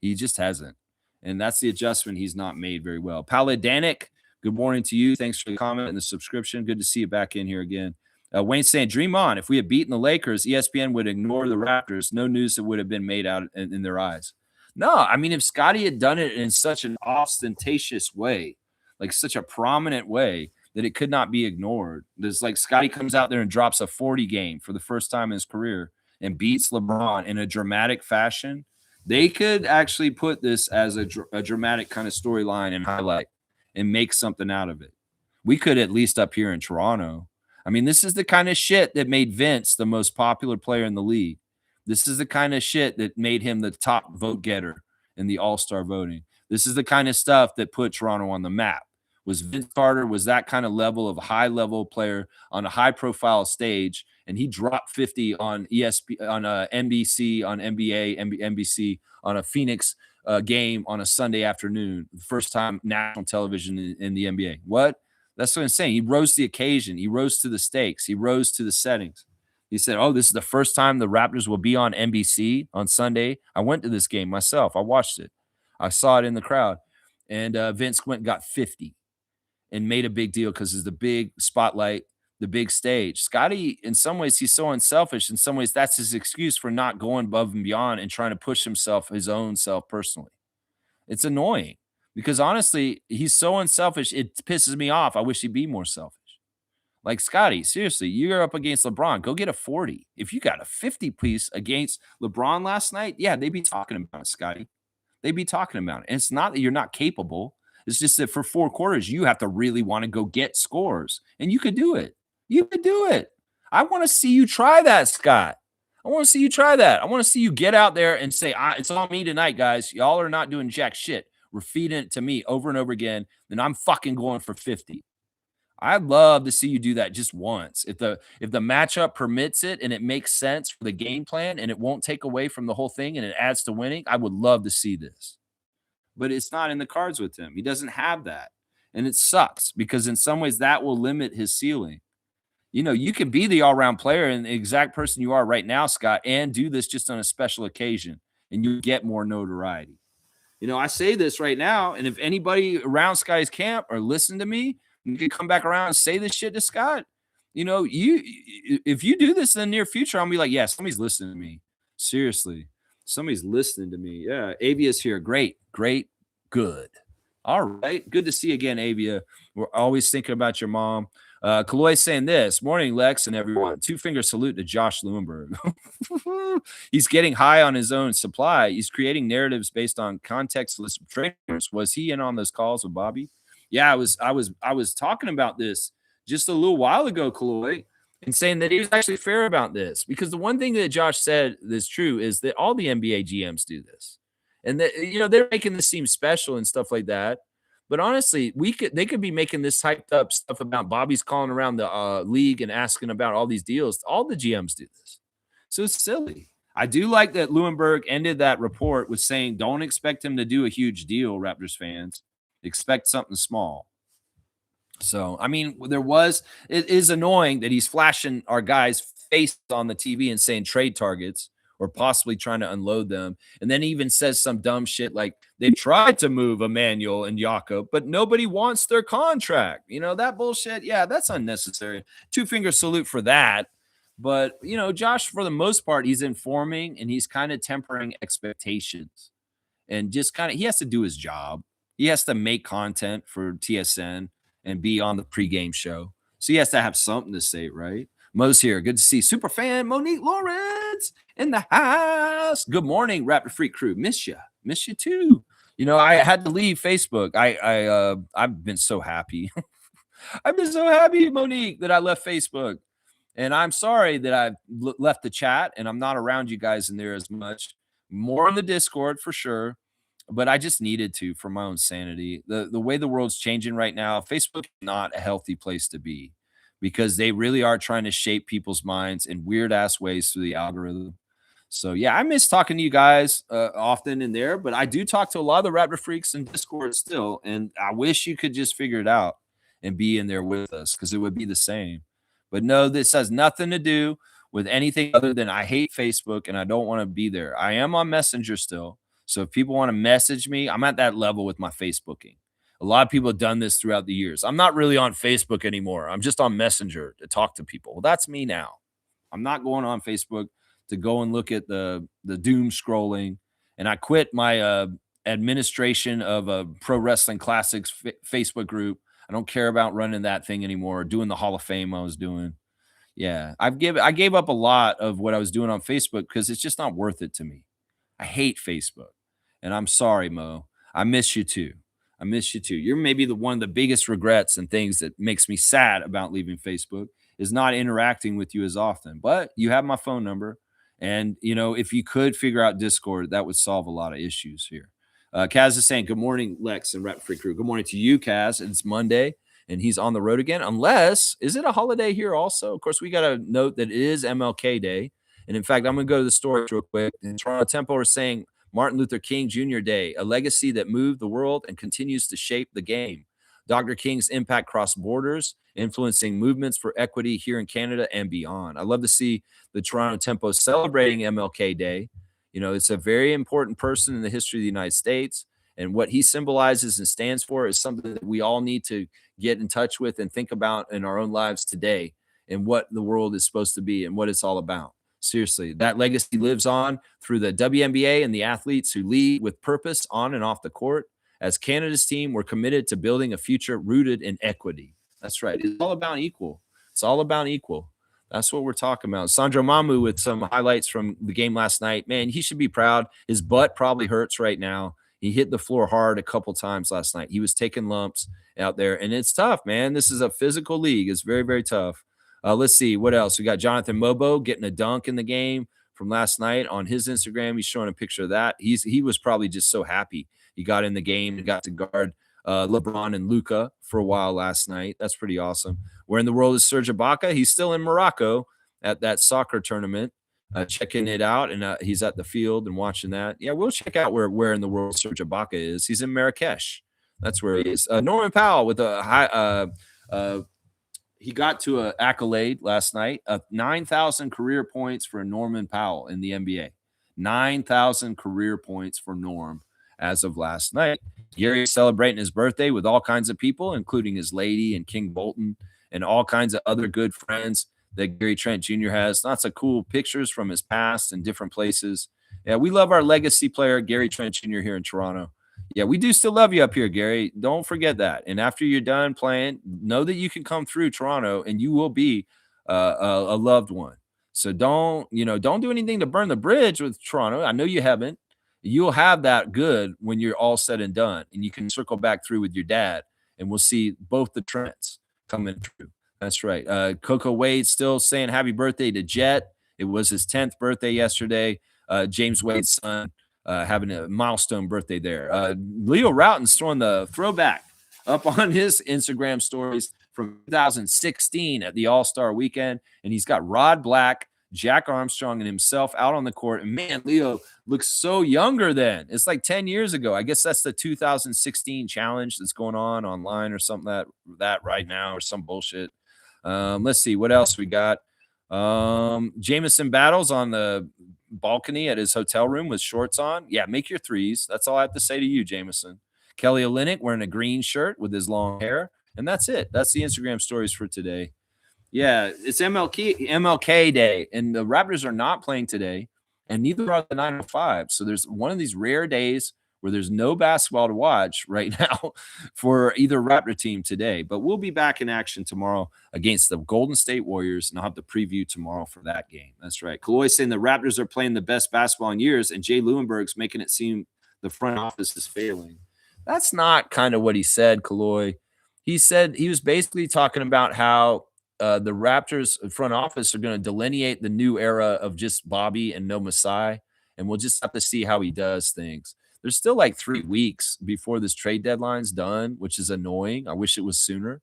He just hasn't. And that's the adjustment he's not made very well. Paladanic, good morning to you. Thanks for the comment and the subscription. Good to see you back in here again. Wayne saying, dream on. If we had beaten the Lakers, ESPN would ignore the Raptors. No news that would have been made out in their eyes. No, I mean, if Scotty had done it in such an ostentatious way, like such a prominent way, that it could not be ignored. There's like Scotty comes out there and drops a 40 game for the first time in his career and beats LeBron in a dramatic fashion. They could actually put this as a dramatic kind of storyline and highlight and make something out of it. We could at least up here in Toronto. I mean, this is the kind of shit that made Vince the most popular player in the league. This is the kind of shit that made him the top vote getter in the All-Star voting. This is the kind of stuff that put Toronto on the map. Was Vince Carter was that kind of level of high-level player on a high-profile stage, and he dropped 50 on ESP, on NBC, on NBA, NBC, on a Phoenix game on a Sunday afternoon, first time national television in the NBA. What? That's what I'm saying. He rose to the occasion. He rose to the stakes. He rose to the settings. He said, oh, this is the first time the Raptors will be on NBC on Sunday. I went to this game myself. I watched it. I saw it in the crowd. And Vince went and got 50 and made a big deal because it's the big spotlight, the big stage. Scotty, in some ways, he's so unselfish. In some ways, that's his excuse for not going above and beyond and trying to push himself, his own self personally. It's annoying because honestly, he's so unselfish. It pisses me off. I wish he'd be more selfish. Like, Scotty, seriously, you're up against LeBron. Go get a 40. If you got a 50 piece against LeBron last night, yeah, they'd be talking about it, Scotty. They'd be talking about it. And it's not that you're not capable. It's just that for 4 quarters, you have to really want to go get scores. And you could do it. You could do it. I want to see you try that, Scott. I want to see you try that. I want to see you get out there and say, it's on me tonight, guys. Y'all are not doing jack shit. We're feeding it to me over and over again. Then I'm fucking going for 50. I'd love to see you do that just once. If the matchup permits it and it makes sense for the game plan and it won't take away from the whole thing and it adds to winning, I would love to see this. But it's not in the cards with him. He doesn't have that. And it sucks because in some ways that will limit his ceiling. You know, you can be the all-around player and the exact person you are right now, Scott, and do this just on a special occasion and you get more notoriety. You know, I say this right now, and if anybody around Scotty's camp or listen to me, you can come back around and say this shit to Scott. You know, if you do this in the near future, I'll be like, yeah, somebody's listening to me. Seriously, somebody's listening to me. Yeah, Avia's here. Great, good. All right, good to see you again, Avia. We're always thinking about your mom. Kaloy's saying this. Morning, Lex and everyone. 2-finger salute to Josh Lewenberg. He's getting high on his own supply. He's creating narratives based on contextless trainers. Was he in on those calls with Bobby? Yeah, I was talking about this just a little while ago, Kaloy, and saying that he was actually fair about this because the one thing that Josh said that's true is that all the NBA GMs do this, and that they're making this seem special and stuff like that. But honestly, they could be making this hyped up stuff about Bobby's calling around the league and asking about all these deals. All the GMs do this, so it's silly. I do like that Lewenberg ended that report with saying, "Don't expect him to do a huge deal, Raptors fans. Expect something small." So, I mean, it is annoying that he's flashing our guys' face on the TV and saying trade targets or possibly trying to unload them. And then he even says some dumb shit like they tried to move Emmanuel and Jakob, but nobody wants their contract. You know, that bullshit. Yeah, that's unnecessary. 2-finger salute for that. But, Josh, for the most part, he's informing and he's kind of tempering expectations and just he has to do his job. He has to make content for TSN and be on the pregame show. So he has to have something to say, right? Mo's here. Good to see Super fan Monique Lawrence in the house. Good morning, Raptor Freak crew. Miss you too. I had to leave Facebook. I've been so happy. I've been so happy, Monique, that I left Facebook. And I'm sorry that I left the chat and I'm not around you guys in there as much. More on the Discord for sure. But I just needed to for my own sanity. The way the world's changing right now, Facebook is not a healthy place to be because they really are trying to shape people's minds in weird ass ways through the algorithm. So yeah, I miss talking to you guys often in there, but I do talk to a lot of the Raptor freaks in Discord still, and I wish you could just figure it out and be in there with us because it would be the same. But no, this has nothing to do with anything other than I hate Facebook and I don't want to be there. I am on Messenger still. So if people want to message me, I'm at that level with my Facebooking. A lot of people have done this throughout the years. I'm not really on Facebook anymore. I'm just on Messenger to talk to people. Well, that's me now. I'm not going on Facebook to go and look at the doom scrolling. And I quit my administration of a Pro Wrestling Classics Facebook group. I don't care about running that thing anymore, doing the Hall of Fame I was doing. Yeah, I gave up a lot of what I was doing on Facebook because it's just not worth it to me. I hate Facebook. And I'm sorry, Mo. I miss you too. You're maybe one of the biggest regrets and things that makes me sad about leaving Facebook is not interacting with you as often. But you have my phone number. And, if you could figure out Discord, that would solve a lot of issues here. Kaz is saying, good morning, Lex and Rap Free Crew. Good morning to you, Kaz. It's Monday, and he's on the road again. Is it a holiday here also? Of course, we got to note that it is MLK Day. And in fact, I'm going to go to the story real quick. And Toronto Tempo are saying Martin Luther King Jr. Day, a legacy that moved the world and continues to shape the game. Dr. King's impact crossed borders, influencing movements for equity here in Canada and beyond. I love to see the Toronto Tempo celebrating MLK Day. It's a very important person in the history of the United States. And what he symbolizes and stands for is something that we all need to get in touch with and think about in our own lives today and what the world is supposed to be and what it's all about. Seriously, that legacy lives on through the WNBA and the athletes who lead with purpose on and off the court. As Canada's team, we're committed to building a future rooted in equity. That's right. It's all about equal. It's all about equal. That's what we're talking about. Sandro Mamu with some highlights from the game last night. Man, he should be proud. His butt probably hurts right now. He hit the floor hard a couple times last night. He was taking lumps out there, and it's tough, man. This is a physical league. It's very, very tough. Let's see what else. We got Jonathan Mobo getting a dunk in the game from last night on his Instagram. He's showing a picture of that. He was probably just so happy he got in the game and got to guard LeBron and Luka for a while last night. That's pretty awesome. Where in the world is Serge Ibaka? He's still in Morocco at that soccer tournament, checking it out, and he's at the field and watching that. Yeah, we'll check out where in the world Serge Ibaka is. He's in Marrakesh. That's where he is. Norman Powell with a high he got to an accolade last night of 9,000 career points for Norman Powell in the NBA. 9,000 career points for Norm as of last night. Gary's celebrating his birthday with all kinds of people, including his lady and King Bolton and all kinds of other good friends that Gary Trent Jr. has. Lots of cool pictures from his past and different places. Yeah, we love our legacy player, Gary Trent Jr. here in Toronto. Yeah, we do still love you up here, Gary. Don't forget that. And after you're done playing, know that you can come through Toronto and you will be a loved one. So don't do anything to burn the bridge with Toronto. I know you haven't. You'll have that good when you're all said and done, and you can circle back through with your dad, and we'll see both the Trents coming through. That's right. Coco Wade still saying happy birthday to Jet. It was his 10th birthday yesterday. James Wade's son. Having a milestone birthday there. Leo Routen's throwing the throwback up on his Instagram stories from 2016 at the All-Star Weekend, and he's got Rod Black, Jack Armstrong, and himself out on the court. And man, Leo looks so younger then. It's like 10 years ago. I guess that's the 2016 challenge that's going on online or something that right now or some bullshit. Let's see what else we got. Jameson battles on the balcony at his hotel room with shorts on. Yeah, make your threes. That's all I have to say to you, Jameson. Kelly Olynyk wearing a green shirt with his long hair. And that's it. That's the Instagram stories for today. Yeah, it's MLK Day, and the Raptors are not playing today, and neither are the 905. So there's one of these rare days where there's no basketball to watch right now for either Raptor team today. But we'll be back in action tomorrow against the Golden State Warriors, and I'll have the preview tomorrow for that game. That's right. Kaloy saying the Raptors are playing the best basketball in years, and Jay Lewenberg's making it seem the front office is failing. That's not kind of what he said, Kaloy. He said he was basically talking about how the Raptors front office are going to delineate the new era of just Bobby and no Masai, and we'll just have to see how he does things. There's still like 3 weeks before this trade deadline's done, which is annoying. I wish it was sooner.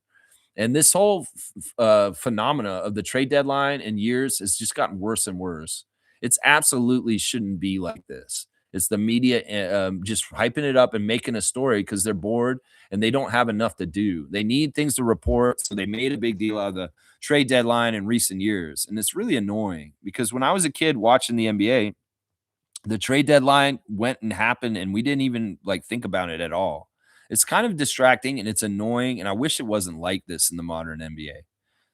And this whole phenomena of the trade deadline and years has just gotten worse and worse. It's absolutely shouldn't be like this. It's the media just hyping it up and making a story because they're bored and they don't have enough to do. They need things to report, so they made a big deal out of the trade deadline in recent years. And it's really annoying because when I was a kid watching the NBA, the trade deadline went and happened, and we didn't even think about it at all. It's kind of distracting and it's annoying, and I wish it wasn't like this in the modern NBA.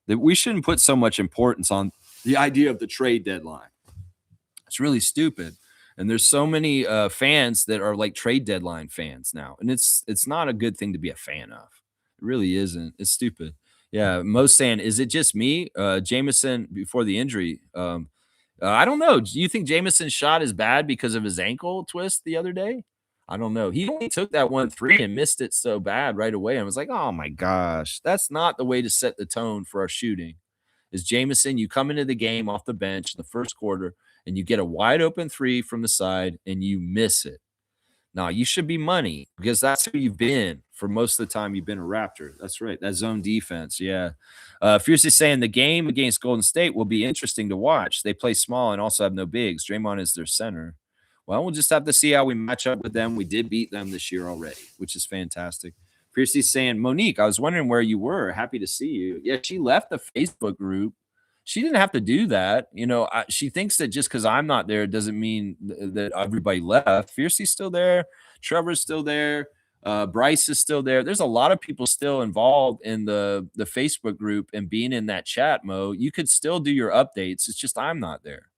That we shouldn't put so much importance on the idea of the trade deadline. It's really stupid, and there's so many fans that are like trade deadline fans now, and it's not a good thing to be a fan of. It really isn't. It's stupid. Yeah, Mo's saying, is it just me? Jameson before the injury. I don't know. Do you think Jameson's shot is bad because of his ankle twist the other day? I don't know. He only took that 1-3 and missed it so bad right away. I was like, oh my gosh, that's not the way to set the tone for our shooting. Is Jameson, you come into the game off the bench in the first quarter and you get a wide open 3 from the side and you miss it. Now, you should be money because that's who you've been for most of the time you've been a Raptor. That's right. That zone defense. Yeah. Fiercely saying the game against Golden State will be interesting to watch. They play small and also have no bigs. Draymond is their center. Well, we'll just have to see how we match up with them. We did beat them this year already, which is fantastic. Fiercely saying, Monique, I was wondering where you were. Happy to see you. Yeah, she left the Facebook group. She didn't have to do that. She thinks that just because I'm not there doesn't mean that everybody left. Fiercey's still there. Trevor's still there. Bryce is still there. There's a lot of people still involved in the Facebook group and being in that chat, Mo. You could still do your updates. It's just I'm not there.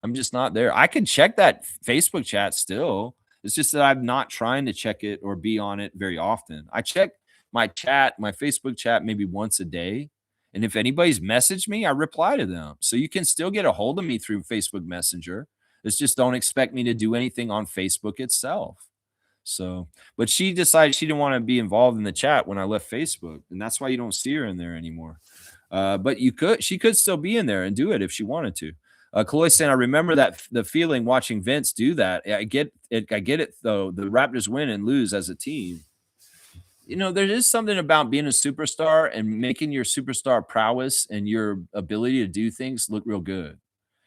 I'm just not there. I can check that Facebook chat still. It's just that I'm not trying to check it or be on it very often. I check my Facebook chat, maybe once a day. And if anybody's messaged me, I reply to them. So you can still get a hold of me through Facebook Messenger. It's just don't expect me to do anything on Facebook itself. So, but she decided she didn't want to be involved in the chat when I left Facebook. And that's why you don't see her in there anymore. But she could still be in there and do it if she wanted to. Kaloy saying, I remember the feeling watching Vince do that. I get it though. The Raptors win and lose as a team. You know, there is something about being a superstar and making your superstar prowess and your ability to do things look real good.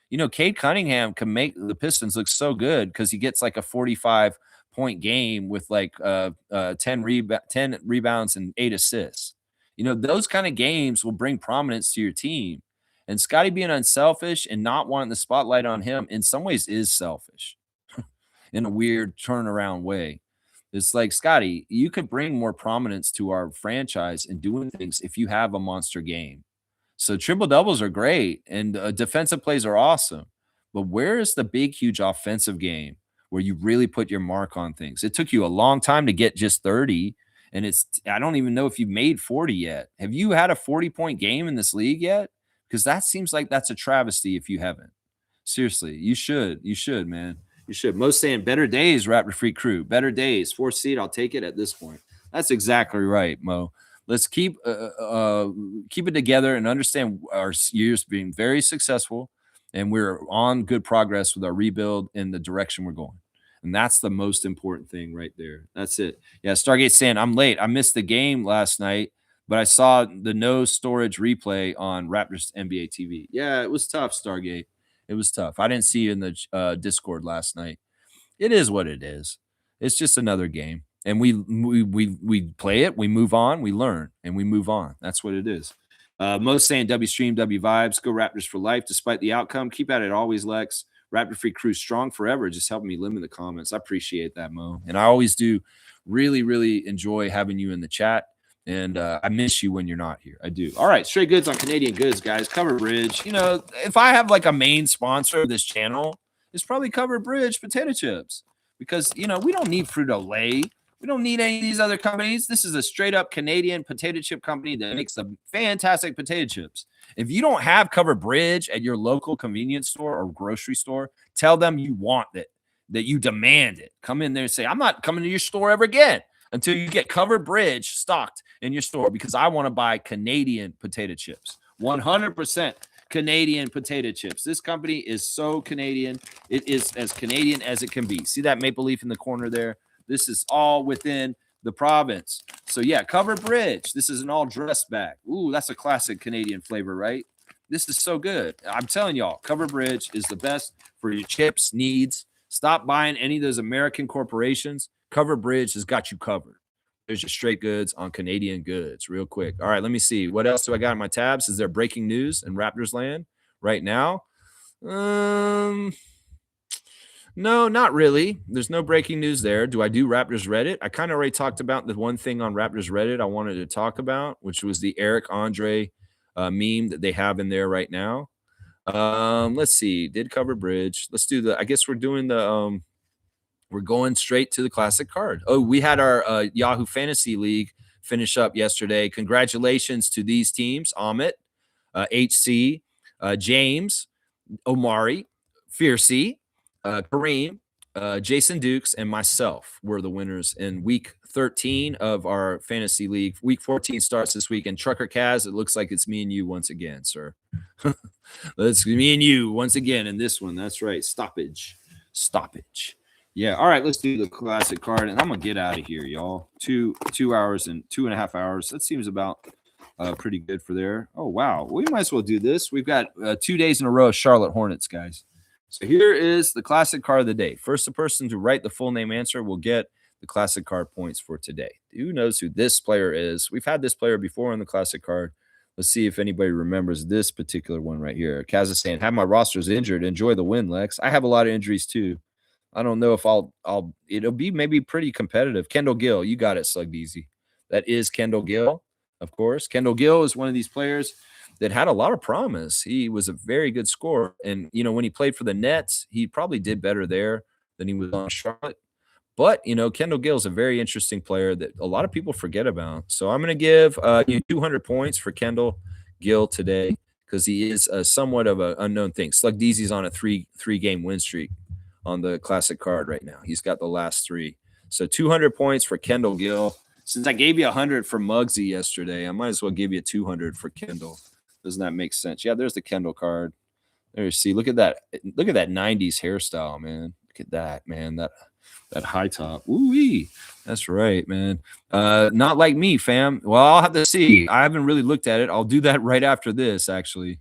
You know, Cade Cunningham can make the Pistons look so good because he gets like a 45-point game with like 10 rebounds and 8 assists. You know, those kind of games will bring prominence to your team. And Scotty being unselfish and not wanting the spotlight on him in some ways is selfish in a weird turnaround way. It's like, Scotty, you could bring more prominence to our franchise in doing things if you have a monster game. So triple doubles are great and defensive plays are awesome. But where is the big, huge offensive game where you really put your mark on things? It took you a long time to get just 30. And I don't even know if you've made 40 yet. Have you had a 40-point game in this league yet? Because that seems like that's a travesty if you haven't. Seriously, you should. You should, man. You should. Most saying better days, Raptor Freak crew. Better days. 4th seed, I'll take it at this point. That's exactly right, Mo. Let's keep it together and understand our years being very successful, and we're on good progress with our rebuild in the direction we're going. And that's the most important thing right there. That's it. Yeah, Stargate saying, I'm late. I missed the game last night, but I saw the no storage replay on Raptors NBA TV. Yeah, it was tough, Stargate. It was tough. I didn't see you in the Discord last night. It is what it is. It's just another game. And we play it, we move on, we learn, and we move on. That's what it is. Most saying W stream, W vibes, go Raptors for life despite the outcome. Keep at it always, Lex. Raptor Free Crew strong forever. Just helping me limit the comments. I appreciate that, Mo. And I always do really, really enjoy having you in the chat. And I miss you when you're not here. I do. All right. Straight goods on Canadian goods, guys. Cover Bridge. You know, if I have like a main sponsor of this channel, it's probably Cover Bridge potato chips. Because, you know, we don't need Frito-Lay. We don't need any of these other companies. This is a straight up Canadian potato chip company that makes some fantastic potato chips. If you don't have Cover Bridge at your local convenience store or grocery store, tell them you want it, that you demand it. Come in there and say, I'm not coming to your store ever again until you get Cover Bridge stocked in your store because I want to buy Canadian potato chips. 100% Canadian potato chips. This company is so Canadian. It is as Canadian as it can be. See that maple leaf in the corner there? This is all within the province. So, yeah, Cover Bridge. This is an all dressed bag. Ooh, that's a classic Canadian flavor, right? This is so good. I'm telling y'all, Cover Bridge is the best for your chips needs. Stop buying any of those American corporations. Cover Bridge has got you covered. There's your straight goods on Canadian goods real quick. All right, let me see. What else do I got in my tabs? Is there breaking news in Raptors land right now? No, not really. There's no breaking news there. Do I do Raptors Reddit? I kind of already talked about the one thing on Raptors Reddit I wanted to talk about, which was the Eric Andre meme that they have in there right now. Let's see. Did Cover Bridge. Let's do I guess we're doing we're going straight to the classic card. Oh, we had our Yahoo Fantasy League finish up yesterday. Congratulations to these teams. Amit, HC, James, Omari, Fiercey, Kareem, Jason Dukes, and myself were the winners in week 13 of our fantasy league. Week 14 starts this week. And Trucker Kaz, it looks like it's me and you once again, sir. It's me and you once again in this one. That's right. Stoppage. Yeah. All right. Let's do the classic card. And I'm going to get out of here, y'all. 2 hours and 2.5 hours. That seems about pretty good for there. Oh, wow. We might as well do this. We've got 2 days in a row of Charlotte Hornets, guys. So here is the classic card of the day. First, the person to write the full name answer will get the classic card points for today. Who knows who this player is? We've had this player before on the classic card. Let's see if anybody remembers this particular one right here. Kazakhstan, have my rosters injured. Enjoy the win, Lex. I have a lot of injuries too. I don't know if it'll be maybe pretty competitive. Kendall Gill, you got it, Slug Easy. That is Kendall Gill, of course. Kendall Gill is one of these players that had a lot of promise. He was a very good scorer. And, you know, when he played for the Nets, he probably did better there than he was on Charlotte. But, you know, Kendall Gill is a very interesting player that a lot of people forget about. So I'm going to give you 200 points for Kendall Gill today because he is somewhat of an unknown thing. Slug Deezy's on a three-game win streak on the classic card right now. He's got the last 3. So 200 points for Kendall Gill. Since I gave you 100 for Muggsy yesterday, I might as well give you 200 for Kendall. Doesn't that make sense? Yeah, there's the Kendall card. There you see. Look at that. Look at that 90s hairstyle, man. Look at that, man. That high top. Ooh-wee. That's right, man. Not like me, fam. Well, I'll have to see. I haven't really looked at it. I'll do that right after this, actually.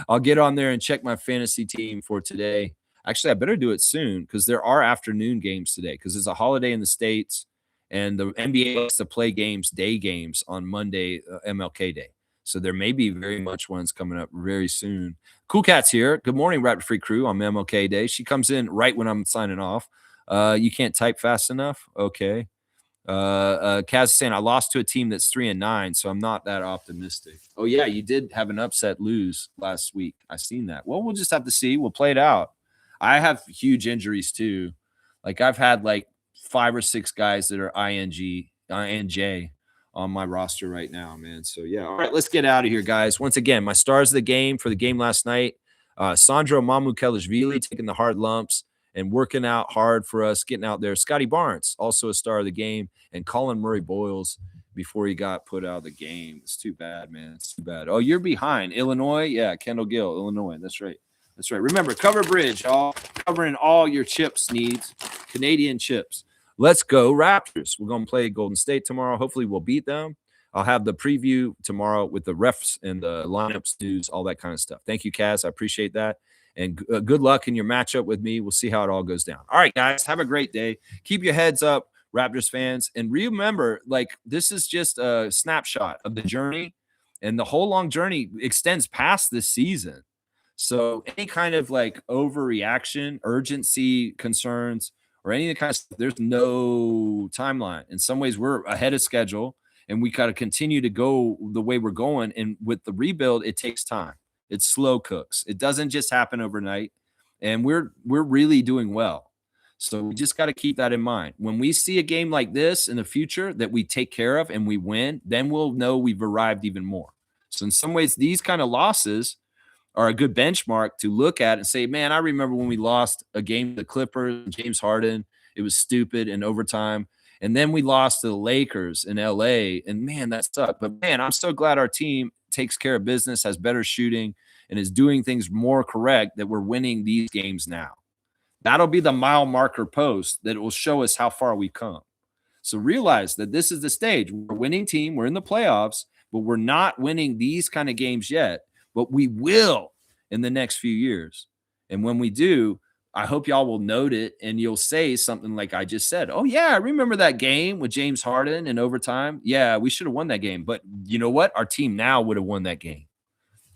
I'll get on there and check my fantasy team for today. Actually, I better do it soon because there are afternoon games today because it's a holiday in the States, and the NBA likes to play games, day games, on Monday, MLK Day. So there may be very much ones coming up very soon. Cool Cat's here. Good morning, Raptor Free Crew on MLK Day. She comes in right when I'm signing off. You can't type fast enough? Okay. Kaz is saying, I lost to a team that's 3-9, so I'm not that optimistic. Oh, yeah, you did have an upset lose last week. I seen that. Well, we'll just have to see. We'll play it out. I have huge injuries, too. Like, I've had, like, 5 or 6 guys that are INJ on my roster right now, man. So, yeah. All right, let's get out of here, guys. Once again, my stars of the game for the game last night, Sandro Mamukelashvili taking the hard lumps and working out hard for us, getting out there. Scotty Barnes, also a star of the game, and Colin Murray-Boyles before he got put out of the game. It's too bad, man. It's too bad. Oh, you're behind. Illinois? Yeah, Kendall Gill, Illinois. That's right. That's right. Remember, Cover Bridge, all covering all your chips needs, Canadian chips. Let's go Raptors. We're going to play Golden State tomorrow. Hopefully we'll beat them. I'll have the preview tomorrow with the refs and the lineups news, all that kind of stuff. Thank you, Kaz. I appreciate that. And good luck in your matchup with me. We'll see how it all goes down. All right, guys, have a great day. Keep your heads up, Raptors fans. And remember, like, this is just a snapshot of the journey. And the whole long journey extends past this season. So any kind of, like, overreaction, urgency, concerns, or any kind of stuff, there's no timeline. In some ways, we're ahead of schedule, and we got to continue to go the way we're going. And with the rebuild, it takes time. It's slow cooks. It doesn't just happen overnight, and we're really doing well. So we just got to keep that in mind. When we see a game like this in the future that we take care of and we win, then we'll know we've arrived even more. So in some ways, these kind of losses are a good benchmark to look at and say, man, I remember when we lost a game to the Clippers, James Harden. It was stupid in overtime. And then we lost to the Lakers in LA, and man, that sucked. But man, I'm so glad our team takes care of business, has better shooting, and is doing things more correct, that we're winning these games now. That'll be the mile marker post that will show us how far we've come. So realize that this is the stage. We're a winning team. We're in the playoffs, but we're not winning these kind of games yet. But we will in the next few years. And when we do, I hope y'all will note it and you'll say something like I just said. Oh, yeah, I remember that game with James Harden in overtime. Yeah, we should have won that game. But you know what? Our team now would have won that game.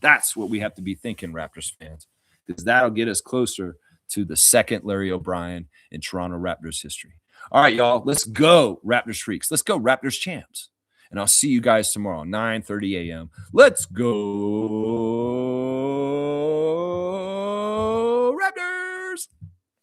That's what we have to be thinking, Raptors fans, because that'll get us closer to the second Larry O'Brien in Toronto Raptors history. All right, y'all, let's go, Raptors freaks. Let's go, Raptors champs. And I'll see you guys tomorrow, 9:30 a.m. Let's go.